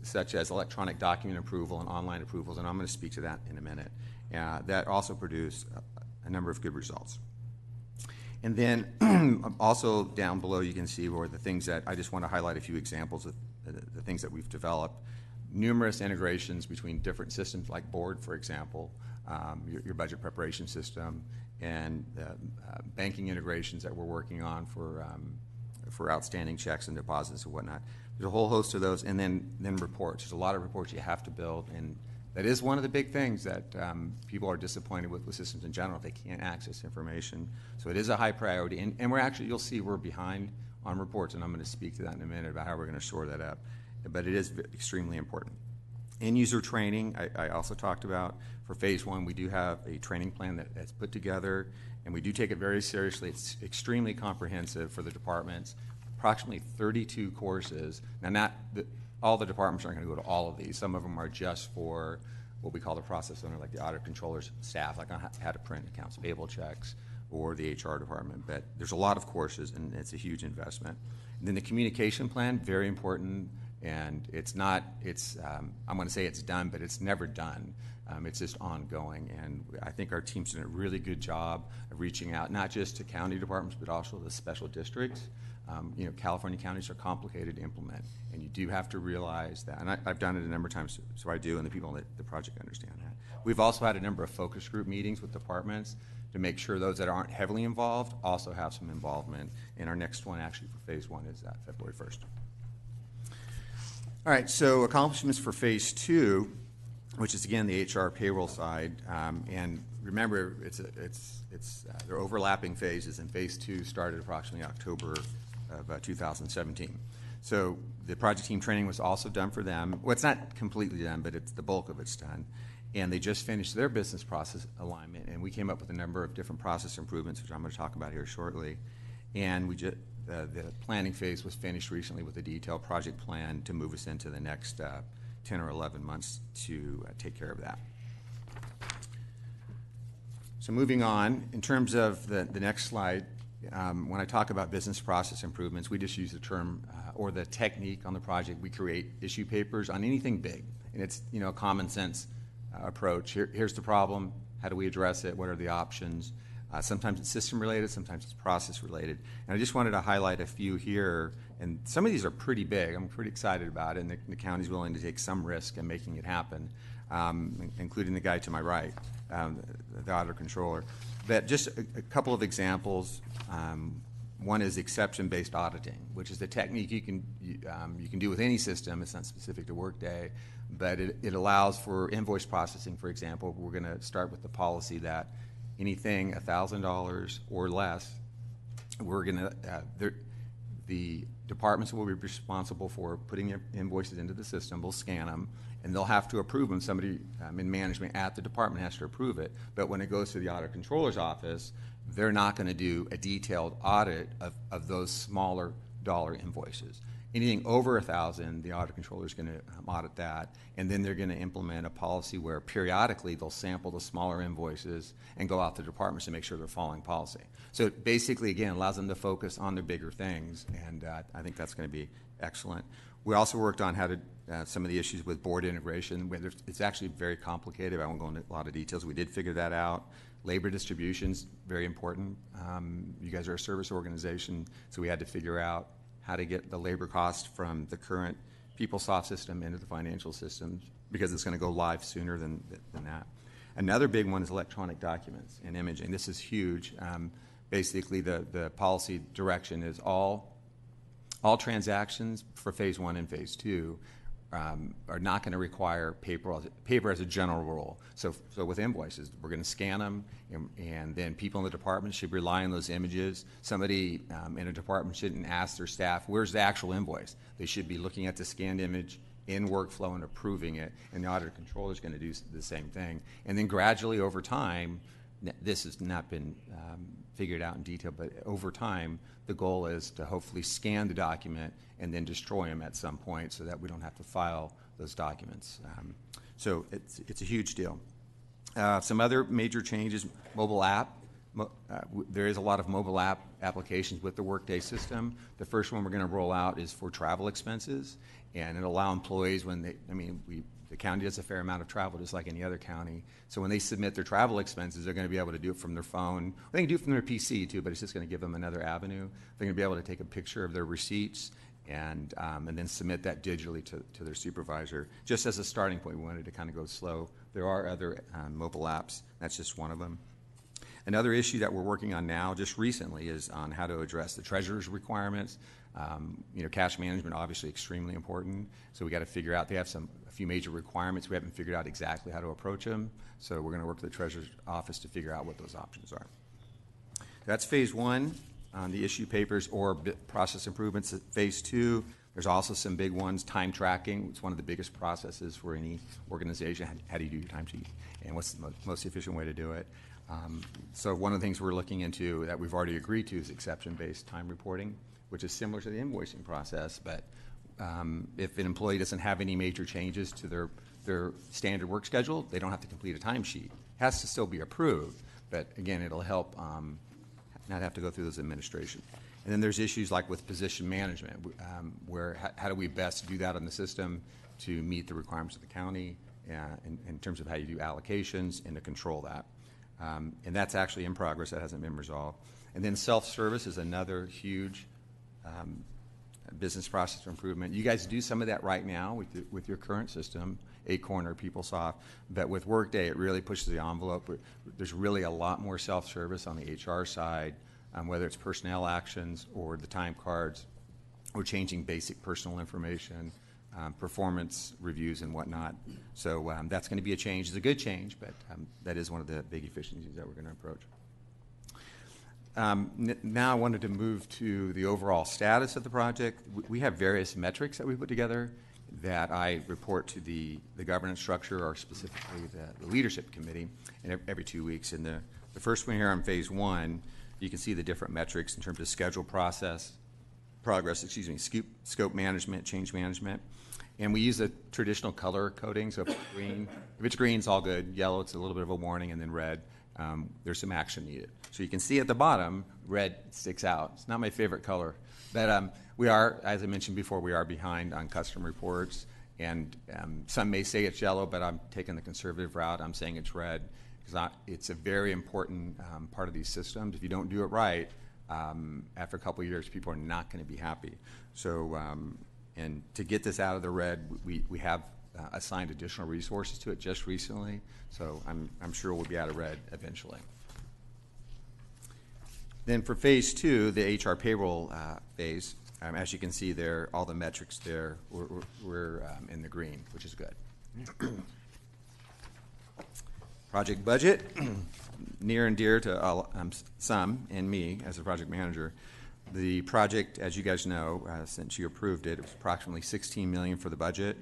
such as electronic document approval and online approvals, and I'm going to speak to that in a minute. That also produced a number of good results. And then also down below you can see where the things that I just want to highlight a few examples of the things that we've developed. Numerous integrations between different systems like Board, for example, your budget preparation system, and banking integrations that we're working on for outstanding checks and deposits and whatnot. There's a whole host of those, and then reports. There's a lot of reports you have to build, and that is one of the big things that people are disappointed with systems in general. They can't access information. So it is a high priority, and we're actually, you'll see we're behind on reports, and I'm going to speak to that in a minute about how we're going to shore that up. But it is extremely important. End-user training, I also talked about. For phase 1, we do have a training plan that's put together, and we do take it very seriously. It's extremely comprehensive for the departments, approximately 32 courses. Now, all the departments aren't going to go to all of these. Some of them are just for what we call the process owner, like the audit controller's staff, like on how to print accounts payable checks, or the HR department. But there's a lot of courses, and it's a huge investment. And then the communication plan, very important. And it's not, I'm going to say it's done, but it's never done. It's just ongoing. And I think our team's done a really good job of reaching out, not just to county departments, but also the special districts. California counties are complicated to implement, and you do have to realize that. And I've done it a number of times, so I do, and the people at the project understand that. We've also had a number of focus group meetings with departments to make sure those that aren't heavily involved also have some involvement. And our next one, actually, for phase 1 is February 1st. All right, so accomplishments for phase 2, which is again the HR payroll side, and remember they're overlapping phases, and phase 2 started approximately October of 2017. So the project team training was also done for them. Well, it's not completely done, but the bulk of it's done, and they just finished their business process alignment, and we came up with a number of different process improvements, which I'm going to talk about here shortly, and the planning phase was finished recently with a detailed project plan to move us into the next 10 or 11 months to take care of that. So moving on, in terms of the next slide, when I talk about business process improvements, we just use the term or the technique on the project. We create issue papers on anything big, and it's a common sense approach. Here's the problem. How do we address it? What are the options? Sometimes it's system related, sometimes it's process related. And I just wanted to highlight a few here, and some of these are pretty big. I'm pretty excited about it, and the county's willing to take some risk in making it happen, including the guy to my right, the auditor controller. But just a couple of examples. One is exception-based auditing, which is the technique you can do with any system. It's not specific to Workday, but it allows for invoice processing, for example. We're going to start with the policy that anything $1,000 or less, we're going to the departments will be responsible for putting their invoices into the system. We'll scan them, and they'll have to approve them. Somebody in management at the department has to approve it. But when it goes to the auditor controller's office, they're not going to do a detailed audit of those smaller dollar invoices. Anything over 1,000, the audit controller is going to audit that, and then they're going to implement a policy where periodically they'll sample the smaller invoices and go out to departments to make sure they're following policy. So it basically, again, allows them to focus on their bigger things, and I think that's going to be excellent. We also worked on how to some of the issues with board integration. It's actually very complicated. I won't go into a lot of details. We did figure that out. Labor distribution's very important. You guys are a service organization, so we had to figure out how to get the labor cost from the current PeopleSoft system into the financial systems, because it's going to go live sooner than that. Another big one is electronic documents and imaging. This is huge. Basically, the policy direction is all transactions for phase 1 and phase 2 are not going to require paper as a general rule. So with invoices, we're going to scan them, and then people in the department should rely on those images. Somebody in a department shouldn't ask their staff, where's the actual invoice? They should be looking at the scanned image in workflow and approving it, and the auditor controller is going to do the same thing. And then gradually over time, this has not been figured out in detail, but over time, the goal is to hopefully scan the document and then destroy them at some point so that we don't have to file those documents. So it's a huge deal. Some other major changes, mobile app. There is a lot of mobile app applications with the Workday system. The first one we're going to roll out is for travel expenses, and it'll allow employees when the county does a fair amount of travel, just like any other county. So when they submit their travel expenses, they're going to be able to do it from their phone. They can do it from their PC too, but it's just going to give them another avenue. They're going to be able to take a picture of their receipts and then submit that digitally to their supervisor. Just as a starting point, we wanted to kind of go slow. There are other mobile apps. That's just one of them. Another issue that we're working on now, just recently, is on how to address the treasurer's requirements. Cash management, obviously extremely important. So we got to figure out, they have a few major requirements. We haven't figured out exactly how to approach them. So we're going to work with the treasurer's office to figure out what those options are. That's phase 1 on the issue papers or process improvements. Phase 2, there's also some big ones. Time tracking, it's one of the biggest processes for any organization. How do you do your time sheet? And what's the most efficient way to do it? So one of the things we're looking into that we've already agreed to is exception-based time reporting, which is similar to the invoicing process, but if an employee doesn't have any major changes to their standard work schedule, they don't have to complete a timesheet. It has to still be approved, but again, it'll help not have to go through those administration. And then there's issues like with position management, where how do we best do that on the system to meet the requirements of the county in terms of how you do allocations and to control that. And that's actually in progress. That hasn't been resolved. And then self-service is another huge business process improvement. You guys do some of that right now with your current system, Acorn or PeopleSoft, but with Workday, it really pushes the envelope. There's really a lot more self-service on the HR side, whether it's personnel actions or the time cards or changing basic personal information, performance reviews and whatnot. So that's going to be a change. It's a good change, but that is one of the big efficiencies that we're going to approach. Now I wanted to move to the overall status of the project. We have various metrics that we put together that I report to the governance structure, or specifically the leadership committee, and every 2 weeks. And the first one here on phase 1, you can see the different metrics in terms of schedule progress, scope management, change management. And we use a traditional color coding. So if it's green, it's all good. Yellow, it's a little bit of a warning, and then red, there's some action needed. So you can see at the bottom, red sticks out. It's not my favorite color. But we are, as I mentioned before, we are behind on custom reports. And some may say it's yellow, but I'm taking the conservative route. I'm saying it's red, because it's a very important part of these systems. If you don't do it right, after a couple of years, people are not going to be happy. So, and to get this out of the red, we have assigned additional resources to it just recently. So I'm sure we'll be out of red eventually. Then for phase 2, the HR payroll phase, as you can see there, all the metrics there we're in the green, which is good. Project budget, near and dear to some and me as a project manager. The project, as you guys know, since you approved it, it was approximately $16 million for the budget.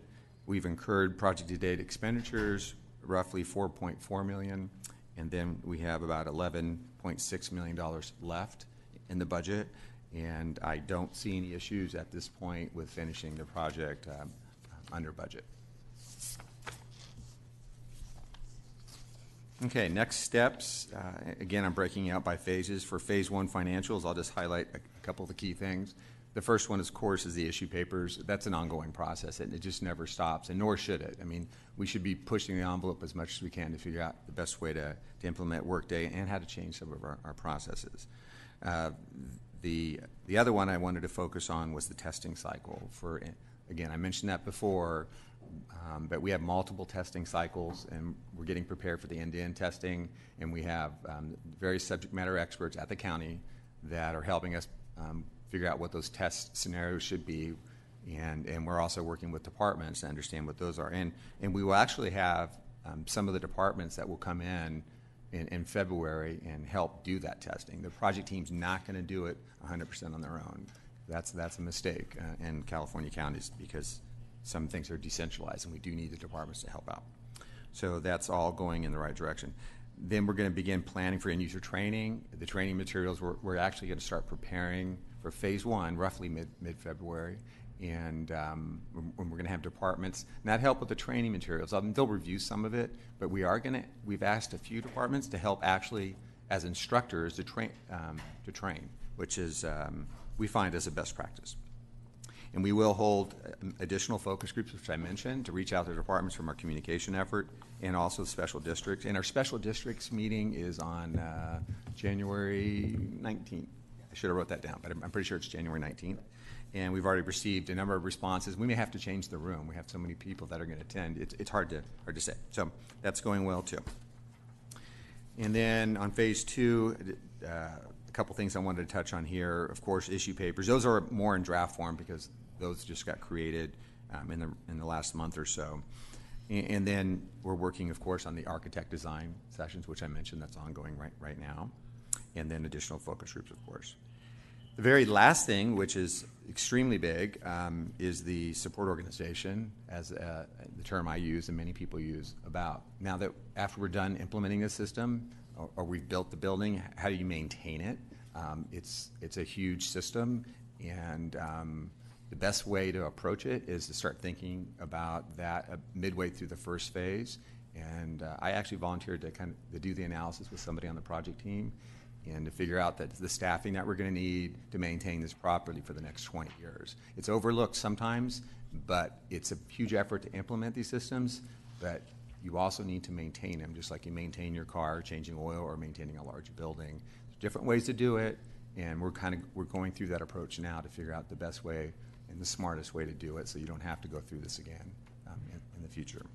We've incurred project-to-date expenditures, roughly $4.4 million, and then we have about $11.6 million left in the budget. And I don't see any issues at this point with finishing the project under budget. Okay, next steps. Again, I'm breaking out by phases. For phase one financials, I'll just highlight a couple of the key things. The first one, of course, is the issue papers. That's an ongoing process, and it just never stops, and nor should it. I mean, we should be pushing the envelope as much as we can to figure out the best way to implement Workday and how to change some of our processes. The other one I wanted to focus on was the testing cycle. Again, I mentioned that before, but we have multiple testing cycles, and we're getting prepared for the end-to-end testing, and we have various subject matter experts at the county that are helping us figure out what those test scenarios should be, and we're also working with departments to understand what those are. And we will actually have some of the departments that will come in February and help do that testing. The project team's not going to do it 100% on their own. That's a mistake in California counties because some things are decentralized, and we do need the departments to help out. So that's all going in the right direction. Then we're going to begin planning for end-user training. The training materials we're actually going to start preparing for phase one, roughly mid-February. And we're going to have departments not help with the training materials. They'll review some of it, but we've asked a few departments to help actually, as instructors, to train, which is we find as a best practice. And we will hold additional focus groups, which I mentioned, to reach out to departments from our communication effort, and also special districts. And our special districts meeting is on January 19th. I should have wrote that down, but I'm pretty sure it's January 19th. And we've already received a number of responses. We may have to change the room. We have so many people that are going to attend. It's hard to say. So that's going well, too. And then on phase two, a couple things I wanted to touch on here. Of course, issue papers. Those are more in draft form because those just got created in the last month or so. And then we're working, of course, on the architect design sessions, which I mentioned. That's ongoing right now. And then additional focus groups, of course. The very last thing, which is extremely big, is the support organization, as the term I use and many people use, about now that after we're done implementing the system or we've built the building, how do you maintain it? It's a huge system, and the best way to approach it is to start thinking about that midway through the first phase. And I actually volunteered to do the analysis with somebody on the project team and to figure out that the staffing that we're going to need to maintain this properly for the next 20 years. It's overlooked sometimes, but it's a huge effort to implement these systems, but you also need to maintain them, just like you maintain your car, changing oil, or maintaining a large building. There's different ways to do it, and we're going through that approach now to figure out the best way and the smartest way to do it so you don't have to go through this again in the future.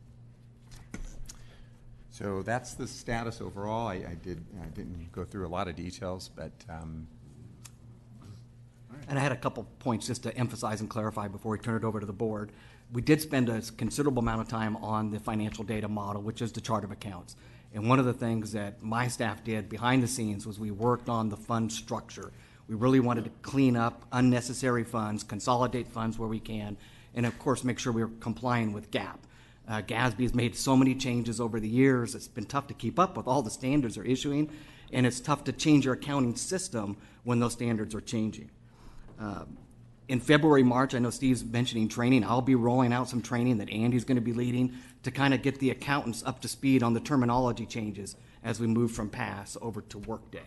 So that's the status overall. I didn't go through a lot of details, but and I had a couple points just to emphasize and clarify before we turn it over to the board. We did spend a considerable amount of time on the financial data model, which is the chart of accounts. And one of the things that my staff did behind the scenes was we worked on the fund structure. We really wanted to clean up unnecessary funds, consolidate funds where we can, and of course make sure we were complying with GAAP. GASB has made so many changes over the years. It's been tough to keep up with all the standards they're issuing, and it's tough to change your accounting system when those standards are changing. In February, March, I know Steve's mentioning training. I'll be rolling out some training that Andy's going to be leading to kind of get the accountants up to speed on the terminology changes as we move from PASS over to Workday.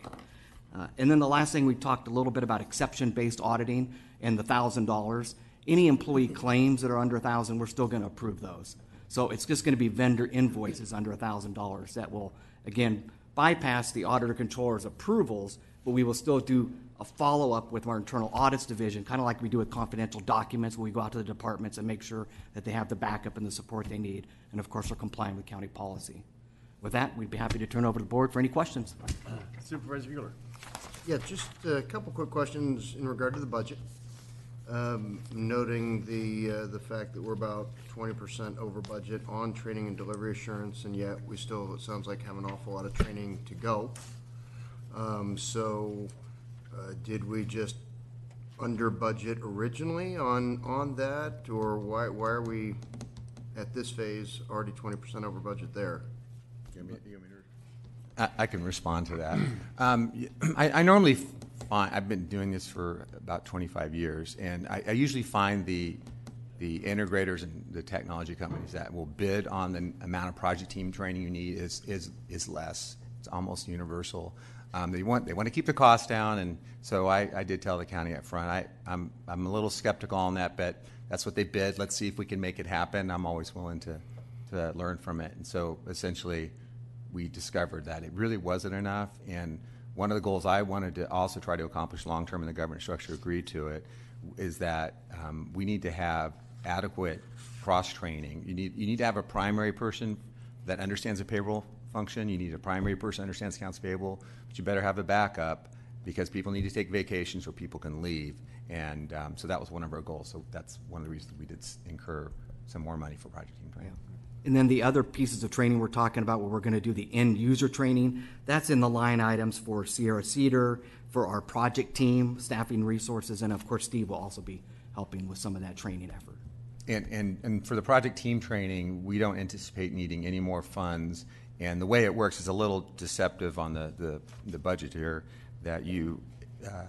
And then the last thing, we talked a little bit about exception-based auditing and the $1,000. Any employee claims that are under $1,000, we're still going to approve those. So it's just going to be vendor invoices under $1,000 that will, again, bypass the auditor controller's approvals, but we will still do a follow-up with our internal audits division, kind of like we do with confidential documents where we go out to the departments and make sure that they have the backup and the support they need. And, of course, we're complying with county policy. With that, we'd be happy to turn over to the board for any questions. Supervisor Bueller. Yeah, just a couple quick questions in regard to the budget. Noting the fact that we're about 20% over budget on training and delivery assurance, and yet we still, it sounds like, have an awful lot of training to go. Did we just under budget originally on that, or why are we at this phase already 20% over budget there? I can respond to that. I normally find, I've been doing this for about 25 years, and I usually find the integrators and the technology companies that will bid on the amount of project team training you need is less. It's almost universal. They want to keep the cost down, and so I did tell the county up front. I'm a little skeptical on that, but that's what they bid. Let's see if we can make it happen. I'm always willing to learn from it. And so essentially, we discovered that it really wasn't enough. And one of the goals I wanted to also try to accomplish long term, and the governance structure agreed to it, is that we need to have adequate cross training. You need to have a primary person that understands the payroll function. You need a primary person that understands accounts payable, but you better have a backup because people need to take vacations or people can leave. And so that was one of our goals. So that's one of the reasons we did incur some more money for project team training. And then the other pieces of training we're talking about, where we're going to do the end user training, that's in the line items for Sierra Cedar, for our project team, staffing resources, and of course Steve will also be helping with some of that training effort. And for the project team training, we don't anticipate needing any more funds. And the way it works is a little deceptive on the budget here, that you,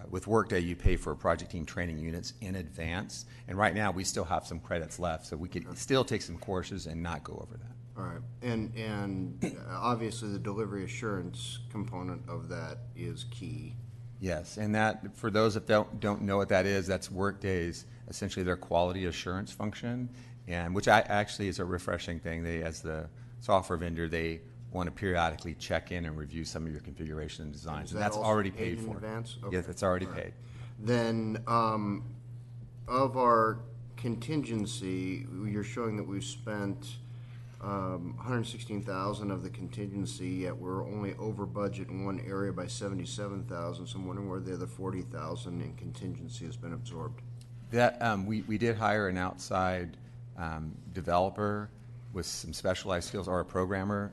with Workday, you pay for project team training units in advance. And right now, we still have some credits left, so we could still take some courses and not go over that. All right. And obviously, the delivery assurance component of that is key. Yes, and that, for those that don't know what that is, that's Workday's, essentially their quality assurance function, and which actually is a refreshing thing. They, as the software vendor, they want to periodically check in and review some of your configuration and designs, and that's already paid for. In advance? Okay. Yes, it's already paid. Then, of our contingency, you're showing that we've spent $116,000 of the contingency, yet we're only over budget in one area by $77,000. So I'm wondering where the other $40,000 in contingency has been absorbed. That we did hire an outside developer with some specialized skills, or a programmer,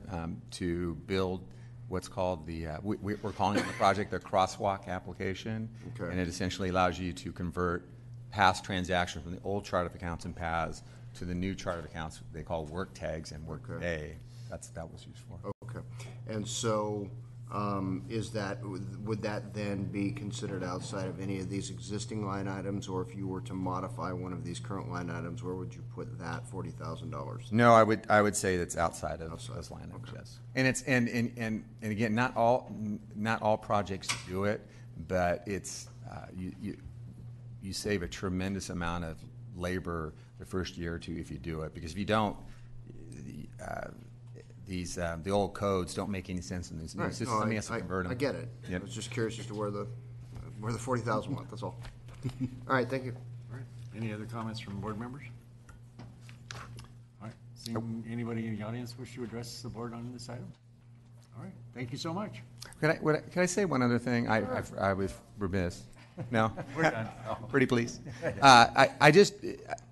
to build what's called we're calling it the project the crosswalk application. Okay. And it essentially allows you to convert past transactions from the old chart of accounts and paths to the new chart of accounts they call work tags and work day. That was used for. Okay. And so would that then be considered outside of any of these existing line items, or if you were to modify one of these current line items, where would you put that $40,000? No, I would say that's outside of those line items. Okay. Yes. And it's and again, not all projects do it, but it's you save a tremendous amount of labor the first year or two if you do it, because if you don't, the old codes don't make any sense in these new systems. Somebody has to convert them. I get it. Yep. I was just curious as to where the 40,000 went. That's all. All right, thank you. All right. Any other comments from board members? All right. Seeing anybody in the audience wish to address the board on this item? All right. Thank you so much. Can I say one other thing? Sure. I was remiss. No? We're done. Pretty please.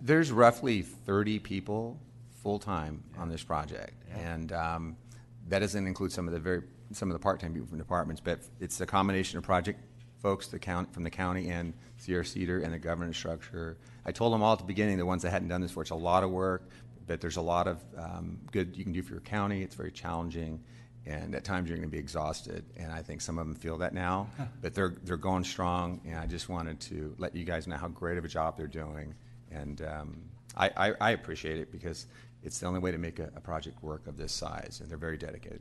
There's roughly 30 people full-time on this project. Yeah. And that doesn't include some of the part-time people from departments, but it's a combination of project folks from the county and Sierra Cedar and the governance structure. I told them all at the beginning, the ones that hadn't done this before, it's a lot of work, but there's a lot of good you can do for your county. It's very challenging, and at times you're going to be exhausted, and I think some of them feel that now, but they're going strong, and I just wanted to let you guys know how great of a job they're doing, and I appreciate it, because it's the only way to make a project work of this size, and they're very dedicated.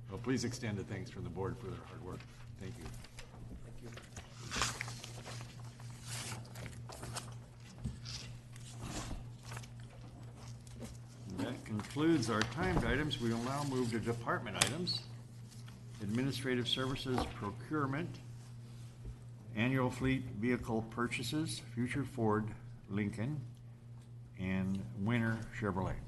Well, please extend the thanks from the board for their hard work. Thank you. That concludes our timed items. We will now move to department items. Administrative services, procurement, annual fleet vehicle purchases, Future Ford, Lincoln, and Winter Chevrolet.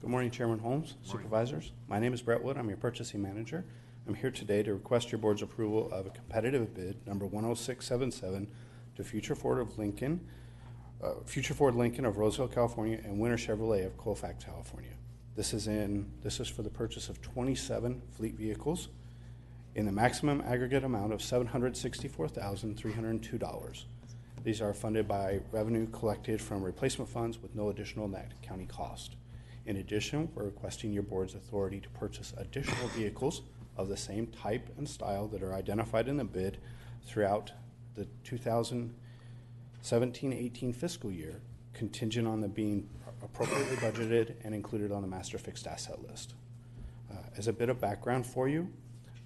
Good morning, Chairman Holmes, Supervisors. My name is Brett Wood. I'm your purchasing manager. I'm here today to request your board's approval of a competitive bid, number 10677, to Future Ford Lincoln of Roseville, California, and Winter Chevrolet of Colfax, California. This is for the purchase of 27 fleet vehicles in the maximum aggregate amount of $764,302. These are funded by revenue collected from replacement funds with no additional net county cost. In addition, we're requesting your board's authority to purchase additional vehicles of the same type and style that are identified in the bid throughout the 2017-18 fiscal year, contingent on them being appropriately budgeted and included on the master fixed asset list. As a bit of background for you,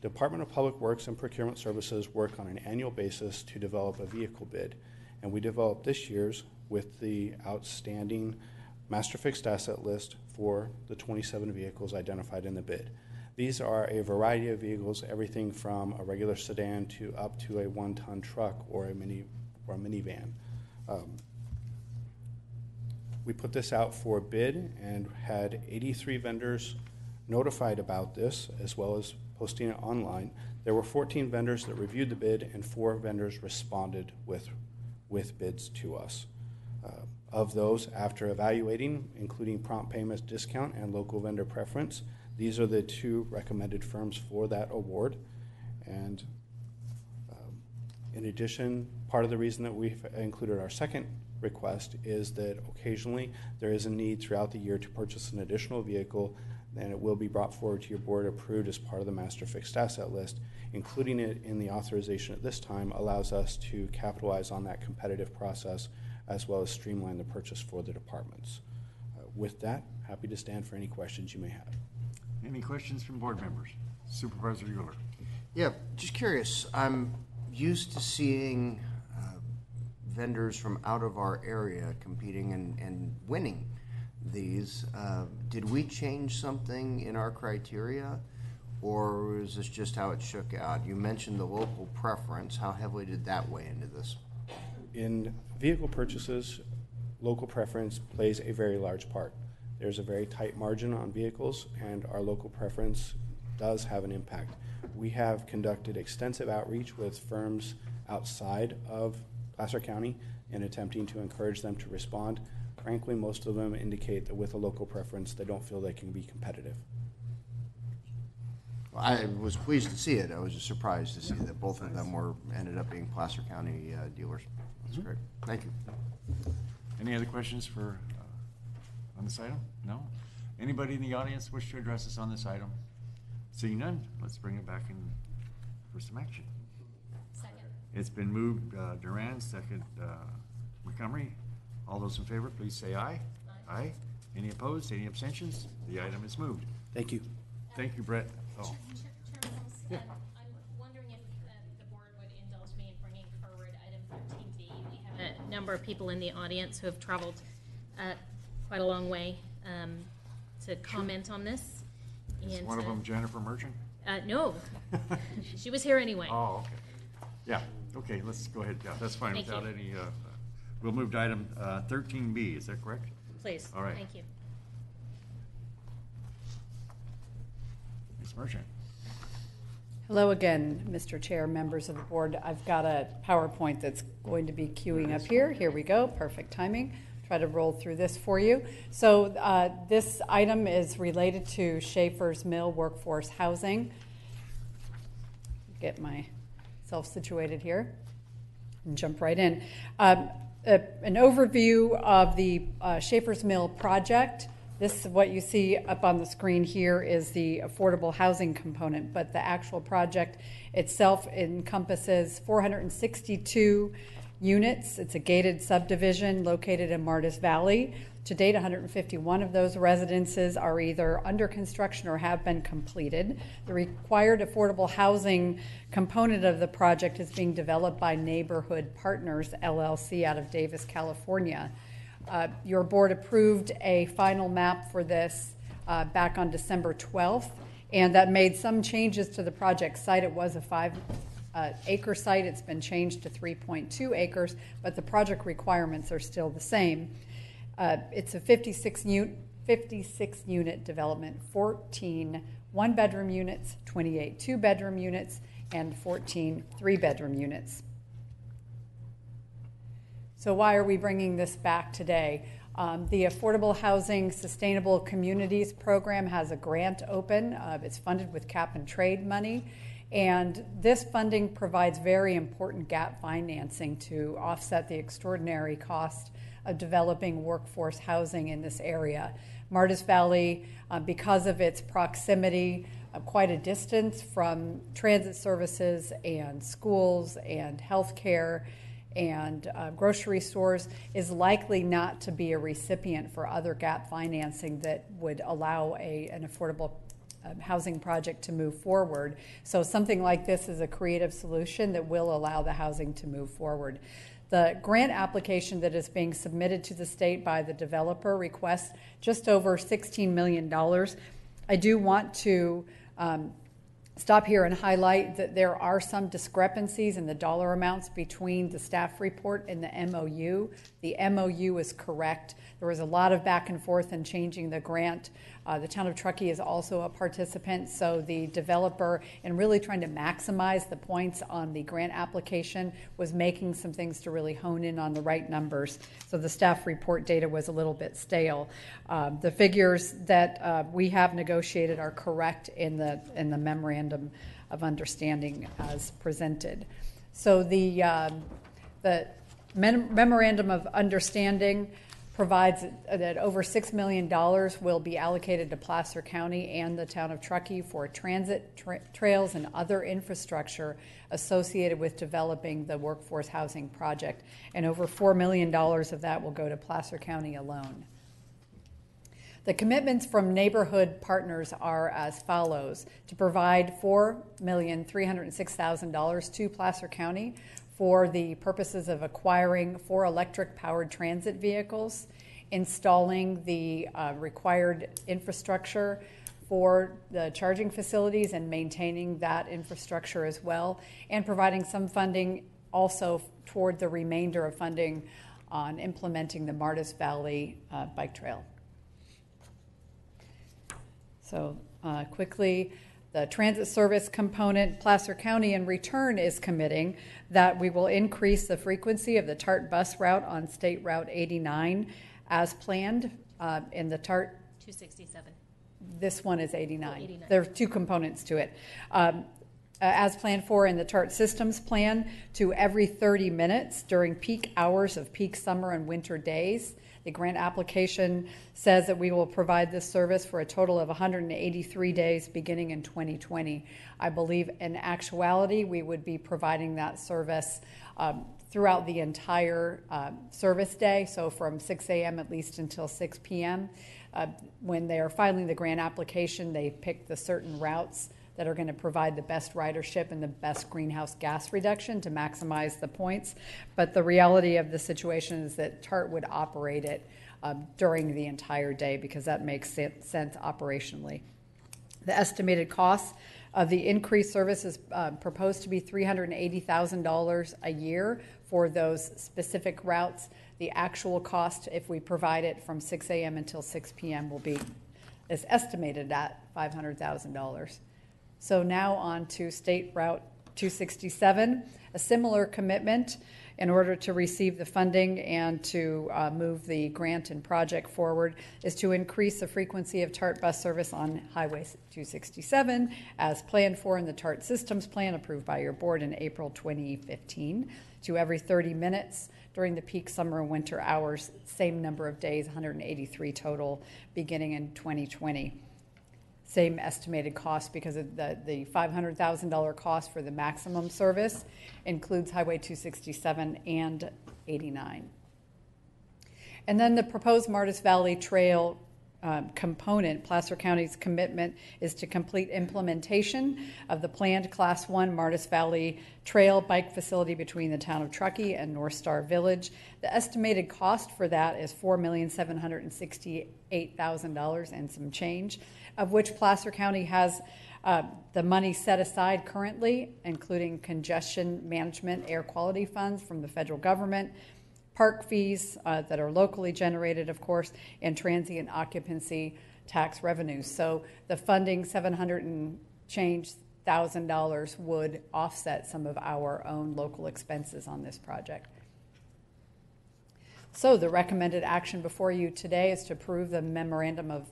Department of Public Works and Procurement Services work on an annual basis to develop a vehicle bid, and we developed this year's with the outstanding master fixed asset list for the 27 vehicles identified in the bid. These are a variety of vehicles, everything from a regular sedan to up to a 1-ton truck or a minivan. We put this out for bid and had 83 vendors notified about this, as well as posting it online. There were 14 vendors that reviewed the bid and 4 vendors responded with bids to us. Of those, after evaluating, including prompt payment discount and local vendor preference, these are the 2 recommended firms for that award. And in addition, part of the reason that we've included our second request is that occasionally there is a need throughout the year to purchase an additional vehicle, and it will be brought forward to your board approved as part of the master fixed asset list. Including it in the authorization at this time allows us to capitalize on that competitive process as well as streamline the purchase for the departments. With that, happy to stand for any questions you may have. Any questions from board members? Supervisor Euler. Yeah, just curious. I'm used to seeing vendors from out of our area competing and winning these. Did we change something in our criteria, or is this just how it shook out? You mentioned the local preference. How heavily did that weigh into this? In vehicle purchases, local preference plays a very large part. There's a very tight margin on vehicles, and our local preference does have an impact. We have conducted extensive outreach with firms outside of Placer County in attempting to encourage them to respond. Frankly, most of them indicate that with a local preference, they don't feel they can be competitive. Well, I was pleased to see it. I was just surprised to see that both of them ended up being Placer County dealers. That's great. Thank you. Any other questions for on this item? No? Anybody in the audience wish to address us on this item? Seeing none, let's bring it back in for some action. Second. It's been moved, Duran, second, Montgomery. All those in favor, please say aye. Aye. Any opposed? Any abstentions? The item is moved. Thank you. Thank you, Brett. Oh. Chairman Holmes, I'm wondering if the board would indulge me in bringing forward item 13B. We have a number of people in the audience who have traveled quite a long way to comment on this. Is one of them Jennifer Merchant? No. She was here anyway. Oh, okay. Yeah, okay, let's go ahead. Yeah, that's fine. Thank Without you. any, we'll move to item 13B. Is that correct? Please. All right. Thank you. Ms. Merchant. Hello again, Mr. Chair, members of the board. I've got a PowerPoint that's going to be queuing up here. Here we go, perfect timing. Try to roll through this for you. So this item is related to Schaefer's Mill Workforce Housing. Get myself situated here and jump right in. An overview of the Schaefer's Mill project. This, what you see up on the screen here, is the affordable housing component, but the actual project itself encompasses 462 units. It's a gated subdivision located in Martis Valley. To date, 151 of those residences are either under construction or have been completed. The required affordable housing component of the project is being developed by Neighborhood Partners, LLC, out of Davis, California. Your board approved a final map for this back on December 12th, and that made some changes to the project site. It was a 5-acre site. It's been changed to 3.2 acres, but the project requirements are still the same. It's a 56-unit development, 14 one-bedroom units, 28 two-bedroom units, and 14 three-bedroom units. So why are we bringing this back today? The Affordable Housing Sustainable Communities Program has a grant open. It's funded with cap and trade money. And this funding provides very important gap financing to offset the extraordinary cost of developing workforce housing in this area. Martis Valley, because of its proximity quite a distance from transit services and schools and healthcare and grocery stores, is likely not to be a recipient for other gap financing that would allow an affordable housing project to move forward. So something like this is a creative solution that will allow the housing to move forward. The grant application that is being submitted to the state by the developer requests just over $16 million. I do want to stop here and highlight that there are some discrepancies in the dollar amounts between the staff report and the MOU. The MOU is correct. There was a lot of back and forth in changing the grant. The town of Truckee is also a participant, so the developer, in really trying to maximize the points on the grant application, was making some things to really hone in on the right numbers. So the staff report data was a little bit stale. The figures that we have negotiated are correct in the memorandum of understanding as presented. So the memorandum of understanding provides that over $6 million will be allocated to Placer County and the town of Truckee for transit trails and other infrastructure associated with developing the workforce housing project. And over $4 million of that will go to Placer County alone. The commitments from neighborhood partners are as follows: to provide $4,306,000 to Placer County for the purposes of acquiring 4 electric-powered transit vehicles, installing the required infrastructure for the charging facilities and maintaining that infrastructure as well, and providing some funding also toward the remainder of funding on implementing the Martis Valley bike trail. So quickly, the transit service component, Placer County in return is committing that we will increase the frequency of the TART bus route on State Route 89 as planned in the TART. 267. This one is 89. Oh, 89. There are 2 components to it. As planned for in the TART systems plan, to every 30 minutes during peak hours of peak summer and winter days. The grant application says that we will provide this service for a total of 183 days beginning in 2020. I believe in actuality we would be providing that service throughout the entire service day, so from 6 a.m. at least until 6 p.m. When they are filing the grant application, they pick the certain routes that are going to provide the best ridership and the best greenhouse gas reduction to maximize the points. But the reality of the situation is that TART would operate it during the entire day because that makes sense operationally. The estimated cost of the increased service is proposed to be $380,000 a year for those specific routes. The actual cost, if we provide it from 6 a.m. until 6 p.m., is estimated at $500,000. So now on to State Route 267, a similar commitment in order to receive the funding and to move the grant and project forward is to increase the frequency of TART bus service on Highway 267 as planned for in the TART systems plan approved by your board in April 2015 to every 30 minutes during the peak summer and winter hours, same number of days, 183 total, beginning in 2020. Same estimated cost because of the $500,000 cost for the maximum service includes Highway 267 and 89. And then the proposed Martis Valley Trail component, Placer County's commitment is to complete implementation of the planned Class 1 Martis Valley Trail bike facility between the town of Truckee and North Star Village. The estimated cost for that is $4,768,000 and some change, of which Placer County has the money set aside currently, including congestion management, air quality funds from the federal government, park fees that are locally generated, of course, and transient occupancy tax revenues. So the funding, $700,000 and change, would offset some of our own local expenses on this project. So the recommended action before you today is to approve the memorandum of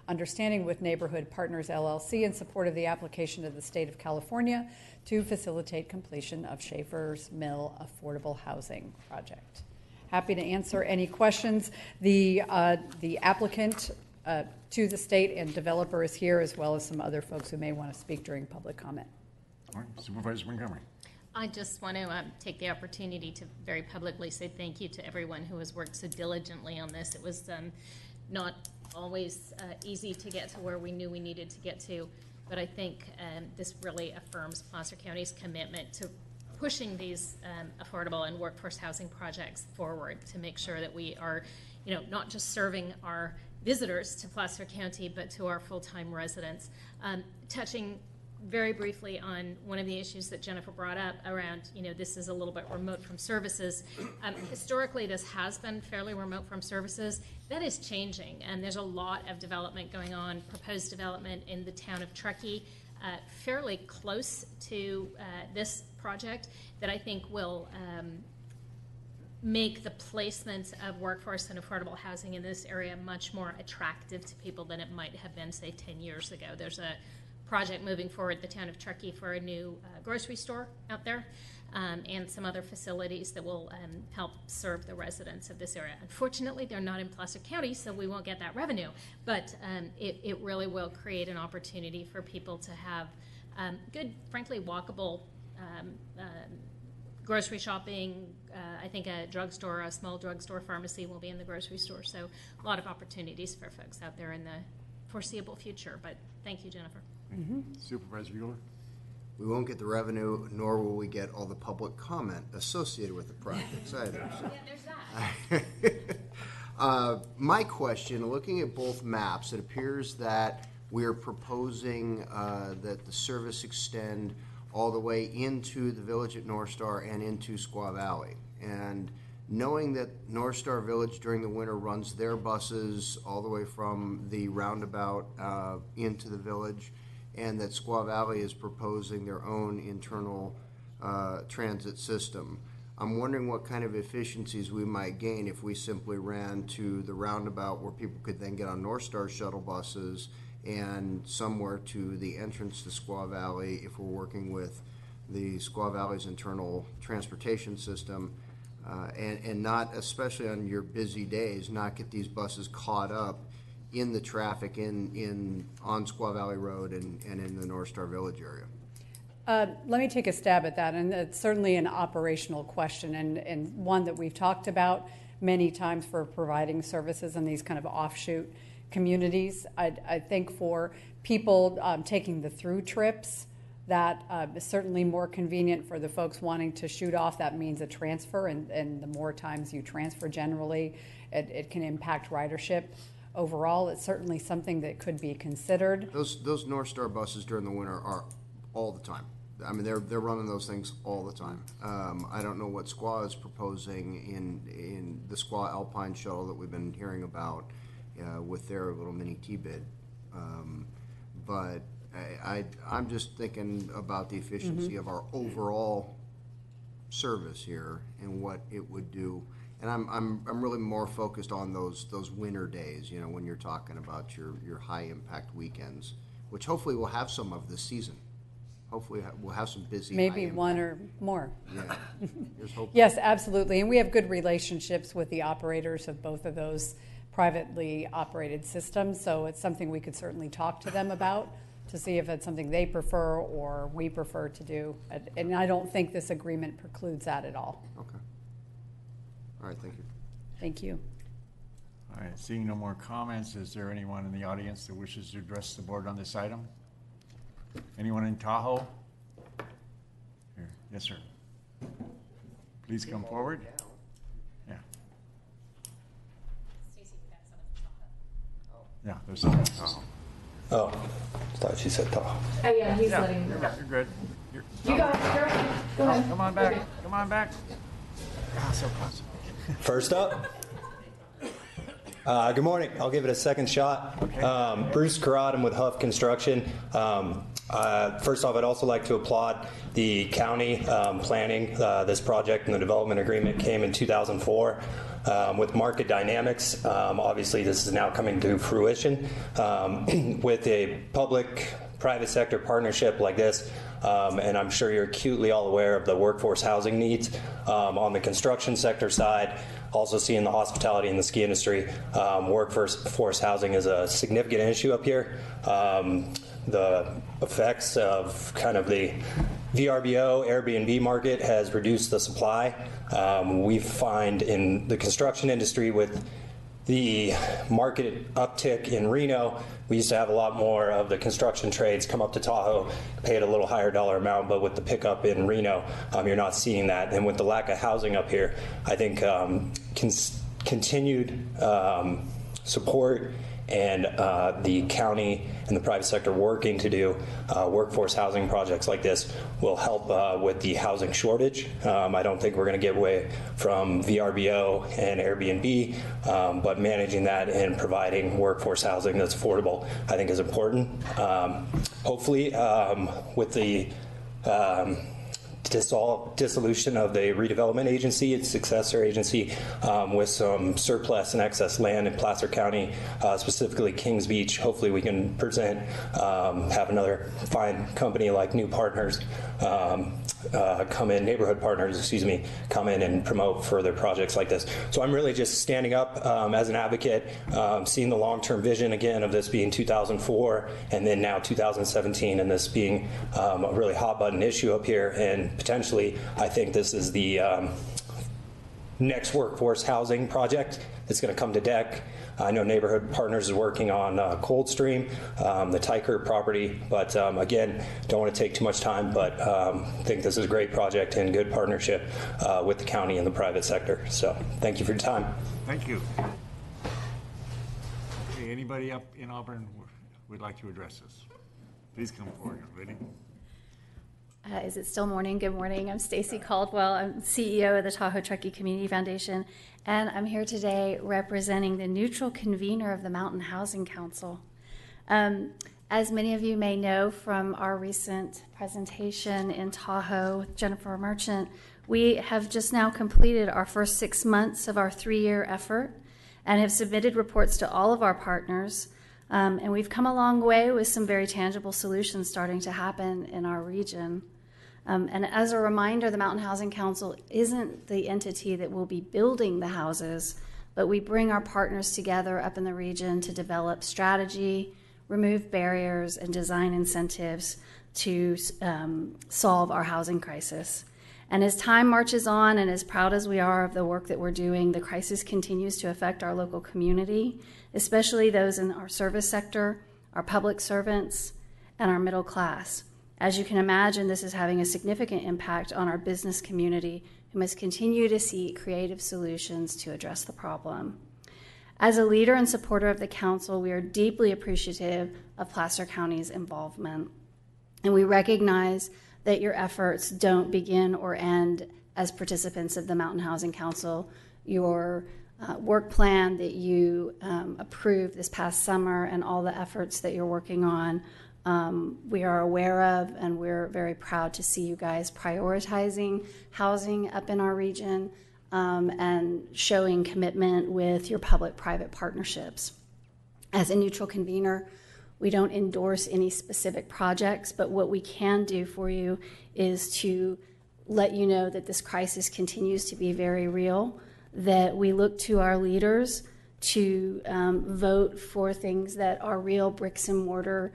understanding with Neighborhood Partners, LLC in support of the application to the state of California to facilitate completion of Schaefer's Mill Affordable Housing Project. Happy to answer any questions. The applicant to the state, and developer is here, as well as some other folks who may want to speak during public comment. All right, Supervisor Montgomery. I just want to take the opportunity to very publicly say thank you to everyone who has worked so diligently on this. It was not always easy to get to where we knew we needed to get to, but I think this really affirms Placer County's commitment to pushing these affordable and workforce housing projects forward to make sure that we are, not just serving our visitors to Placer County, but to our full-time residents. Touching very briefly on one of the issues that Jennifer brought up around, this is a little bit remote from services. Historically, this has been fairly remote from services. That is changing, and there's a lot of development going on, proposed development in the town of Truckee, fairly close to this project, that I think will make the placement of workforce and affordable housing in this area much more attractive to people than it might have been, say, 10 years ago. There's a project moving forward, the town of Truckee, for a new grocery store out there, and some other facilities that will help serve the residents of this area. Unfortunately, they're not in Placer County, so we won't get that revenue, but it really will create an opportunity for people to have good, frankly, walkable grocery shopping. I think a drugstore, a small drugstore pharmacy will be in the grocery store, so a lot of opportunities for folks out there in the foreseeable future, but thank you, Jennifer. Supervisor Euler. We won't get the revenue, nor will we get all the public comment associated with the projects either. So. Yeah, there's that. My question, looking at both maps, it appears that we're proposing that the service extend all the way into the village at North Star and into Squaw Valley. And knowing that North Star Village during the winter runs their buses all the way from the roundabout into the village, and that Squaw Valley is proposing their own internal transit system, I'm wondering what kind of efficiencies we might gain if we simply ran to the roundabout where people could then get on North Star shuttle buses and somewhere to the entrance to Squaw Valley if we're working with the Squaw Valley's internal transportation system, and not, especially on your busy days, not get these buses caught up in the traffic on Squaw Valley Road and in the North Star Village area. Let me take a stab at that, and it's certainly an operational question and one that we've talked about many times for providing services in these kind of offshoot communities. I think for people taking the through trips, that is certainly more convenient for the folks wanting to shoot off. That means a transfer, and the more times you transfer generally, it can impact ridership. Overall, it's certainly something that could be considered. Those North Star buses during the winter are all the time. I mean, they're running those things all the time. I don't know what Squaw is proposing in the Squaw Alpine shuttle that we've been hearing about with their little mini T-bid. But I'm just thinking about the efficiency of our overall service here and what it would do. And I'm really more focused on those winter days, when you're talking about your high impact weekends, which hopefully we'll have some of this season. Hopefully we'll have some busy. Maybe one or more. Yeah. Here's hope. Yes, absolutely. And we have good relationships with the operators of both of those privately operated systems. So it's something we could certainly talk to them about to see if it's something they prefer or we prefer to do. And I don't think this agreement precludes that at all. Okay. All right, thank you. Thank you. All right, seeing no more comments, is there anyone in the audience that wishes to address the board on this item? Anyone in Tahoe? Here. Yes, sir. Please come forward. Yeah. Yeah, there's some in Tahoe. Oh, thought she said Tahoe. Oh, yeah, he's letting me. You're good. You got it. Go ahead. Come on back. Come on back. Ah, so close. First up, good morning. I'll give it a second shot. Okay. Bruce Carrot, I'm with Huff Construction. First off, I'd also like to applaud the county planning this project, and the development agreement came in 2004 with market dynamics. Obviously, this is now coming to fruition with a private sector partnership like this, and I'm sure you're acutely all aware of the workforce housing needs on the construction sector side. Also seeing the hospitality and the ski industry, workforce housing is a significant issue up here. The effects of kind of the VRBO, Airbnb market has reduced the supply. We find in the construction industry with the market uptick in Reno, we used to have a lot more of the construction trades come up to Tahoe, pay at a little higher dollar amount, but with the pickup in Reno, you're not seeing that. And with the lack of housing up here, I think continued support and the county and the private sector working to do workforce housing projects like this will help with the housing shortage. I don't think we're going to get away from VRBO and Airbnb, but managing that and providing workforce housing that's affordable, I think, is important. Hopefully, with the dissolution of the redevelopment agency, its successor agency, with some surplus and excess land in Placer County, specifically Kings Beach. Hopefully we can present, have another fine company like New Partners come in, Neighborhood Partners, excuse me, come in and promote further projects like this. So I'm really just standing up as an advocate, seeing the long-term vision again of this being 2004 and then now 2017, and this being a really hot-button issue up here. And potentially, I think this is the next workforce housing project that's going to come to deck. I know Neighborhood Partners is working on Coldstream, the Tykert property, but again, don't want to take too much time, but think this is a great project and good partnership with the county and the private sector. So thank you for your time. Thank you. Okay, anybody up in Auburn would like to address us? Please come forward. Ready? Is it still morning? Good morning. I'm Stacy Caldwell. I'm CEO of the Tahoe Truckee Community Foundation, and I'm here today representing the neutral convener of the Mountain Housing Council. As many of you may know from our recent presentation in Tahoe with Jennifer Merchant, we have just now completed our first 6 months of our 3-year effort and have submitted reports to all of our partners. And we've come a long way with some very tangible solutions starting to happen in our region. And as a reminder, the Mountain Housing Council isn't the entity that will be building the houses, but we bring our partners together up in the region to develop strategy, remove barriers, and design incentives to solve our housing crisis. And as time marches on, and as proud as we are of the work that we're doing, the crisis continues to affect our local community, especially those in our service sector, our public servants, and our middle class. As you can imagine, this is having a significant impact on our business community, who must continue to seek creative solutions to address the problem. As a leader and supporter of the council, we are deeply appreciative of Placer County's involvement, and we recognize that your efforts don't begin or end as participants of the Mountain Housing Council. Your work plan that you approved this past summer and all the efforts that you're working on, we are aware of, and we're very proud to see you guys prioritizing housing up in our region and showing commitment with your public-private partnerships. As a neutral convener, we don't endorse any specific projects, but what we can do for you is to let you know that this crisis continues to be very real, that we look to our leaders to vote for things that are real bricks and mortar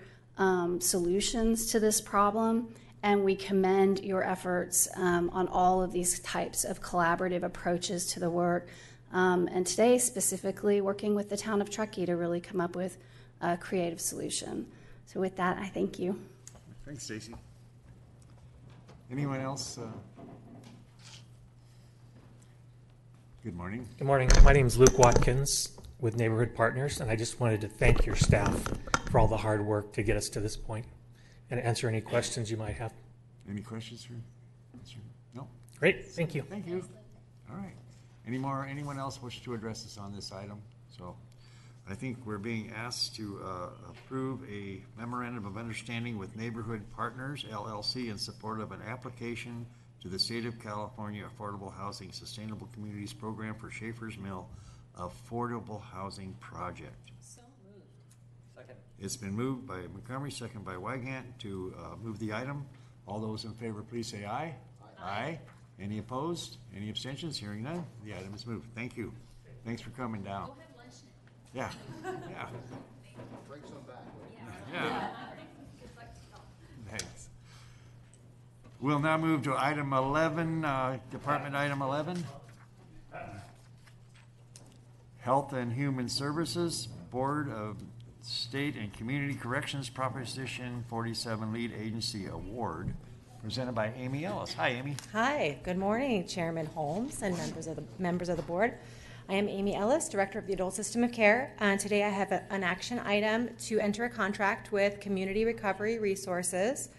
solutions to this problem, and we commend your efforts on all of these types of collaborative approaches to the work, and today specifically working with the town of Truckee to really come up with a creative solution. So with that, I thank you. Thanks, Stacy. Anyone else? Good morning. Good morning. My name is Luke Watkins with Neighborhood Partners, and I just wanted to thank your staff for all the hard work to get us to this point and answer any questions you might have. Any questions for? No? Great. Thank you. Thank you. All right. Anyone else wish to address us on this item? So I think we're being asked to approve a memorandum of understanding with Neighborhood Partners, LLC, in support of an application to the State of California Affordable Housing Sustainable Communities Program for Schaefer's Mill Affordable Housing Project. So moved. Second. It's been moved by Montgomery, second by Wygant to move the item. All those in favor, please say aye. Aye. Any opposed? Any abstentions? Hearing none, the item is moved. Thank you. Thanks for coming down. We'll have lunch now. Yeah, yeah. Bring some back. Yeah. Thanks. We'll now move to item 11, department item 11. Health and Human Services, Board of State and Community Corrections Proposition 47 Lead Agency Award, presented by Amy Ellis. Hi, Amy. Hi, good morning, Chairman Holmes and members of the board. I am Amy Ellis, Director of the Adult System of Care, and today I have an action item to enter a contract with Community Recovery Resources,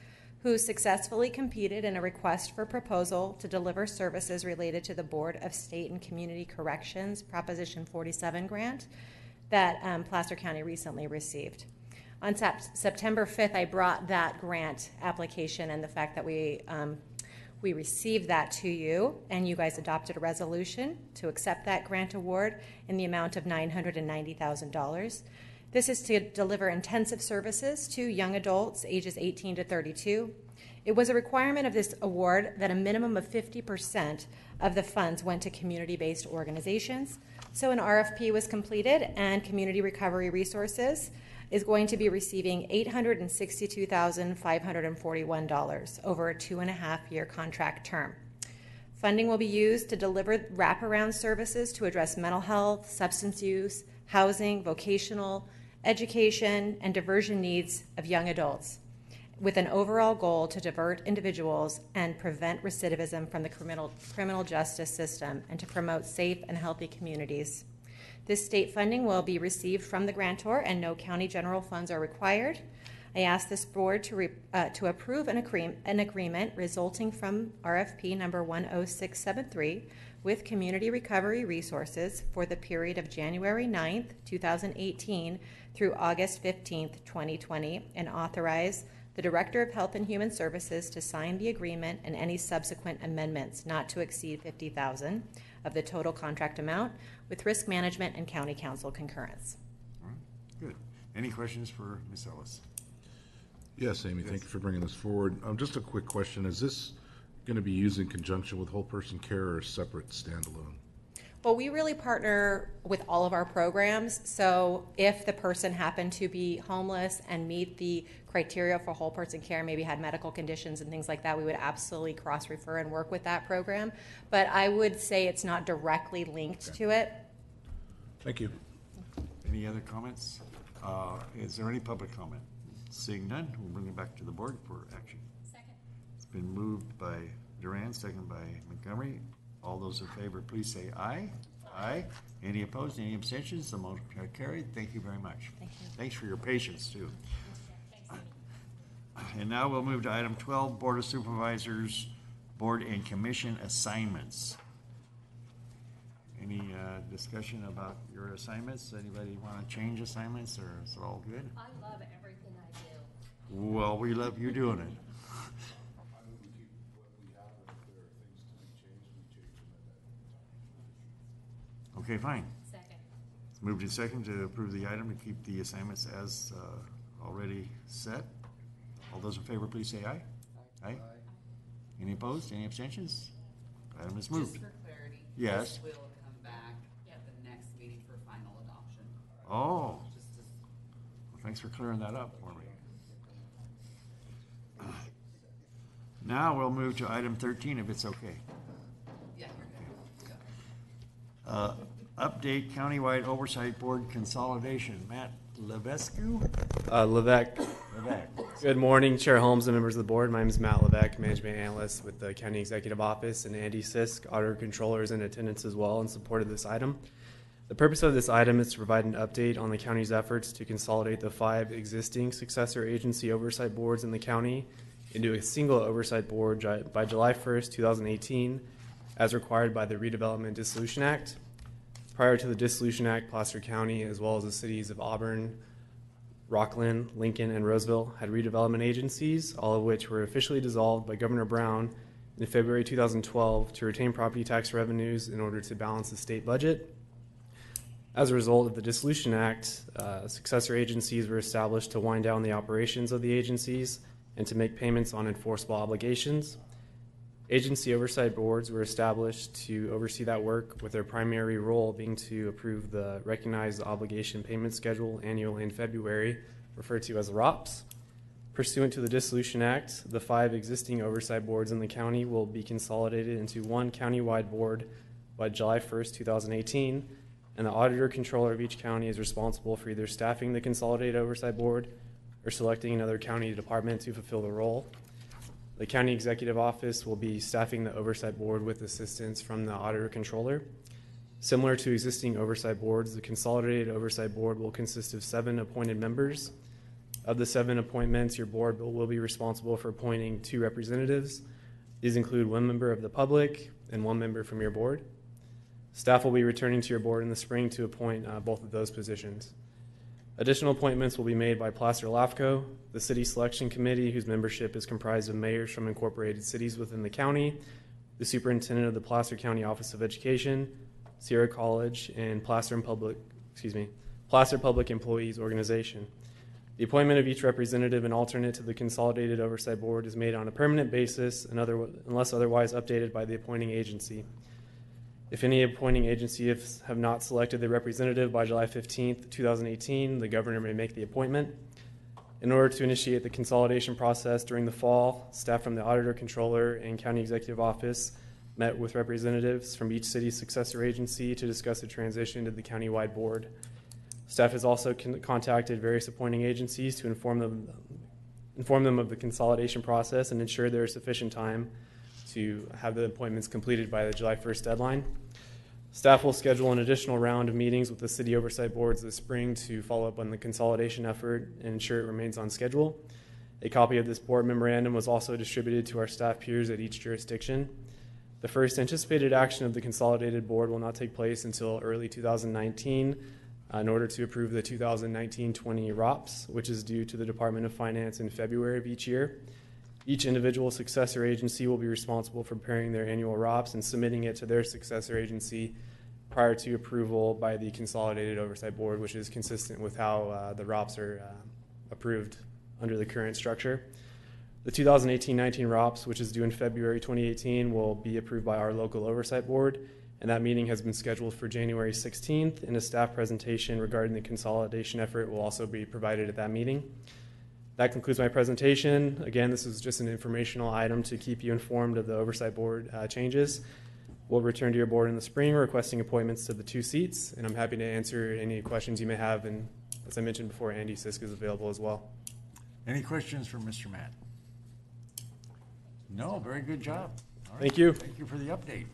who successfully competed in a request for proposal to deliver services related to the Board of State and Community Corrections Proposition 47 grant that Placer County recently received. On September 5th, I brought that grant application and the fact that we received that to you, and you guys adopted a resolution to accept that grant award in the amount of $990,000. This is to deliver intensive services to young adults ages 18 to 32. It was a requirement of this award that a minimum of 50% of the funds went to community-based organizations. So an RFP was completed, and Community Recovery Resources is going to be receiving $862,541 over a 2.5-year contract term. Funding will be used to deliver wraparound services to address mental health, substance use, housing, vocational, education, and diversion needs of young adults, with an overall goal to divert individuals and prevent recidivism from the criminal justice system and to promote safe and healthy communities. This state funding will be received from the grantor, and no county general funds are required. I ask this board to approve an agreement resulting from RFP number 10673 with Community Recovery Resources for the period of January 9th, 2018 through August 15th, 2020, and authorize the Director of Health and Human Services to sign the agreement and any subsequent amendments not to exceed $50,000 of the total contract amount, with risk management and county council concurrence. All right, good. Any questions for Ms. Ellis? Yes, Amy, thank you for bringing this forward. Just a quick question. Is this going to be used in conjunction with whole person care or separate standalone? Well, we really partner with all of our programs, so if the person happened to be homeless and meet the criteria for whole person care, maybe had medical conditions and things like that, we would absolutely cross-refer and work with that program. But I would say it's not directly linked to it. Thank you. Any other comments? Is there any public comment? Seeing none, we'll bring it back to the board for action. Second. It's been moved by Duran, second by Montgomery. All those in favor, please say aye. Aye. Any opposed? Any abstentions? The motion carried. Thank you very much. Thank you. Thanks for your patience, too. And now we'll move to item 12, Board of Supervisors, Board and Commission assignments. Any discussion about your assignments? Anybody want to change assignments, or is it all good? I love everything I do. Well, we love you doing it. Okay, fine. Second. It's moved in second to approve the item to keep the assignments as already set. All those in favor, please say aye. Aye. Any opposed? Any abstentions? Item is moved. Just for clarity, yes. This will come back at the next meeting for final adoption. Oh. Well, thanks for clearing that up for me. Now we'll move to item 13, if it's okay. Yeah. Update countywide oversight board consolidation. Matt Levesque? Levesque. Good morning, Chair Holmes and members of the board. My name is Matt Levesque, Management Analyst with the County Executive Office, and Andy Sisk, Auditor Controller, is in attendance as well in support of this item. The purpose of this item is to provide an update on the county's efforts to consolidate the 5 existing successor agency oversight boards in the county into a single oversight board by July 1st, 2018, as required by the Redevelopment Dissolution Act. Prior to the Dissolution Act, Placer County, as well as the cities of Auburn, Rockland, Lincoln, and Roseville, had redevelopment agencies, all of which were officially dissolved by Governor Brown in February 2012 to retain property tax revenues in order to balance the state budget. As a result of the Dissolution Act, successor agencies were established to wind down the operations of the agencies and to make payments on enforceable obligations. Agency oversight boards were established to oversee that work, with their primary role being to approve the recognized obligation payment schedule annually in February, referred to as ROPS. Pursuant to the Dissolution Act, the 5 existing oversight boards in the county will be consolidated into one countywide board by July 1st, 2018, and the auditor-controller of each county is responsible for either staffing the consolidated oversight board or selecting another county department to fulfill the role. The county executive office will be staffing the oversight board with assistance from the auditor-controller. Similar to existing oversight boards, the consolidated oversight board will consist of 7 appointed members. Of the 7 appointments, your board will be responsible for appointing 2 representatives. These include 1 member of the public and 1 member from your board. Staff will be returning to your board in the spring to appoint both of those positions. Additional appointments will be made by Placer LAFCO, the City Selection Committee, whose membership is comprised of mayors from incorporated cities within the county, the superintendent of the Placer County Office of Education, Sierra College, and Placer Public Employees Organization. The appointment of each representative and alternate to the Consolidated Oversight Board is made on a permanent basis unless otherwise updated by the appointing agency. If any appointing agency have not selected the representative by July 15th, 2018, the governor may make the appointment. In order to initiate the consolidation process during the fall, staff from the Auditor, Controller, and County Executive Office met with representatives from each city's successor agency to discuss the transition to the countywide board. Staff has also contacted various appointing agencies to inform them of the consolidation process and ensure there is sufficient time to have the appointments completed by the July 1st deadline. Staff will schedule an additional round of meetings with the city oversight boards this spring to follow up on the consolidation effort and ensure it remains on schedule. A copy of this board memorandum was also distributed to our staff peers at each jurisdiction. The first anticipated action of the consolidated board will not take place until early 2019 in order to approve the 2019-20 ROPS, which is due to the Department of Finance in February of each year. Each individual successor agency will be responsible for preparing their annual ROPS and submitting it to their successor agency prior to approval by the Consolidated Oversight Board, which is consistent with how the ROPS are approved under the current structure. The 2018-19 ROPS, which is due in February 2018, will be approved by our local oversight board, and that meeting has been scheduled for January 16th, and a staff presentation regarding the consolidation effort will also be provided at that meeting. That concludes my presentation. Again, this is just an informational item to keep you informed of the oversight board changes. We'll return to your board in the spring requesting appointments to the 2 seats, and I'm happy to answer any questions you may have. And as I mentioned before, Andy Sisk is available as well. Any questions for Mr. Matt? No, very good job. All right. Thank you. Thank you for the update.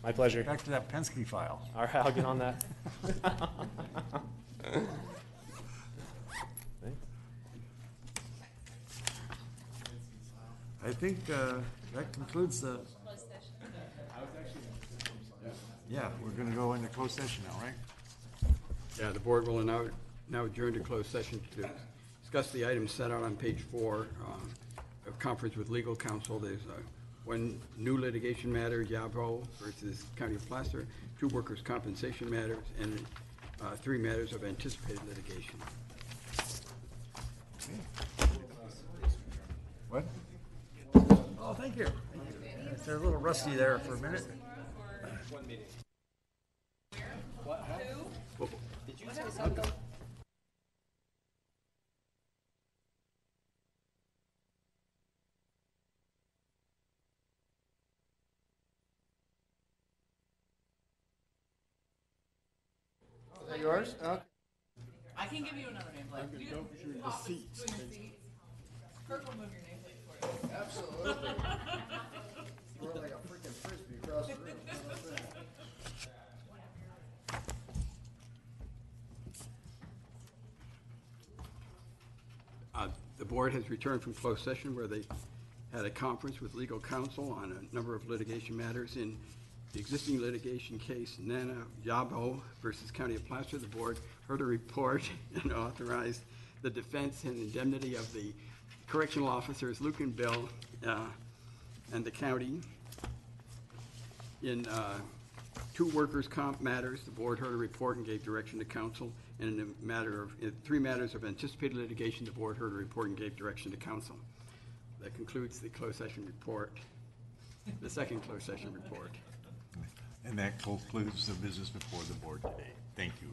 My pleasure. Back to that Penske file. All right, I'll get on that. I think that concludes the... Yeah, we're going to go into closed session now, right? Yeah, the board will now adjourn to closed session to discuss the items set out on page 4 of conference with legal counsel. There's one new litigation matter, Yabo versus County of Placer, 2 workers' compensation matters, and 3 matters of anticipated litigation. What? Oh, thank you. They're a little rusty there for a minute. One meeting. What? Who? Did you say something? Is that yours? Okay. I can give you another nameplate. You can go through the seats. Kirk will move your nameplate for you. Absolutely. Throw like a freaking frisbee across the room. The board has returned from closed session where they had a conference with legal counsel on a number of litigation matters. In the existing litigation case, Nana Yabo versus County of Placer, the board heard a report and authorized the defense and indemnity of the correctional officers, Luke and Bill, and the county in 2 workers' comp matters, the board heard a report and gave direction to council. And in 3 matters of anticipated litigation, the board heard a report and gave direction to council. That concludes the closed session report, the second closed session report. And that concludes the business before the board today. Thank you.